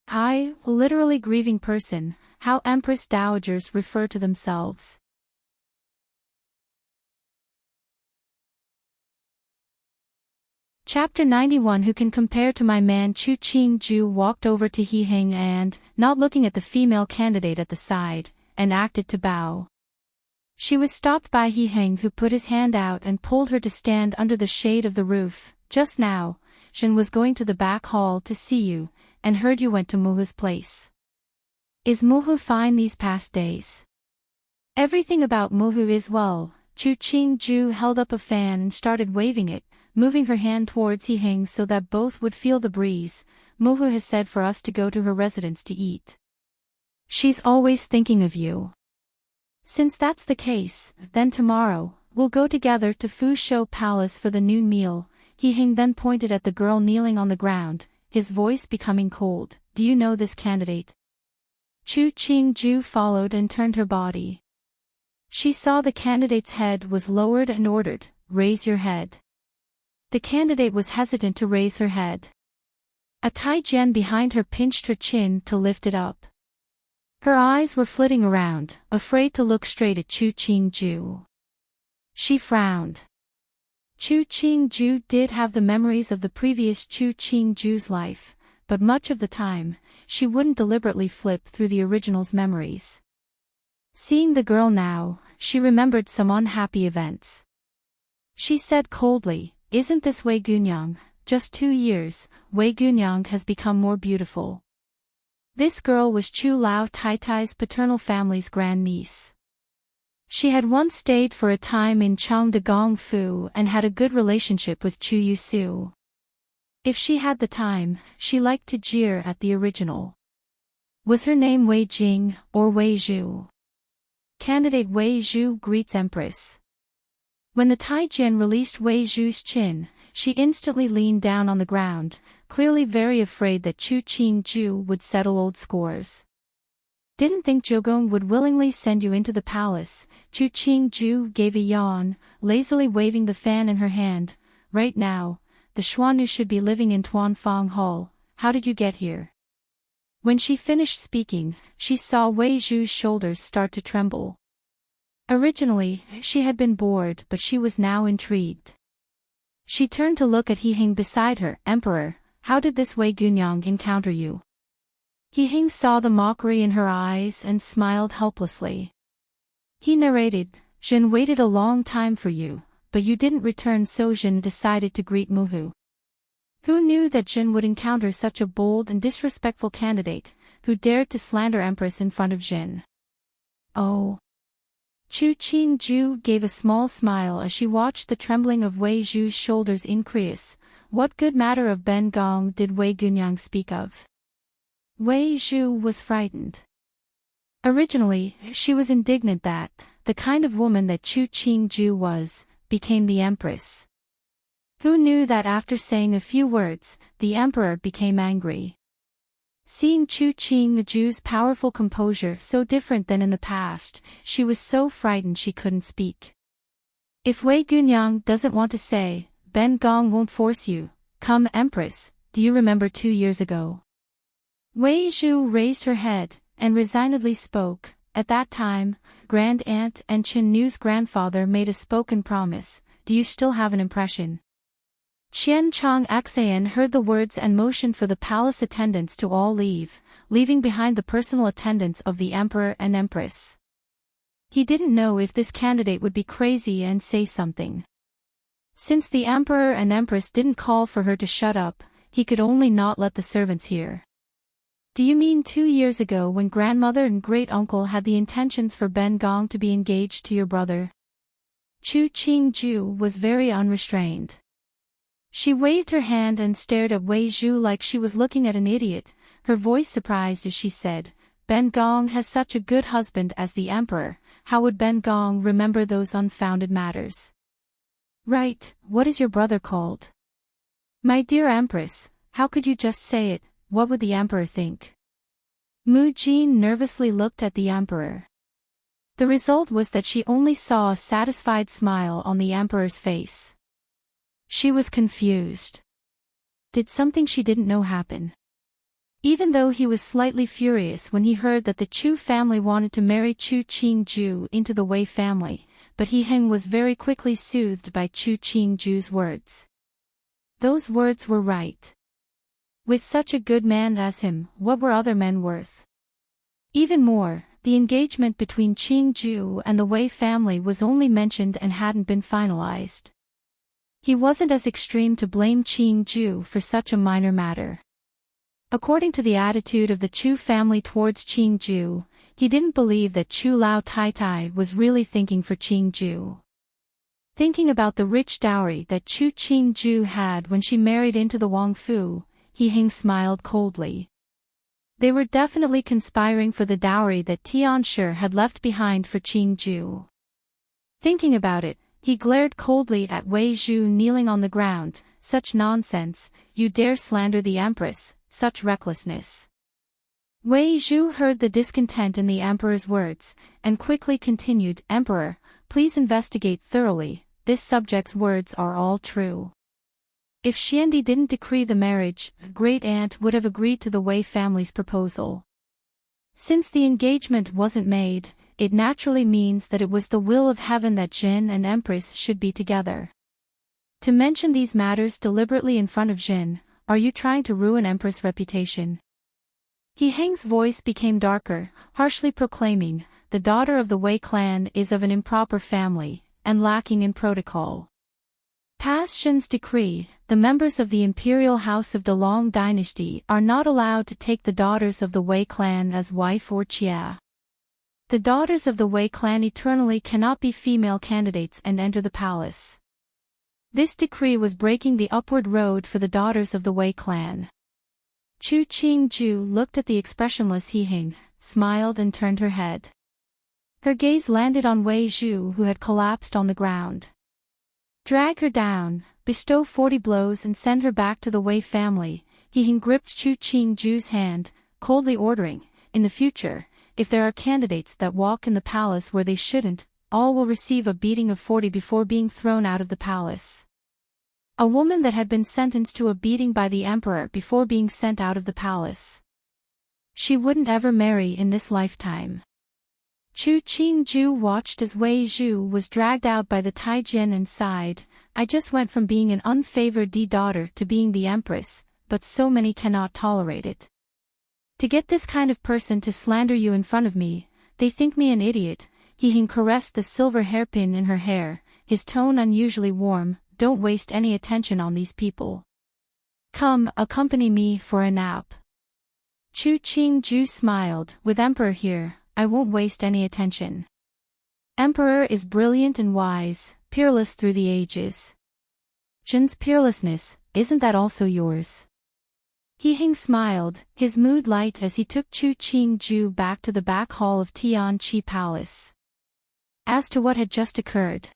[SPEAKER 1] I, literally grieving person, how Empress Dowagers refer to themselves. Chapter 91. Who can compare to my man? Chu Qingju walked over to He Heng and, not looking at the female candidate at the side, and acted to bow. She was stopped by He Heng, who put his hand out and pulled her to stand under the shade of the roof. "Just now, Shen was going to the back hall to see you, and heard you went to Muhu's place. Is Muhu fine these past days?" "Everything about Muhu is well." Chu Qingju held up a fan and started waving it, moving her hand towards He Heng so that both would feel the breeze. "Muhu has said for us to go to her residence to eat. She's always thinking of you. Since that's the case, then tomorrow, we'll go together to Fu Shou Palace for the noon meal." He Heng then pointed at the girl kneeling on the ground, his voice becoming cold. "Do you know this candidate?" Chu Qingju followed and turned her body. She saw the candidate's head was lowered and ordered, "Raise your head." The candidate was hesitant to raise her head. A Taijian behind her pinched her chin to lift it up. Her eyes were flitting around, afraid to look straight at Chu Qingju. She frowned. Chu Qingju did have the memories of the previous Chu Qingju's life, but much of the time, she wouldn't deliberately flip through the original's memories. Seeing the girl now, she remembered some unhappy events. She said coldly, "Isn't this Wei Gunyang? Just 2 years, Wei Gunyang has become more beautiful." This girl was Chu Lao Taitai's paternal family's grandniece. She had once stayed for a time in Changde Fu and had a good relationship with Chu Yusu. If she had the time, she liked to jeer at the original. Was her name Wei Jing, or Wei Zhu? Candidate Wei Zhu greets Empress. When the Taijian released Wei Zhu's chin, she instantly leaned down on the ground, clearly very afraid that Chu Qingju would settle old scores. "Didn't think Zhogong would willingly send you into the palace." Chu Qingju gave a yawn, lazily waving the fan in her hand. "Right now, the Xuanu should be living in Tuanfang Hall. How did you get here?" When she finished speaking, she saw Wei Zhu's shoulders start to tremble. Originally, she had been bored, but she was now intrigued. She turned to look at He Hing beside her. Emperor, how did this Wei Gunyang encounter you? He Hing saw the mockery in her eyes and smiled helplessly. He narrated, Jin waited a long time for you, but you didn't return, so Jin decided to greet Muhu. Who knew that Jin would encounter such a bold and disrespectful candidate, who dared to slander Empress in front of Jin? Oh. Chu Qingju gave a small smile as she watched the trembling of Wei Zhu's shoulders increase. What good matter of Ben Gong did Wei Gunyang speak of? Wei Zhu was frightened. Originally, she was indignant that, the kind of woman that Chu Qingju was, became the empress. Who knew that after saying a few words, the emperor became angry? Seeing Chu Qingju's powerful composure so different than in the past, she was so frightened she couldn't speak. If Wei Gunyang doesn't want to say, Ben Gong won't force you. Come, Empress, do you remember 2 years ago? Wei Zhu raised her head, and resignedly spoke. At that time, Grand Aunt and Qin Nu's grandfather made a spoken promise. Do you still have an impression? Qian Chong Axayan heard the words and motioned for the palace attendants to all leave, leaving behind the personal attendants of the emperor and empress. He didn't know if this candidate would be crazy and say something. Since the emperor and empress didn't call for her to shut up, he could only not let the servants hear. Do you mean 2 years ago when grandmother and great-uncle had the intentions for Ben Gong to be engaged to your brother? Chu Qingju was very unrestrained. She waved her hand and stared at Wei Zhu like she was looking at an idiot, her voice surprised as she said, Ben Gong has such a good husband as the emperor, how would Ben Gong remember those unfounded matters? Right, what is your brother called? My dear empress, how could you just say it, what would the emperor think? Mu Jin nervously looked at the emperor. The result was that she only saw a satisfied smile on the emperor's face. She was confused. Did something she didn't know happen? Even though he was slightly furious when he heard that the Chu family wanted to marry Chu Qingju into the Wei family, but He Heng was very quickly soothed by Chu Qingju's words. Those words were right. With such a good man as him, what were other men worth? Even more, the engagement between Qingju and the Wei family was only mentioned and hadn't been finalized. He wasn't as extreme to blame Qingju for such a minor matter. According to the attitude of the Chu family towards Qingju, he didn't believe that Chu Lao Tai was really thinking for Qingju. Thinking about the rich dowry that Chu Qingju had when she married into the Wang Fu, He Hing smiled coldly. They were definitely conspiring for the dowry that Tian Shi had left behind for Qingju. Thinking about it, he glared coldly at Wei Zhu kneeling on the ground. Such nonsense, you dare slander the empress, such recklessness. Wei Zhu heard the discontent in the emperor's words, and quickly continued, Emperor, please investigate thoroughly, this subject's words are all true. If Xiandi didn't decree the marriage, Great Aunt would have agreed to the Wei family's proposal. Since the engagement wasn't made, it naturally means that it was the will of heaven that Jin and Empress should be together. To mention these matters deliberately in front of Jin, are you trying to ruin Empress' reputation? He Heng's voice became darker, harshly proclaiming, the daughter of the Wei clan is of an improper family, and lacking in protocol. Past Shin's decree, the members of the imperial house of Delong dynasty are not allowed to take the daughters of the Wei clan as wife or chia. The daughters of the Wei clan eternally cannot be female candidates and enter the palace. This decree was breaking the upward road for the daughters of the Wei clan. Chu Qingju looked at the expressionless He Heng, smiled and turned her head. Her gaze landed on Wei Zhu who had collapsed on the ground. Drag her down, bestow 40 blows and send her back to the Wei family. He Heng gripped Chu Qingju's hand, coldly ordering, in the future, if there are candidates that walk in the palace where they shouldn't, all will receive a beating of 40 before being thrown out of the palace. A woman that had been sentenced to a beating by the emperor before being sent out of the palace. She wouldn't ever marry in this lifetime. Chu Qingju watched as Wei Zhu was dragged out by the Taijian and sighed, I just went from being an unfavored daughter to being the empress, but so many cannot tolerate it. To get this kind of person to slander you in front of me, they think me an idiot. He caressed the silver hairpin in her hair, his tone unusually warm, don't waste any attention on these people. Come, accompany me for a nap. Chu Qingju smiled, with Emperor here, I won't waste any attention. Emperor is brilliant and wise, peerless through the ages. Zhen's peerlessness, isn't that also yours? He Hing smiled, his mood light as he took Chu Qingju back to the back hall of Tianqi Palace. As to what had just occurred,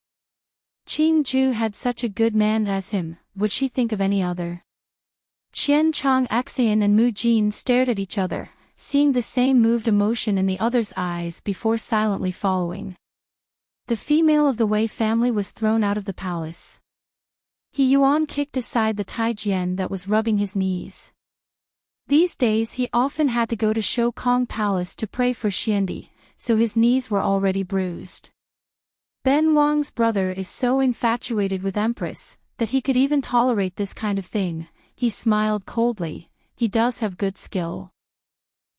[SPEAKER 1] Qingju had such a good man as him, would she think of any other? Qian Chang Axian and Mu Jin stared at each other, seeing the same moved emotion in the other's eyes before silently following. The female of the Wei family was thrown out of the palace. He Yuan kicked aside the Taijian that was rubbing his knees. These days he often had to go to Shou Kong Palace to pray for Xiandi, so his knees were already bruised. Ben Wang's brother is so infatuated with Empress, that he could even tolerate this kind of thing. He smiled coldly, he does have good skill.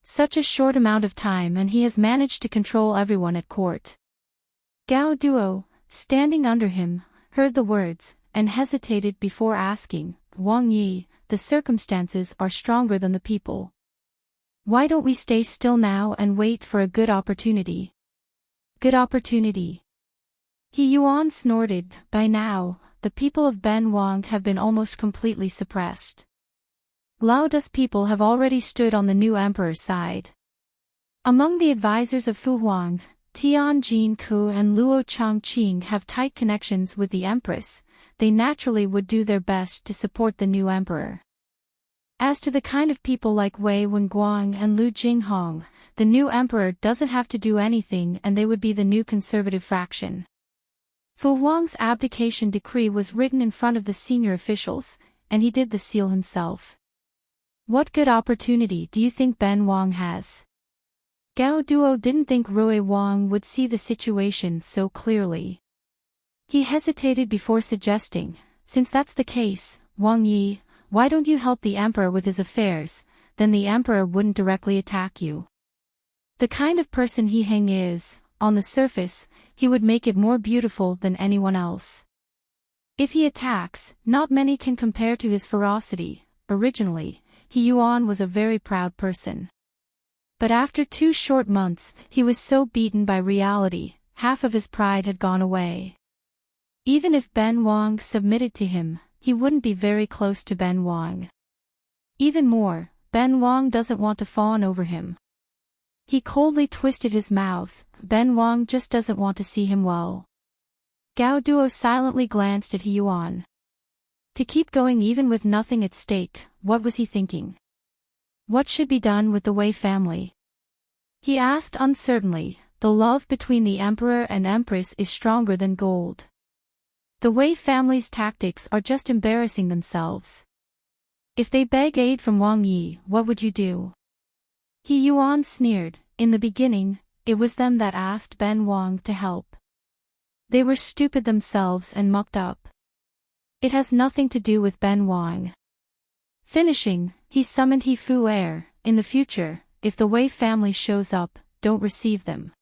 [SPEAKER 1] Such a short amount of time and he has managed to control everyone at court. Gao Duo, standing under him, heard the words, and hesitated before asking, Wang Yi, the circumstances are stronger than the people. Why don't we stay still now and wait for a good opportunity? Good opportunity. He Yuan snorted, by now, the people of Ben Wang have been almost completely suppressed. Laoda's people have already stood on the new emperor's side. Among the advisors of Fu Huang, Tian Jinku and Luo Changqing have tight connections with the empress, they naturally would do their best to support the new emperor. As to the kind of people like Wei Wenguang and Lu Jinghong, the new emperor doesn't have to do anything and they would be the new conservative fraction. Fu Huang's abdication decree was written in front of the senior officials, and he did the seal himself. What good opportunity do you think Ben Wang has? Gao Duo didn't think Rui Wang would see the situation so clearly. He hesitated before suggesting, since that's the case, Wang Yi, why don't you help the emperor with his affairs, then the emperor wouldn't directly attack you. The kind of person He Heng is, on the surface, he would make it more beautiful than anyone else. If he attacks, not many can compare to his ferocity. Originally, He Yuan was a very proud person. But after 2 short months, he was so beaten by reality, half of his pride had gone away. Even if Ben Wang submitted to him, he wouldn't be very close to Ben Wang. Even more, Ben Wang doesn't want to fawn over him. He coldly twisted his mouth, Ben Wang just doesn't want to see him well. Gao Duo silently glanced at He Yuan. To keep going even with nothing at stake, what was he thinking? What should be done with the Wei family? He asked uncertainly, the love between the emperor and empress is stronger than gold. The Wei family's tactics are just embarrassing themselves. If they beg aid from Wang Yi, what would you do? He Yuan sneered, in the beginning, it was them that asked Ben Wang to help. They were stupid themselves and mucked up. It has nothing to do with Ben Wang. Finishing, he summoned He Fu Er, in the future, if the Wei family shows up, don't receive them.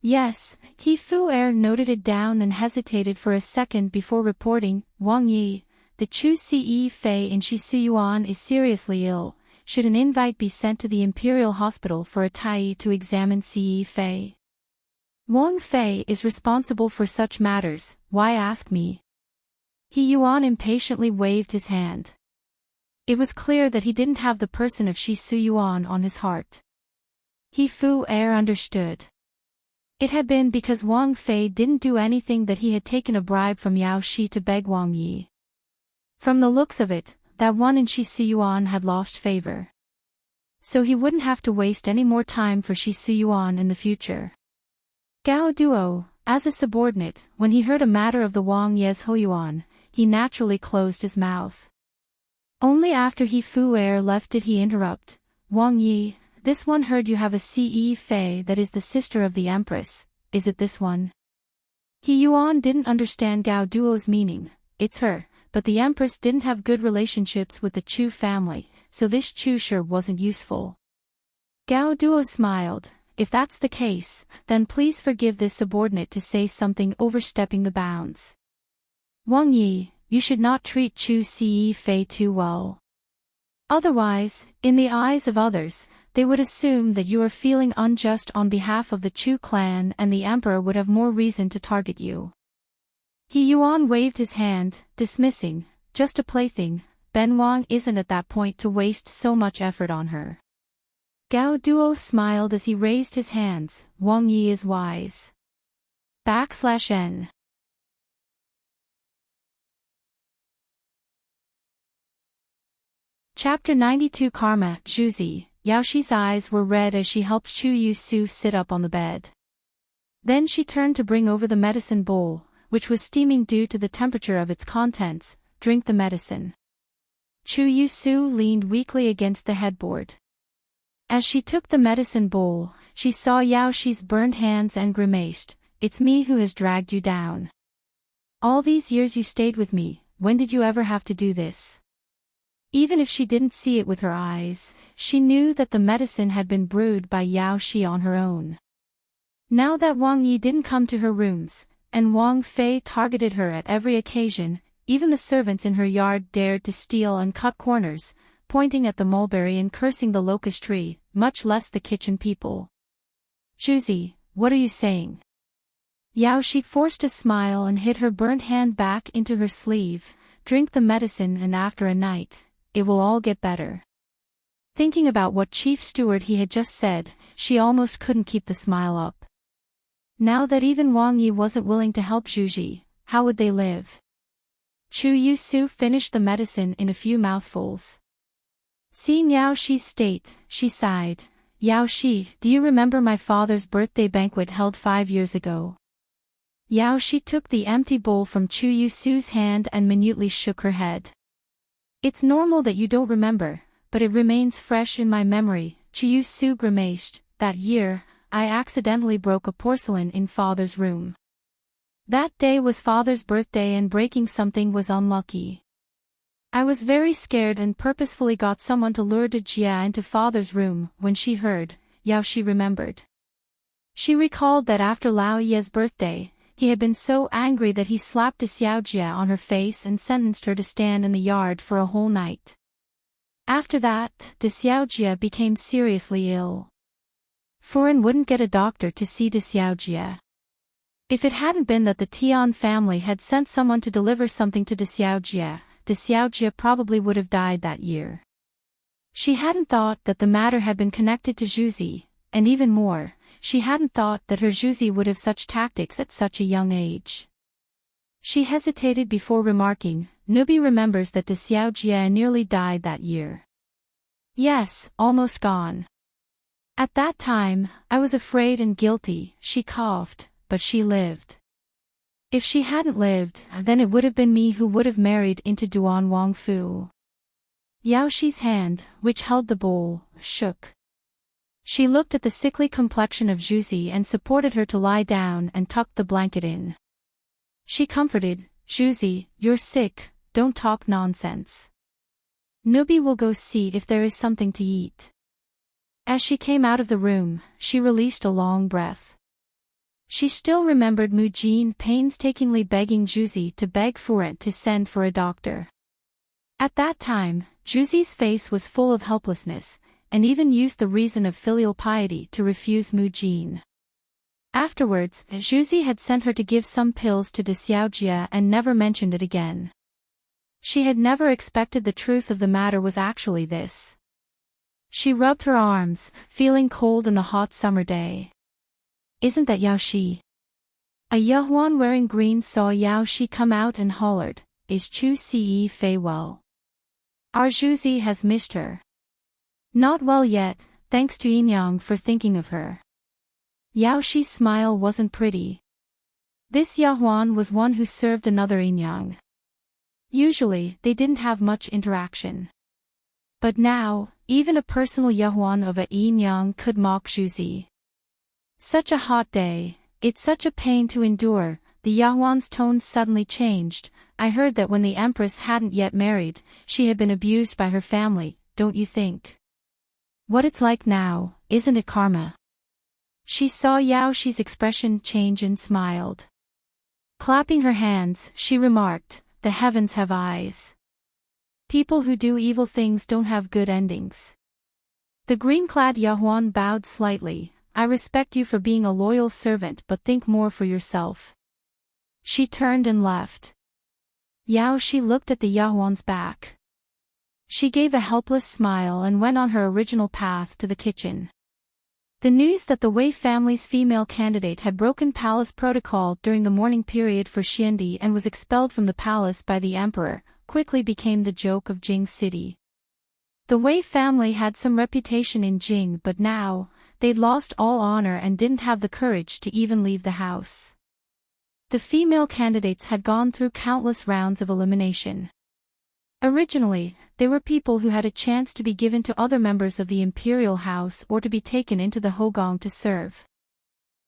[SPEAKER 1] Yes, He Fu Er noted it down and hesitated for a second before reporting, Wang Yi, the Chu Ce Fei in Shisuyuan is seriously ill, should an invite be sent to the Imperial Hospital for a Tai to examine Ce Fei? Wang Fei is responsible for such matters, why ask me? He Yuan impatiently waved his hand. It was clear that he didn't have the person of Shisuyuan on his heart. He Fu Er understood. It had been because Wang Fei didn't do anything that he had taken a bribe from Yao Shi to beg Wang Yi. From the looks of it, that one in Shisuyuan had lost favor. So he wouldn't have to waste any more time for Shisuyuan in the future. Gao Duo, as a subordinate, when he heard a matter of the Wang Ye's Hoyuan, he naturally closed his mouth. Only after He Fu Er left did he interrupt, Wang Yi, this one heard you have a Ce Fei that is the sister of the Empress, is it this one? He Yuan didn't understand Gao Duo's meaning, it's her, but the Empress didn't have good relationships with the Chu family, so this Chu sure wasn't useful. Gao Duo smiled, if that's the case, then please forgive this subordinate to say something overstepping the bounds. Wang Yi, you should not treat Chu Ce Fei too well. Otherwise, in the eyes of others, they would assume that you are feeling unjust on behalf of the Chu clan and the emperor would have more reason to target you. He Yuan waved his hand, dismissing, just a plaything, Ben Wang isn't at that point to waste so much effort on her. Gao Duo smiled as he raised his hands, Wang Yi is wise. /N Chapter 92 Karma, Zhuzi. Yaoxi's eyes were red as she helped Chu Yusu sit up on the bed. Then she turned to bring over the medicine bowl, which was steaming due to the temperature of its contents. Drink the medicine. Chu Yusu leaned weakly against the headboard. As she took the medicine bowl, she saw Yaoxi's burned hands and grimaced, it's me who has dragged you down. All these years you stayed with me, when did you ever have to do this? Even if she didn't see it with her eyes, she knew that the medicine had been brewed by Yaoxi on her own. Now that Wang Yi didn't come to her rooms, and Wang Fei targeted her at every occasion, even the servants in her yard dared to steal and cut corners, pointing at the mulberry and cursing the locust tree, much less the kitchen people. Zhuzi, what are you saying? Yaoxi forced a smile and hid her burnt hand back into her sleeve. Drink the medicine and after a night, it will all get better. Thinking about what Chief Steward he had just said, she almost couldn't keep the smile up. Now that even Wang Yi wasn't willing to help Zhuzi, how would they live? Chu Yusu finished the medicine in a few mouthfuls. Seeing Yaoxi's state, she sighed. Yaoxi, do you remember my father's birthday banquet held 5 years ago? Yaoxi took the empty bowl from Chu Yusu's hand and minutely shook her head. It's normal that you don't remember, but it remains fresh in my memory. Chu Yusu grimaced. That year, I accidentally broke a porcelain in father's room. That day was father's birthday and breaking something was unlucky. I was very scared and purposefully got someone to lure De Jia into father's room. When she heard, Yaoxi remembered. She recalled that after Lao Ye's birthday, he had been so angry that he slapped De Xiaojia on her face and sentenced her to stand in the yard for a whole night. After that, De Xiaojia became seriously ill. Furen wouldn't get a doctor to see De Xiaojia. If it hadn't been that the Tian family had sent someone to deliver something to De Xiaojia probably would have died that year. She hadn't thought that the matter had been connected to Zhuzi, and even more, she hadn't thought that her Zhuzi would have such tactics at such a young age. She hesitated before remarking, Nubi remembers that De Xiaojia nearly died that year. Yes, almost gone. At that time, I was afraid and guilty, she coughed, but she lived. If she hadn't lived, then it would have been me who would have married into Duan Wangfu. Yaoxi's hand, which held the bowl, shook. She looked at the sickly complexion of Zhuzi and supported her to lie down and tucked the blanket in. She comforted, Zhuzi, you're sick, don't talk nonsense. Nubi will go see if there is something to eat. As she came out of the room, she released a long breath. She still remembered Mujin painstakingly begging Zhuzi to beg Furen to send for a doctor. At that time, Zhuzi's face was full of helplessness, and even used the reason of filial piety to refuse Mujin. Afterwards, Zhuzi had sent her to give some pills to De Xiaojia and never mentioned it again. She had never expected the truth of the matter was actually this. She rubbed her arms, feeling cold in the hot summer day. Isn't that Yaoxi? A Yahuan wearing green saw Yaoxi come out and hollered, is Chu Ce Fei well? Our Zhuzi has missed her. Not well yet, thanks to Yinyang for thinking of her. Yaoxi's smile wasn't pretty. This Yahuan was one who served another Yinyang. Usually, they didn't have much interaction. But now, even a personal Yahuan of a Yinyang could mock Zhuzi. Such a hot day, it's such a pain to endure. The Yahuan's tone suddenly changed. I heard that when the Empress hadn't yet married, she had been abused by her family, don't you think? What it's like now, isn't it karma? She saw Yao Shi's expression change and smiled. Clapping her hands, she remarked, the heavens have eyes. People who do evil things don't have good endings. The green-clad Yahuan bowed slightly. I respect you for being a loyal servant, but think more for yourself. She turned and left. Yao Shi looked at the Yahuan's back. She gave a helpless smile and went on her original path to the kitchen. The news that the Wei family's female candidate had broken palace protocol during the mourning period for Xiandi and was expelled from the palace by the emperor, quickly became the joke of Jing City. The Wei family had some reputation in Jing, but now, they'd lost all honor and didn't have the courage to even leave the house. The female candidates had gone through countless rounds of elimination. Originally, they were people who had a chance to be given to other members of the imperial house or to be taken into the Hogong to serve.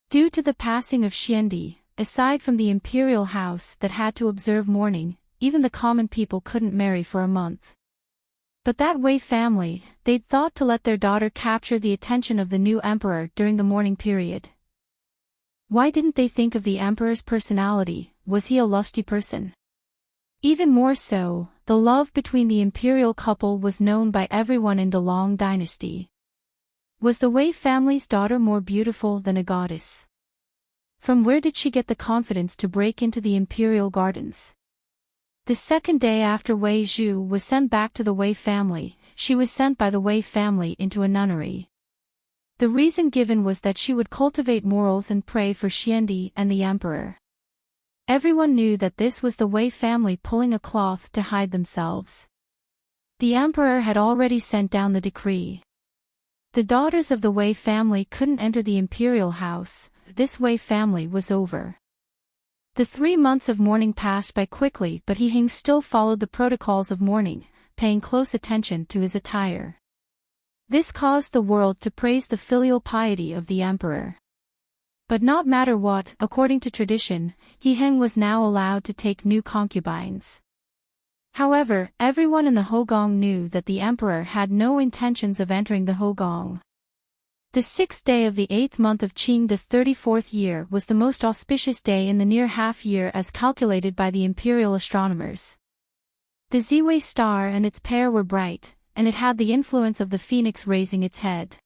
[SPEAKER 1] Due to the passing of Xiandi, aside from the imperial house that had to observe mourning, even the common people couldn't marry for a month. But that Wei family, they'd thought to let their daughter capture the attention of the new emperor during the mourning period. Why didn't they think of the emperor's personality? Was he a lusty person? Even more so, the love between the imperial couple was known by everyone in the Long dynasty. Was the Wei family's daughter more beautiful than a goddess? From where did she get the confidence to break into the imperial gardens? The second day after Wei Zhu was sent back to the Wei family, she was sent by the Wei family into a nunnery. The reason given was that she would cultivate morals and pray for Xiandi and the emperor. Everyone knew that this was the Wei family pulling a cloth to hide themselves. The emperor had already sent down the decree. The daughters of the Wei family couldn't enter the imperial house. This Wei family was over. The 3 months of mourning passed by quickly, but He Hing still followed the protocols of mourning, paying close attention to his attire. This caused the world to praise the filial piety of the emperor. But not matter what, according to tradition, He Heng was now allowed to take new concubines. However, everyone in the Hogong knew that the emperor had no intentions of entering the Hogong. The 6th day of the 8th month of Qing, the 34th year, was the most auspicious day in the near half-year as calculated by the imperial astronomers. The Ziwei star and its pair were bright, and it had the influence of the phoenix raising its head.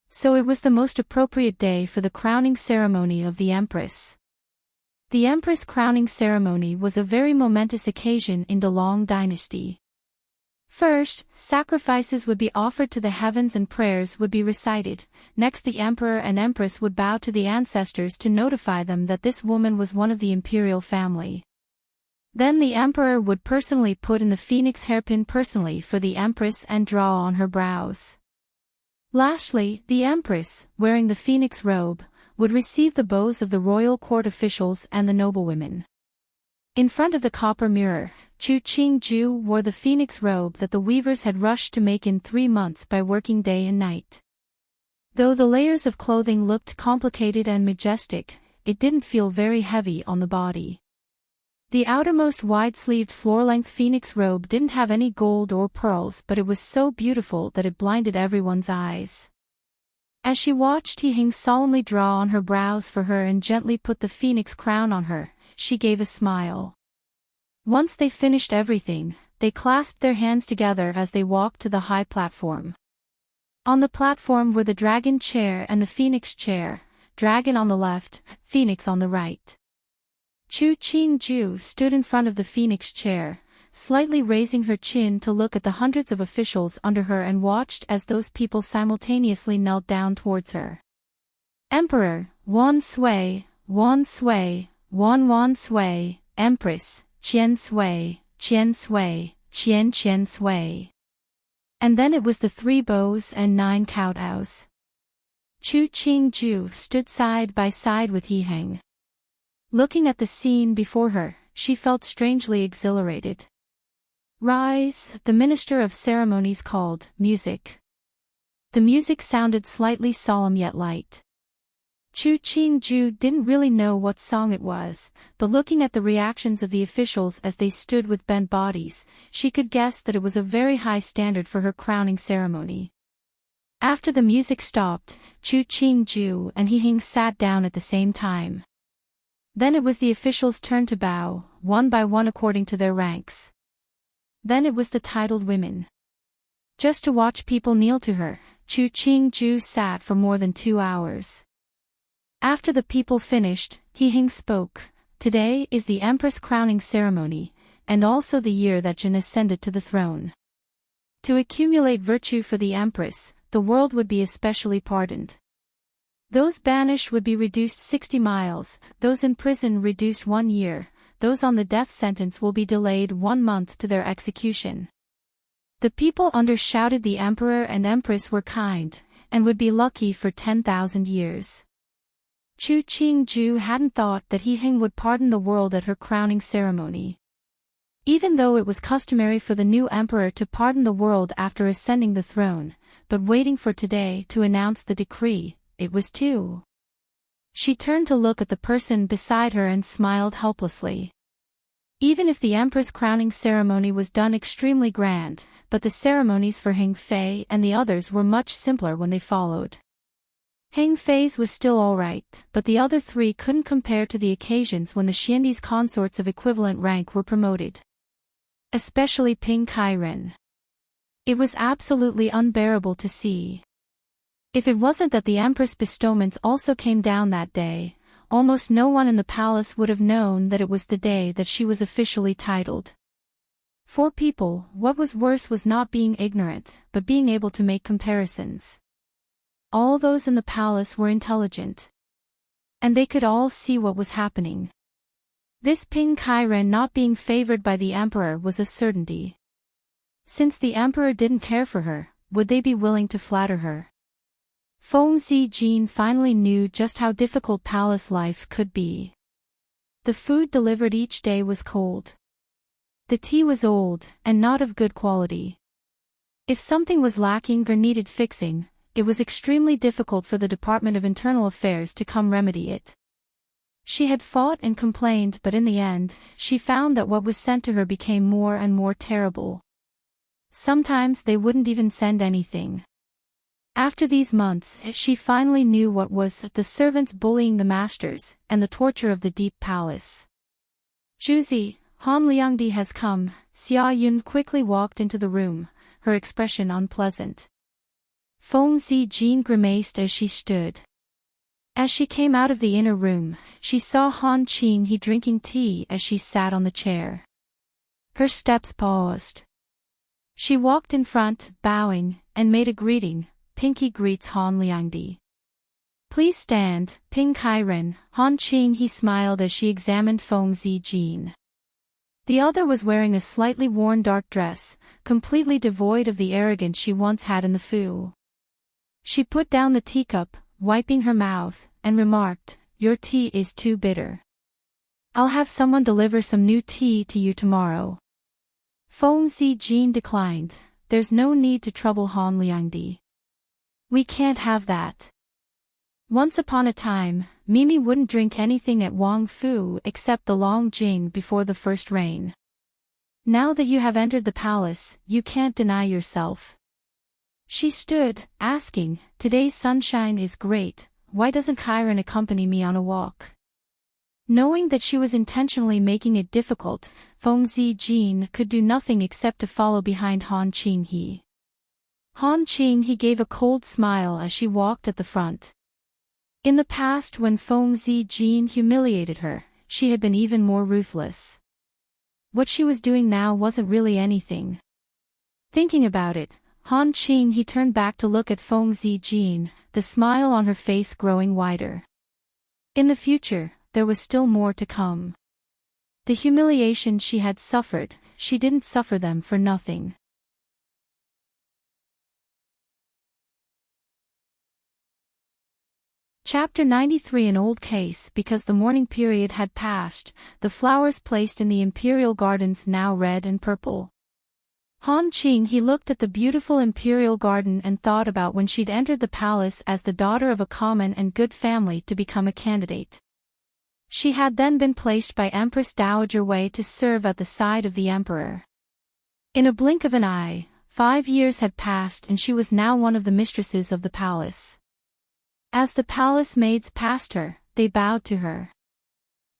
[SPEAKER 1] So it was the most appropriate day for the crowning ceremony of the Empress. The Empress crowning ceremony was a very momentous occasion in the Long dynasty. First, sacrifices would be offered to the heavens and prayers would be recited. Next, the Emperor and Empress would bow to the ancestors to notify them that this woman was one of the imperial family. Then the Emperor would personally put in the phoenix hairpin personally for the Empress and draw on her brows. Lastly, the Empress, wearing the phoenix robe, would receive the bows of the royal court officials and the noblewomen. In front of the copper mirror, Chu Qingju wore the phoenix robe that the weavers had rushed to make in 3 months by working day and night. Though the layers of clothing looked complicated and majestic, it didn't feel very heavy on the body. The outermost wide-sleeved floor-length phoenix robe didn't have any gold or pearls, but it was so beautiful that it blinded everyone's eyes. As she watched He Hing solemnly draw on her brows for her and gently put the phoenix crown on her, she gave a smile. Once they finished everything, they clasped their hands together as they walked to the high platform. On the platform were the dragon chair and the phoenix chair, dragon on the left, phoenix on the right. Chu Qingju stood in front of the phoenix chair, slightly raising her chin to look at the hundreds of officials under her and watched as those people simultaneously knelt down towards her. Emperor, Wan Sui, Wan Sui, Wan Sui, Empress, Qian Sui, Qian Sui, Qian Sui. And then it was the 3 bows and 9 kowtows. Chu Qingju stood side by side with He Heng. Looking at the scene before her, she felt strangely exhilarated. Rise, the minister of ceremonies called, music. The music sounded slightly solemn yet light. Chu Qingju didn't really know what song it was, but looking at the reactions of the officials as they stood with bent bodies, she could guess that it was a very high standard for her crowning ceremony. After the music stopped, Chu Qingju and He Hing sat down at the same time. Then it was the officials' turn to bow, one by one according to their ranks. Then it was the titled women. Just to watch people kneel to her, Chu Qingju sat for more than 2 hours. After the people finished, He Hing spoke. Today is the Empress crowning ceremony, and also the year that Jin ascended to the throne. To accumulate virtue for the Empress, the world would be especially pardoned. Those banished would be reduced 60 miles, those in prison reduced 1 year, those on the death sentence will be delayed 1 month to their execution. The people under shouted the Emperor and Empress were kind, and would be lucky for 10,000 years. Chu Qingju hadn't thought that He Hing would pardon the world at her crowning ceremony. Even though it was customary for the new emperor to pardon the world after ascending the throne, but waiting for today to announce the decree, it was too. She turned to look at the person beside her and smiled helplessly. Even if the empress crowning ceremony was done extremely grand, but the ceremonies for Hing Fei and the others were much simpler when they followed. Hing Fei's was still alright, but the other 3 couldn't compare to the occasions when the Xiandi's consorts of equivalent rank were promoted. Especially Ping Kairen. It was absolutely unbearable to see. If it wasn't that the Empress bestowments also came down that day, almost no one in the palace would have known that it was the day that she was officially titled. For people, what was worse was not being ignorant, but being able to make comparisons. All those in the palace were intelligent. And they could all see what was happening. This Ping Kairen not being favored by the emperor was a certainty. Since the emperor didn't care for her, would they be willing to flatter her? Feng Zijin finally knew just how difficult palace life could be. The food delivered each day was cold. The tea was old, and not of good quality. If something was lacking or needed fixing, it was extremely difficult for the Department of Internal Affairs to come remedy it. She had fought and complained, but in the end, she found that what was sent to her became more and more terrible. Sometimes they wouldn't even send anything. After these months, she finally knew what was the servants bullying the masters, and the torture of the deep palace. Juzi, Han Liangdi has come. Xia Yun quickly walked into the room, her expression unpleasant. Feng Zijin grimaced as she stood. As she came out of the inner room, she saw Han Qinghe drinking tea as she sat on the chair. Her steps paused. She walked in front, bowing, and made a greeting. Pinky greets Han Liangdi. Please stand, Ping Kairen. Han Qinghe smiled as she examined Feng Zijin. The other was wearing a slightly worn dark dress, completely devoid of the arrogance she once had in the Fu. She put down the teacup, wiping her mouth, and remarked, "Your tea is too bitter. I'll have someone deliver some new tea to you tomorrow." Feng Zijin declined. There's no need to trouble Han Liangdi. We can't have that. Once upon a time, Mimi wouldn't drink anything at Wang Fu except the Long Jing before the first rain. Now that you have entered the palace, you can't deny yourself. She stood, asking, "Today's sunshine is great, why doesn't Kairen accompany me on a walk?" Knowing that she was intentionally making it difficult, Feng Zijin could do nothing except to follow behind Han Qinghe. Han Qinghe gave a cold smile as she walked at the front. In the past, when Feng Zijin humiliated her, she had been even more ruthless. What she was doing now wasn't really anything. Thinking about it, Han Qinghe turned back to look at Feng Zijin, the smile on her face growing wider. In the future, there was still more to come. The humiliation she had suffered, she didn't suffer them for nothing. Chapter 93. An old case. Because the mourning period had passed, the flowers placed in the imperial gardens now red and purple. Han Qing he looked at the beautiful imperial garden and thought about when she'd entered the palace as the daughter of a common and good family to become a candidate. She had then been placed by Empress Dowager Wei to serve at the side of the emperor. In a blink of an eye, 5 years had passed and she was now one of the mistresses of the palace. As the palace maids passed her, they bowed to her.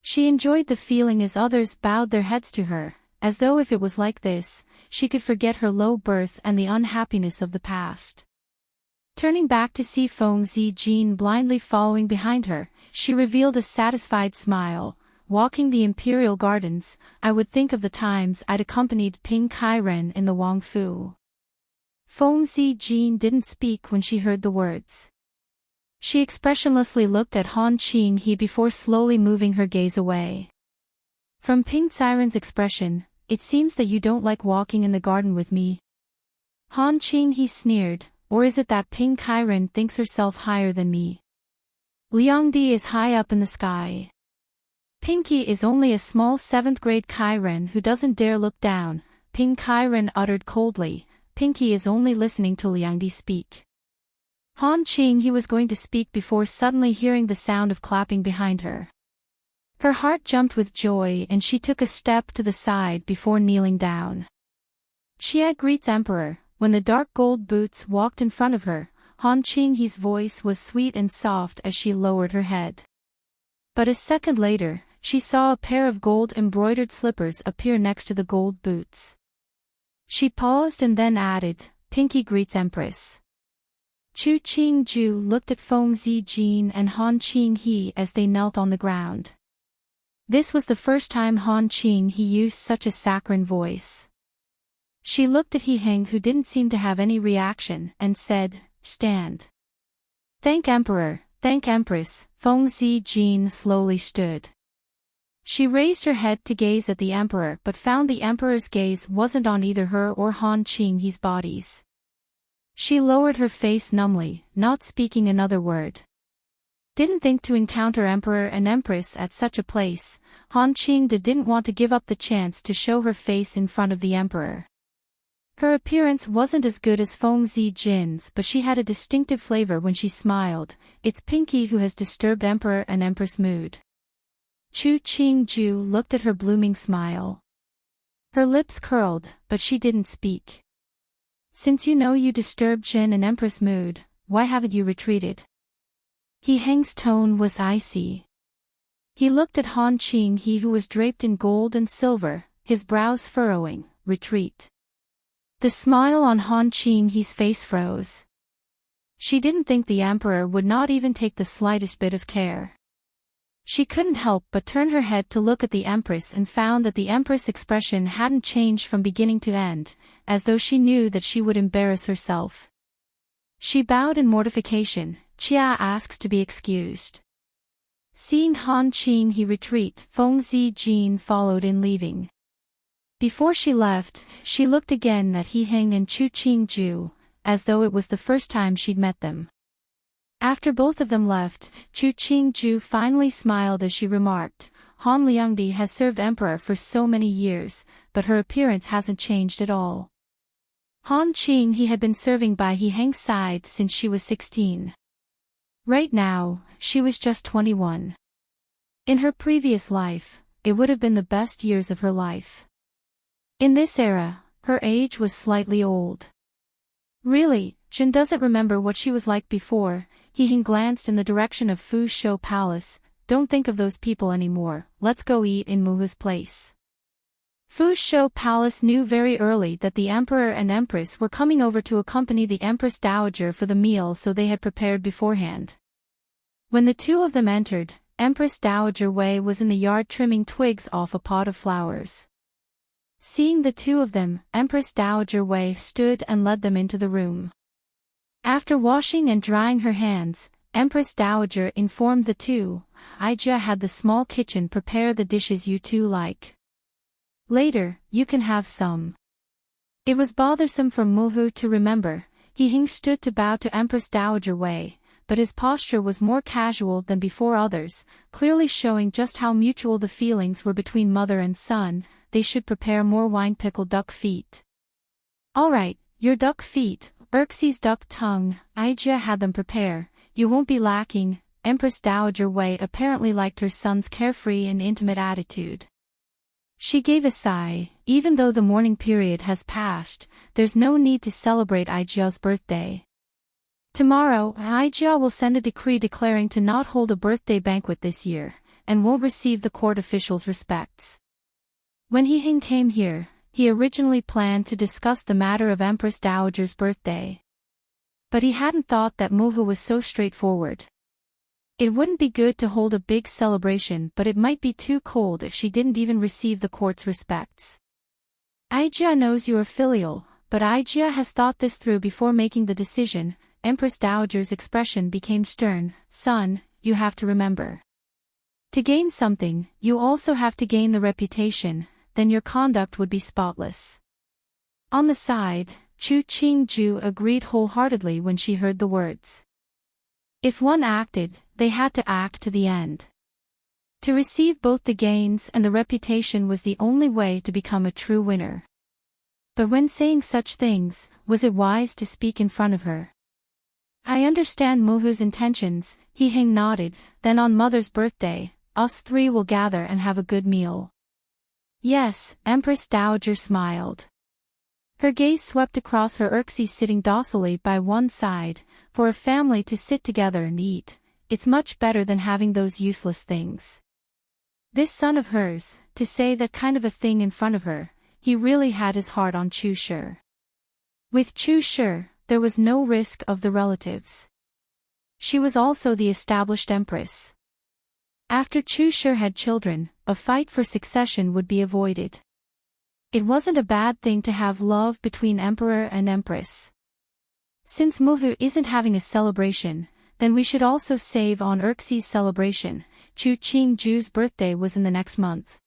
[SPEAKER 1] She enjoyed the feeling as others bowed their heads to her, as though if it was like this, she could forget her low birth and the unhappiness of the past. Turning back to see Feng Zijin blindly following behind her, she revealed a satisfied smile. Walking the imperial gardens, I would think of the times I'd accompanied Ping Kairen in the Wang Fu. Feng Zijin didn't speak when she heard the words. She expressionlessly looked at Han Qing he before slowly moving her gaze away. From Ping Kairen's expression, it seems that you don't like walking in the garden with me. Han Qing he sneered, or is it that Ping Kairen thinks herself higher than me? Liangdi is high up in the sky. Pinky is only a small 7th grade Kairen who doesn't dare look down, Ping Kairen uttered coldly. Pinky is only listening to Liangdi speak. Han Qing he was going to speak before suddenly hearing the sound of clapping behind her. Her heart jumped with joy and she took a step to the side before kneeling down. Xia greets Emperor. When the dark gold boots walked in front of her, Han Qing he's voice was sweet and soft as she lowered her head. But a second later, she saw a pair of gold-embroidered slippers appear next to the gold boots. She paused and then added, Pinky greets Empress. Chu Qingju looked at Feng Zijin and Han Qing he as they knelt on the ground. This was the first time Han Qing he used such a saccharine voice. She looked at He Heng who didn't seem to have any reaction and said, Stand. Thank Emperor, thank Empress. Feng Zijin slowly stood. She raised her head to gaze at the Emperor but found the Emperor's gaze wasn't on either her or Han Qing he's bodies. She lowered her face numbly, not speaking another word. Didn't think to encounter Emperor and Empress at such a place. Han Qing didn't want to give up the chance to show her face in front of the Emperor. Her appearance wasn't as good as Feng Zijin's but she had a distinctive flavor when she smiled. It's Pinky who has disturbed Emperor and Empress' mood. Chu Qingju looked at her blooming smile. Her lips curled, but she didn't speak. Since you know you disturbed Jin and Empress' mood, why haven't you retreated? He Heng's tone was icy. He looked at Han Qing he who was draped in gold and silver, his brows furrowing. Retreat. The smile on Han Qing he's face froze. She didn't think the Emperor would not even take the slightest bit of care. She couldn't help but turn her head to look at the Empress and found that the Empress' expression hadn't changed from beginning to end, as though she knew that she would embarrass herself. She bowed in mortification. Chia asks to be excused. Seeing Han Qing he retreat, Feng Zijin followed in leaving. Before she left, she looked again at He Heng and Chu Qingju, as though it was the first time she'd met them. After both of them left, Chu Qingju finally smiled as she remarked, Han Liangdi has served Emperor for so many years, but her appearance hasn't changed at all. Han Qing he had been serving by He Heng's side since she was 16. Right now, she was just 21. In her previous life, it would have been the best years of her life. In this era, her age was slightly old. Really, Jin doesn't remember what she was like before. He Heng glanced in the direction of Fu Shou Palace. Don't think of those people anymore, let's go eat in Muhu's place. Fu Shou Palace knew very early that the Emperor and Empress were coming over to accompany the Empress Dowager for the meal, so they had prepared beforehand. When the two of them entered, Empress Dowager Wei was in the yard trimming twigs off a pot of flowers. Seeing the two of them, Empress Dowager Wei stood and led them into the room. After washing and drying her hands, Empress Dowager informed the two, Ija had the small kitchen prepare the dishes you two like. Later, you can have some. It was bothersome for Muhu to remember. He Heng stood to bow to Empress Dowager Wei, but his posture was more casual than before others, clearly showing just how mutual the feelings were between mother and son. They should prepare more wine pickled duck feet. Alright, your duck feet, Xerxes' duck tongue, Ijia had them prepare, you won't be lacking. Empress Dowager Wei apparently liked her son's carefree and intimate attitude. She gave a sigh. Even though the mourning period has passed, there's no need to celebrate Ijia's birthday. Tomorrow, Ijia will send a decree declaring to not hold a birthday banquet this year, and won't receive the court officials' respects. When He Hing came here, he originally planned to discuss the matter of Empress Dowager's birthday. But he hadn't thought that Muhu was so straightforward. It wouldn't be good to hold a big celebration, but it might be too cold if she didn't even receive the court's respects. Ijia knows you are filial, but Ijia has thought this through before making the decision. Empress Dowager's expression became stern. Son, you have to remember. To gain something, you also have to gain the reputation, then your conduct would be spotless. On the side, Chu Qingju agreed wholeheartedly when she heard the words. If one acted, they had to act to the end. To receive both the gains and the reputation was the only way to become a true winner. But when saying such things, was it wise to speak in front of her? I understand Muhu's intentions, He Hing nodded. Then on Mother's birthday, us three will gather and have a good meal. Yes, Empress Dowager smiled. Her gaze swept across her Xerxes sitting docilely by one side. For a family to sit together and eat, it's much better than having those useless things. This son of hers, to say that kind of a thing in front of her, he really had his heart on Chu Shi. With Chu Shi, there was no risk of the relatives. She was also the established empress. After Chu Shi had children, a fight for succession would be avoided. It wasn't a bad thing to have love between emperor and empress. Since Muhu isn't having a celebration, then we should also save on Xerxes' celebration. Chu Qingju's birthday was in the next month.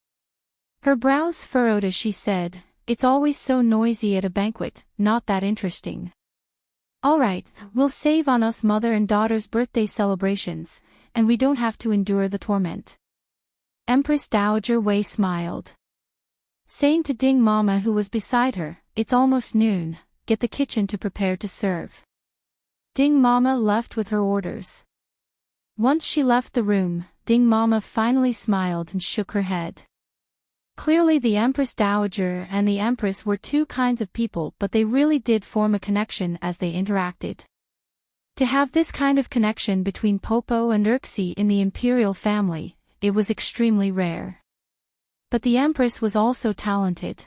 [SPEAKER 1] Her brows furrowed as she said, it's always so noisy at a banquet, not that interesting. Alright, we'll save on us mother and daughter's birthday celebrations, and we don't have to endure the torment. Empress Dowager Wei smiled. Saying to Ding Mama who was beside her, it's almost noon. Get the kitchen to prepare to serve. Ding Mama left with her orders. Once she left the room, Ding Mama finally smiled and shook her head. Clearly the Empress Dowager and the Empress were two kinds of people, but they really did form a connection as they interacted. To have this kind of connection between Popo and Xerxes in the imperial family, it was extremely rare. But the Empress was also talented.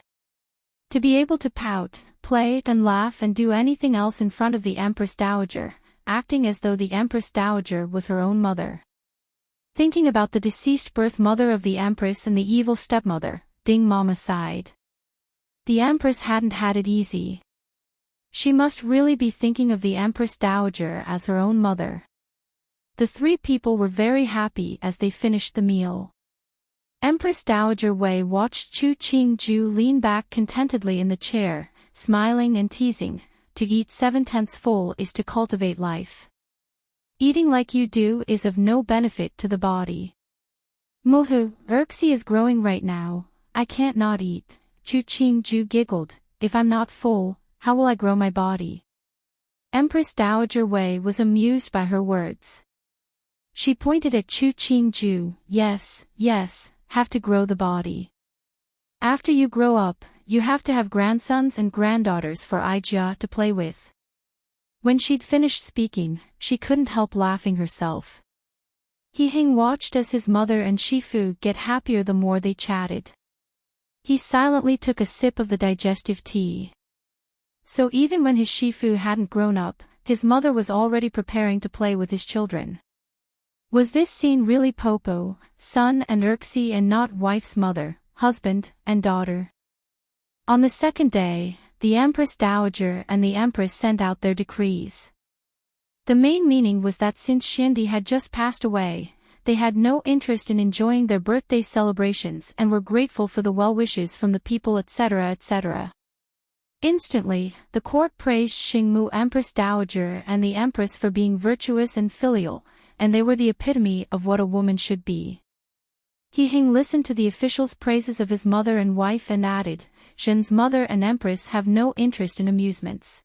[SPEAKER 1] To be able to pout, play and laugh and do anything else in front of the Empress Dowager, acting as though the Empress Dowager was her own mother. Thinking about the deceased birth mother of the Empress and the evil stepmother, Ding Mama sighed. The Empress hadn't had it easy. She must really be thinking of the Empress Dowager as her own mother. The three people were very happy as they finished the meal. Empress Dowager Wei watched Chu Qingju lean back contentedly in the chair, smiling and teasing. To eat 7/10 full is to cultivate life. Eating like you do is of no benefit to the body. Muhu, Xerxes is growing right now, I can't not eat. Chu Qingju giggled, if I'm not full, how will I grow my body? Empress Dowager Wei was amused by her words. She pointed at Chu Qingju, yes, have to grow the body. After you grow up, you have to have grandsons and granddaughters for Ijia to play with. When she'd finished speaking, she couldn't help laughing herself. He Hing watched as his mother and Shifu get happier the more they chatted. He silently took a sip of the digestive tea. So even when his Shifu hadn't grown up, his mother was already preparing to play with his children. Was this scene really Popo, son and Xerxes and not wife's mother, husband, and daughter? On the second day, the Empress Dowager and the Empress sent out their decrees. The main meaning was that since Xindi had just passed away, they had no interest in enjoying their birthday celebrations and were grateful for the well wishes from the people etc. etc. Instantly, the court praised Xingmu Empress Dowager and the Empress for being virtuous and filial, and they were the epitome of what a woman should be. He Hing listened to the officials' praises of his mother and wife and added, Zhen's mother and empress have no interest in amusements.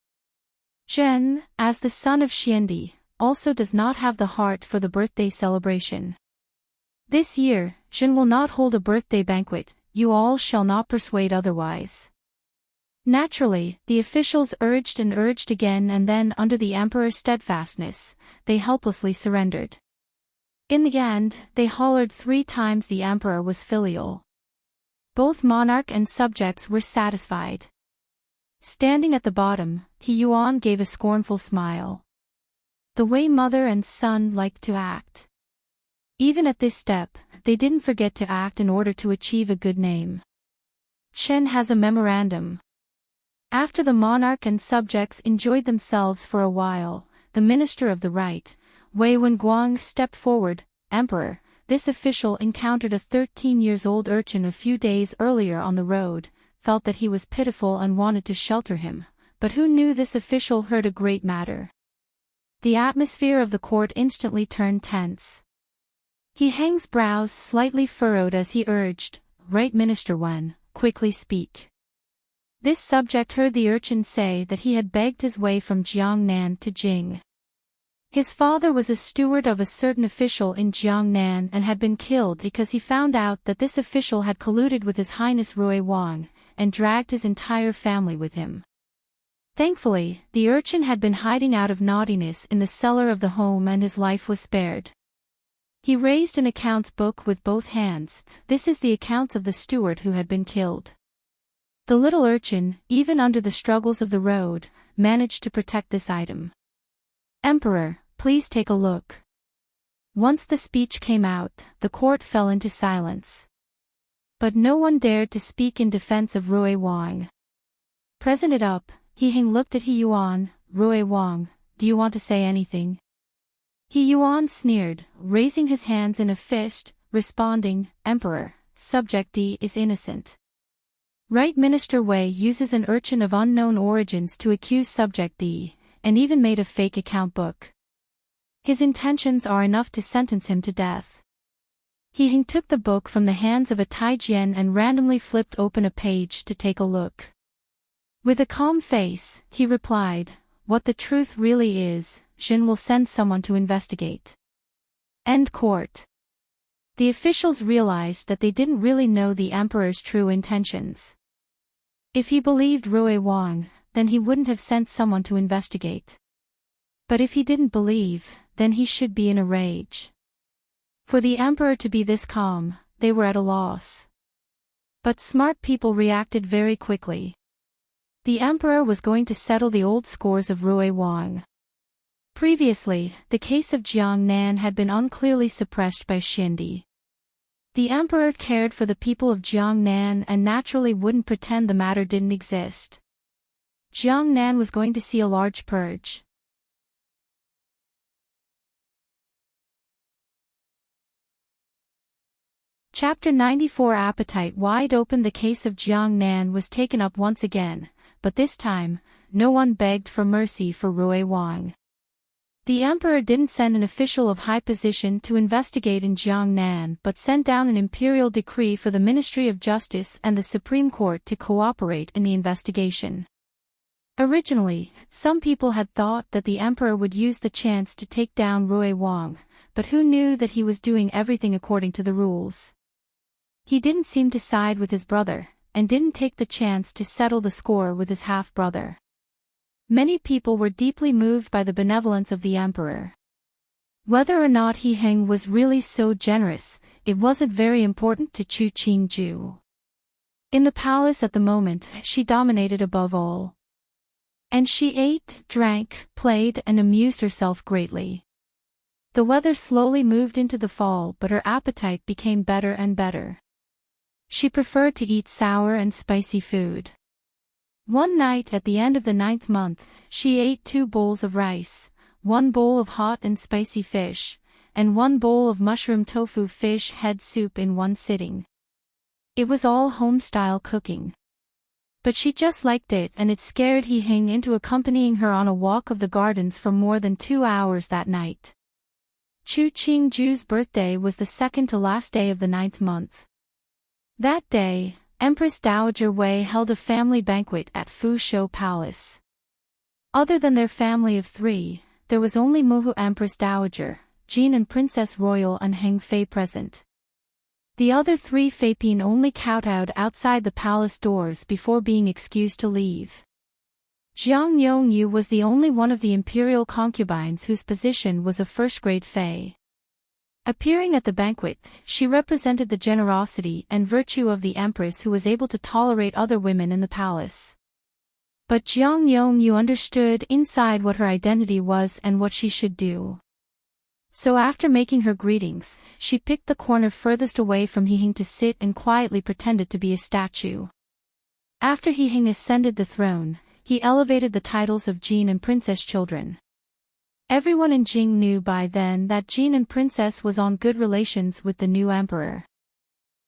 [SPEAKER 1] Zhen, as the son of Xiandi, also does not have the heart for the birthday celebration. This year, Zhen will not hold a birthday banquet, you all shall not persuade otherwise. Naturally, the officials urged and urged again, and then under the emperor's steadfastness, they helplessly surrendered. In the end, they hollered 3 times. The emperor was filial. Both monarch and subjects were satisfied. Standing at the bottom, He Yuan gave a scornful smile. The way mother and son liked to act. Even at this step, they didn't forget to act in order to achieve a good name. Chen has a memorandum. After the monarch and subjects enjoyed themselves for a while, the minister of the right, Wei Wenguang, stepped forward. Emperor, this official encountered a 13-year-old urchin a few days earlier on the road, felt that he was pitiful and wanted to shelter him, but who knew this official heard a great matter? The atmosphere of the court instantly turned tense. He Heng's brows slightly furrowed as he urged, Right Minister Wen, quickly speak. This subject heard the urchin say that he had begged his way from Jiangnan to Jing. His father was a steward of a certain official in Jiangnan and had been killed because he found out that this official had colluded with His Highness Rui Wang, and dragged his entire family with him. Thankfully, the urchin had been hiding out of naughtiness in the cellar of the home and his life was spared. He raised an accounts book with both hands. This is the accounts of the steward who had been killed. The little urchin, even under the struggles of the road, managed to protect this item. Emperor, please take a look. Once the speech came out, the court fell into silence. But no one dared to speak in defense of Rui Wang. Present it up, He Heng looked at He Yuan. Rui Wang, do you want to say anything? He Yuan sneered, raising his hands in a fist, responding, Emperor, Subject D is innocent. Right Minister Wei uses an urchin of unknown origins to accuse Subject D, and even made a fake account book. His intentions are enough to sentence him to death. He Heng took the book from the hands of a Taijian and randomly flipped open a page to take a look. With a calm face, he replied, What the truth really is, Jin will send someone to investigate. End court. The officials realized that they didn't really know the emperor's true intentions. If he believed Rui Wang, then he wouldn't have sent someone to investigate. But if he didn't believe, then he should be in a rage. For the emperor to be this calm, they were at a loss. But smart people reacted very quickly. The emperor was going to settle the old scores of Rui Wang. Previously, the case of Jiangnan had been unclearly suppressed by Xiandi. The emperor cared for the people of Jiangnan and naturally wouldn't pretend the matter didn't exist. Jiangnan was going to see a large purge. Chapter 94. Appetite wide open. The case of Jiangnan was taken up once again, but this time, no one begged for mercy for Rui Wang. The emperor didn't send an official of high position to investigate in Jiangnan but sent down an imperial decree for the Ministry of Justice and the Supreme Court to cooperate in the investigation. Originally, some people had thought that the emperor would use the chance to take down Rui Wang, but who knew that he was doing everything according to the rules? He didn't seem to side with his brother, and didn't take the chance to settle the score with his half-brother. Many people were deeply moved by the benevolence of the emperor. Whether or not He Heng was really so generous, it wasn't very important to Chu Qingju. In the palace at the moment, she dominated above all. And she ate, drank, played, and amused herself greatly. The weather slowly moved into the fall, but her appetite became better and better. She preferred to eat sour and spicy food. One night at the end of the 9th month, she ate 2 bowls of rice, 1 bowl of hot and spicy fish, and 1 bowl of mushroom tofu fish head soup in one sitting. It was all home-style cooking. But she just liked it, and it scared He Heng into accompanying her on a walk of the gardens for more than 2 hours that night. Chu Qingju's birthday was the second to last day of the 9th month. That day, Empress Dowager Wei held a family banquet at Fu Shou Palace. Other than their family of 3, there was only Muhu Empress Dowager, Jin and Princess Royal and Heng Fei present. The other 3 Feiping only kowtowed outside the palace doors before being excused to leave. Jiang Yongyu was the only one of the imperial concubines whose position was a first-grade Fei. Appearing at the banquet, she represented the generosity and virtue of the empress who was able to tolerate other women in the palace. But Jiang Yongyu understood inside what her identity was and what she should do. So after making her greetings, she picked the corner furthest away from He-Hing to sit and quietly pretended to be a statue. After He-Hing ascended the throne, he elevated the titles of Jin and Princess children. Everyone in Jing knew by then that Jin and Princess was on good relations with the new emperor.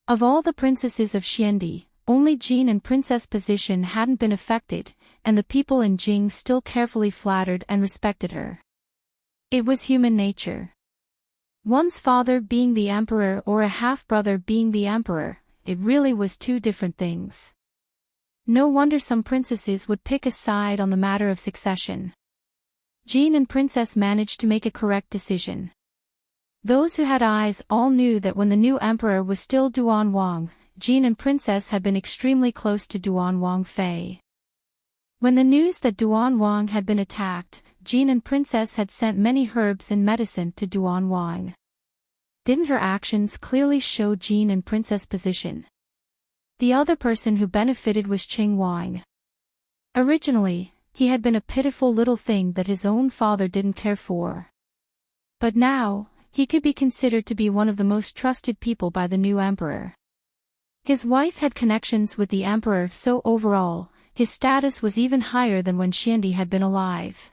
[SPEAKER 1] Of all the princesses of Xiandi, only Jin and Princess' position hadn't been affected, and the people in Jing still carefully flattered and respected her. It was human nature. One's father being the emperor or a half-brother being the emperor, it really was 2 different things. No wonder some princesses would pick a side on the matter of succession. Jin and Princess managed to make a correct decision. Those who had eyes all knew that when the new emperor was still Duan Wang, Jin and Princess had been extremely close to Duan Wang Fei. When the news that Duan Wang had been attacked, Jin and Princess had sent many herbs and medicine to Duan Wang. Didn't her actions clearly show Jin and Princess' position? The other person who benefited was Qing Wang. Originally, he had been a pitiful little thing that his own father didn't care for. But now, he could be considered to be one of the most trusted people by the new emperor. His wife had connections with the emperor, so overall, his status was even higher than when Xiandi had been alive.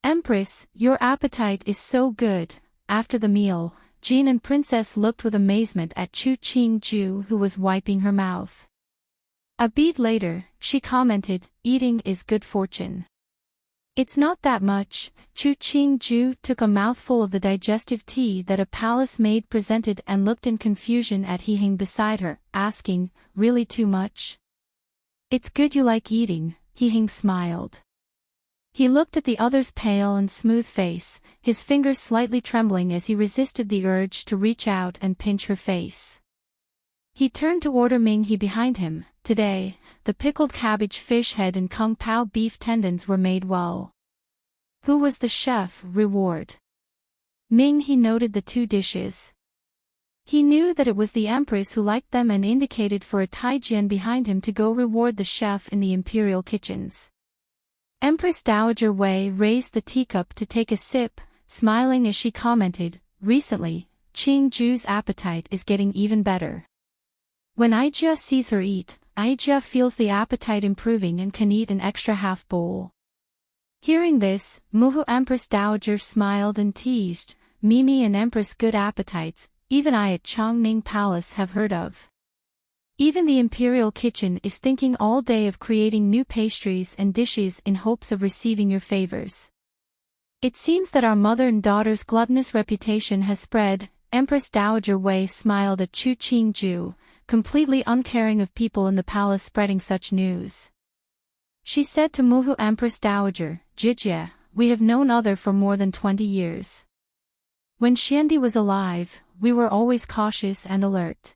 [SPEAKER 1] Empress, your appetite is so good. After the meal, Jin and Princess looked with amazement at Chu Qingju, who was wiping her mouth. A beat later, she commented, "Eating is good fortune." "It's not that much." Chu Qingju took a mouthful of the digestive tea that a palace maid presented and looked in confusion at He-Hing beside her, asking, "Really too much?" "It's good you like eating," He-Hing smiled. He looked at the other's pale and smooth face, his fingers slightly trembling as he resisted the urge to reach out and pinch her face. He turned to order Ming-He behind him. Today, the pickled cabbage fish head and kung pao beef tendons were made well. Who was the chef? Reward. Ming-He noted the 2 dishes. He knew that it was the empress who liked them and indicated for a Taijian behind him to go reward the chef in the imperial kitchens. Empress Dowager Wei raised the teacup to take a sip, smiling as she commented, "Recently, Qingju's appetite is getting even better. When Aijia sees her eat, Aijia feels the appetite improving and can eat an extra half bowl." Hearing this, Muhu Empress Dowager smiled and teased, "Mimi and Empress good appetites, even I at Chongning Palace have heard of. Even the imperial kitchen is thinking all day of creating new pastries and dishes in hopes of receiving your favors. It seems that our mother and daughter's gluttonous reputation has spread." Empress Dowager Wei smiled at Chu Qingju, completely uncaring of people in the palace spreading such news. She said to Muhu Empress Dowager, "Jijia, we have known other for more than 20 years. When Xiandi was alive, we were always cautious and alert.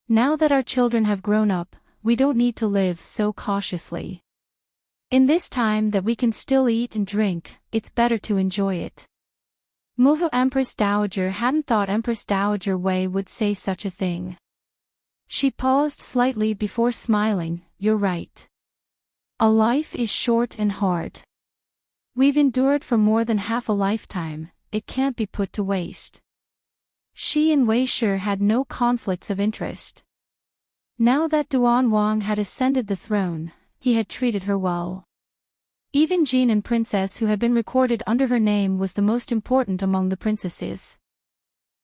[SPEAKER 1] Now that our children have grown up, we don't need to live so cautiously. In this time that we can still eat and drink, it's better to enjoy it." Muhu Empress Dowager hadn't thought Empress Dowager Wei would say such a thing. She paused slightly before smiling, "You're right. A life is short and hard. We've endured for more than half a lifetime, it can't be put to waste." She and Wei Shi had no conflicts of interest. Now that Duan Wang had ascended the throne, he had treated her well. Even Jin and Princess, who had been recorded under her name, was the most important among the princesses.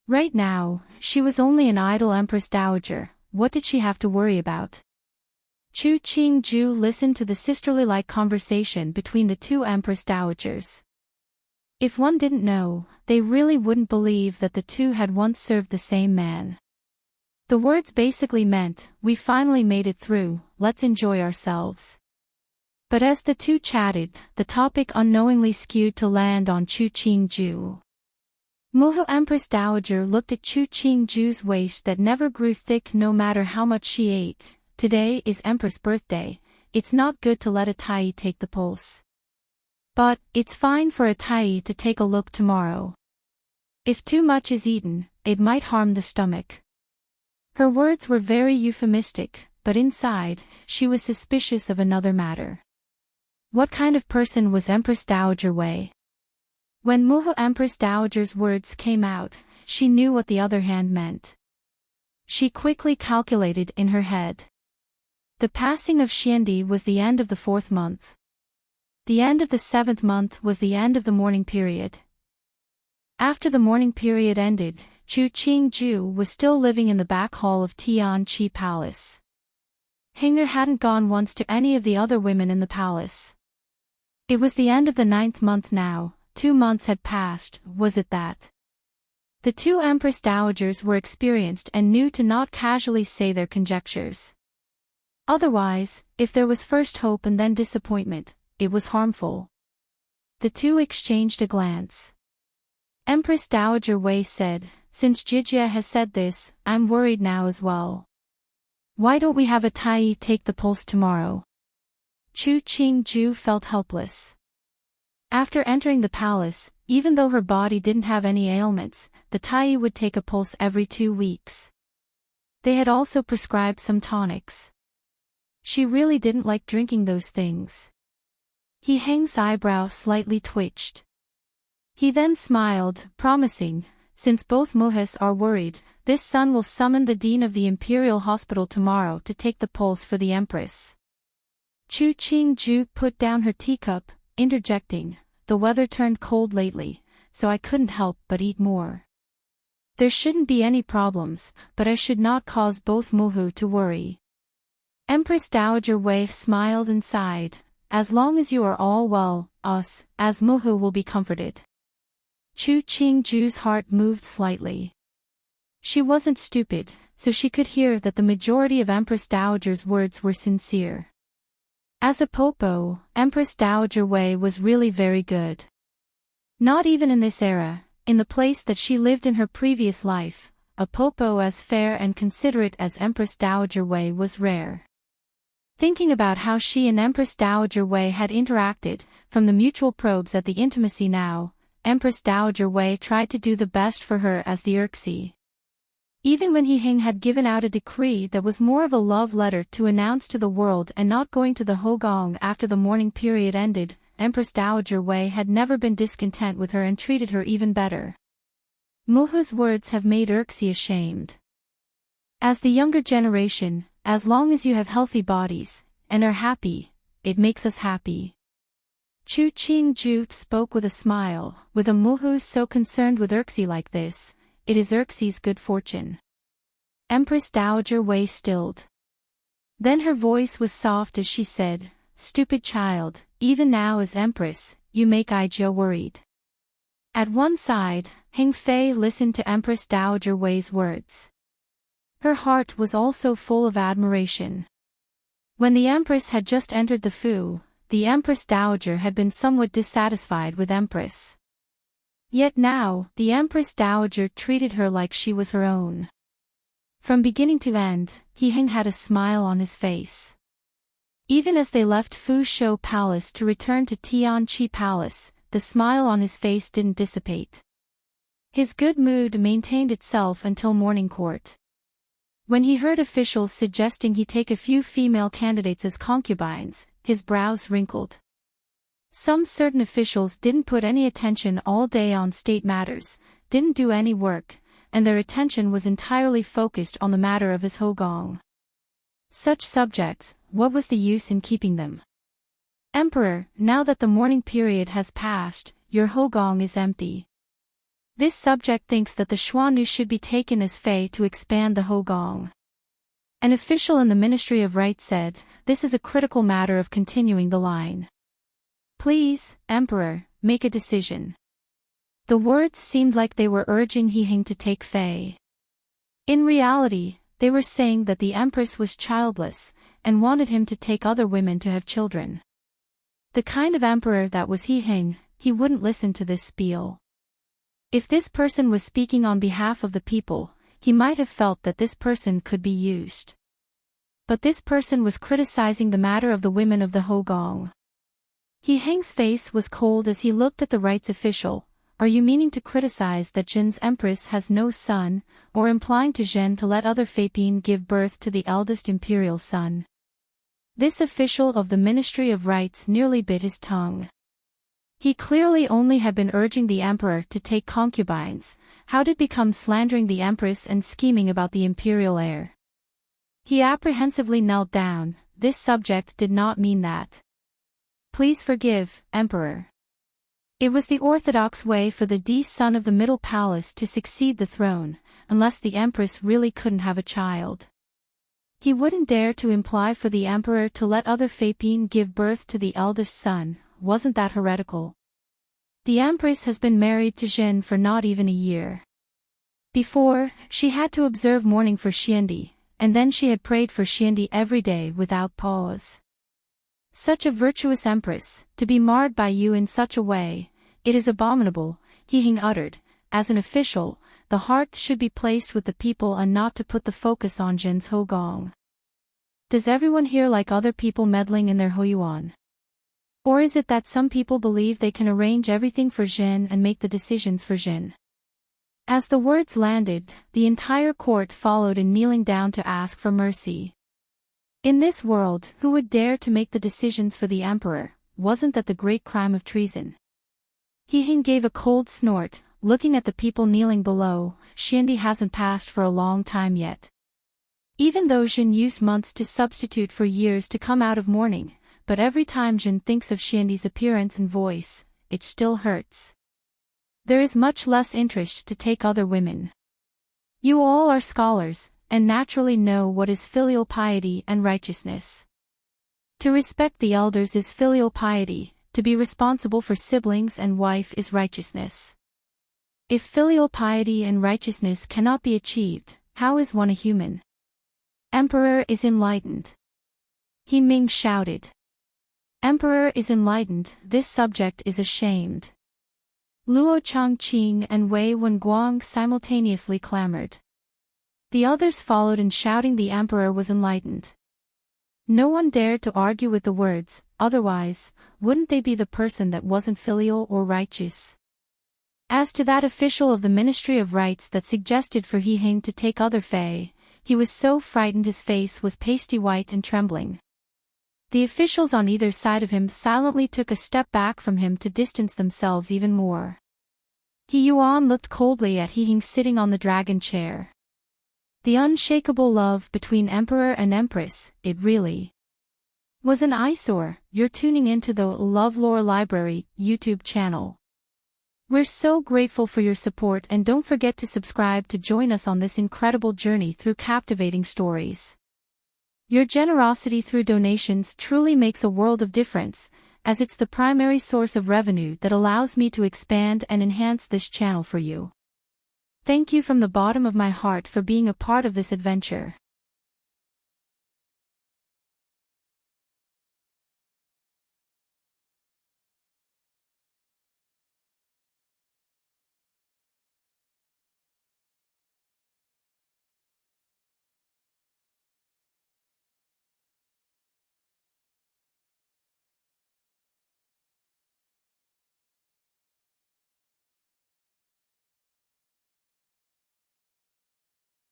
[SPEAKER 1] Right now, she was only an idle Empress Dowager. What did she have to worry about? Chu Qingju listened to the sisterly-like conversation between the 2 Empress Dowagers. If one didn't know, they really wouldn't believe that the 2 had once served the same man. The words basically meant, we finally made it through, let's enjoy ourselves. But as the two chatted, the topic unknowingly skewed to land on Chu Qingju. Muhu Empress Dowager looked at Chu Qingju's waist that never grew thick no matter how much she ate. Today is Empress' birthday, it's not good to let a Tai take the pulse. But, it's fine for a Tai to take a look tomorrow. If too much is eaten, it might harm the stomach. Her words were very euphemistic, but inside, she was suspicious of another matter. What kind of person was Empress Dowager Wei? When Muhu Empress Dowager's words came out, she knew what the other hand meant. She quickly calculated in her head. The passing of Xiandi was the end of the 4th month. The end of the 7th month was the end of the mourning period. After the mourning period ended, Chu Qingju was still living in the back hall of Tianqi Palace. Hing'er hadn't gone once to any of the other women in the palace. It was the end of the 9th month now, 2 months had passed, was it that? The two Empress Dowagers were experienced and knew to not casually say their conjectures. Otherwise, if there was first hope and then disappointment, it was harmful. The two exchanged a glance. Empress Dowager Wei said, since Jijia has said this, I'm worried now as well. Why don't we have a Tai take the pulse tomorrow? Chu Qingju felt helpless. After entering the palace, even though her body didn't have any ailments, the Tai would take a pulse every 2 weeks. They had also prescribed some tonics. She really didn't like drinking those things. He Heng's eyebrow slightly twitched. He then smiled, promising, since both Muhas are worried, this son will summon the dean of the Imperial Hospital tomorrow to take the pulse for the Empress. Chu Qingju put down her teacup, interjecting, the weather turned cold lately, so I couldn't help but eat more. There shouldn't be any problems, but I should not cause both Muhu to worry. Empress Dowager Wei smiled and sighed, as long as you are all well, us, as Muhu will be comforted. Chu Qingju's heart moved slightly. She wasn't stupid, so she could hear that the majority of Empress Dowager's words were sincere. As a popo, Empress Dowager Wei was really very good. Not even in this era, in the place that she lived in her previous life, a popo as fair and considerate as Empress Dowager Wei was rare. Thinking about how she and Empress Dowager Wei had interacted, from the mutual probes at the intimacy now, Empress Dowager Wei tried to do the best for her as the Erxi. Even when He Hing had given out a decree that was more of a love letter to announce to the world and not going to the Hogong after the mourning period ended, Empress Dowager Wei had never been discontent with her and treated her even better. Muhu's words have made Erxi ashamed. As the younger generation, as long as you have healthy bodies, and are happy, it makes us happy. Chu Qingju spoke with a smile, with a Muhu so concerned with Erxi like this, it is Erxi's good fortune. Empress Dowager Wei stilled. Then her voice was soft as she said, stupid child, even now as Empress, you make Aijia worried. At one side, Heng Fei listened to Empress Dowager Wei's words. Her heart was also full of admiration. When the Empress had just entered the Fu, the Empress Dowager had been somewhat dissatisfied with Empress. Yet now, the Empress Dowager treated her like she was her own. From beginning to end, He Hing had a smile on his face. Even as they left Fu Shou Palace to return to Tianqi Palace, the smile on his face didn't dissipate. His good mood maintained itself until morning court. When he heard officials suggesting he take a few female candidates as concubines, his brows wrinkled. Some certain officials didn't put any attention all day on state matters, didn't do any work, and their attention was entirely focused on the matter of his Hogong. Such subjects, what was the use in keeping them? Emperor, now that the mourning period has passed, your Hogong is empty. This subject thinks that the Xuanu should be taken as fei to expand the Hogong. An official in the Ministry of Right said, this is a critical matter of continuing the line. Please, Emperor, make a decision. The words seemed like they were urging He Hing to take fei. In reality, they were saying that the Empress was childless, and wanted him to take other women to have children. The kind of emperor that was he wouldn't listen to this spiel. If this person was speaking on behalf of the people, he might have felt that this person could be used. But this person was criticizing the matter of the women of the Hogong. Hang's face was cold as he looked at the rights official. Are you meaning to criticize that Jin's Empress has no son, or implying to Jin to let other Faping give birth to the eldest imperial son? This official of the Ministry of Rights nearly bit his tongue. He clearly only had been urging the emperor to take concubines. How did it become slandering the Empress and scheming about the imperial heir? He apprehensively knelt down. This subject did not mean that. Please forgive, Emperor. It was the orthodox way for the son of the Middle Palace to succeed the throne, unless the Empress really couldn't have a child. He wouldn't dare to imply for the emperor to let other Faping give birth to the eldest son. Wasn't that heretical? The Empress has been married to Jin for not even a year. Before, she had to observe mourning for Xiandi, and then she had prayed for Xiandi every day without pause. Such a virtuous Empress, to be marred by you in such a way, it is abominable, He uttered. As an official, the heart should be placed with the people and not to put the focus on Jin's Hogong. Does everyone here like other people meddling in their Hoyuan? Or is it that some people believe they can arrange everything for Jin and make the decisions for Jin? As the words landed, the entire court followed in kneeling down to ask for mercy. In this world, who would dare to make the decisions for the emperor? Wasn't that the great crime of treason? He gave a cold snort, looking at the people kneeling below. Xiandi hasn't passed for a long time yet. Even though Jin used months to substitute for years to come out of mourning, but every time Jin thinks of Xiandi's appearance and voice, it still hurts. There is much less interest to take other women. You all are scholars, and naturally know what is filial piety and righteousness. To respect the elders is filial piety, to be responsible for siblings and wife is righteousness. If filial piety and righteousness cannot be achieved, how is one a human? Emperor is enlightened. He Ming shouted. Emperor is enlightened, this subject is ashamed. Luo Changqing and Wei Wenguang simultaneously clamored. The others followed in shouting the emperor was enlightened. No one dared to argue with the words, otherwise, wouldn't they be the person that wasn't filial or righteous? As to that official of the Ministry of Rights that suggested for He to take other Fei, he was so frightened his face was pasty white and trembling. The officials on either side of him silently took a step back from him to distance themselves even more. He Yuan looked coldly at He sitting on the dragon chair. The unshakable love between Emperor and Empress, it really was an eyesore. You're tuning into the LoveLore Library YouTube channel. We're so grateful for your support and don't forget to subscribe to join us on this incredible journey through captivating stories. Your generosity through donations truly makes a world of difference, as it's the primary source of revenue that allows me to expand and enhance this channel for you. Thank you from the bottom of my heart for being a part of this adventure.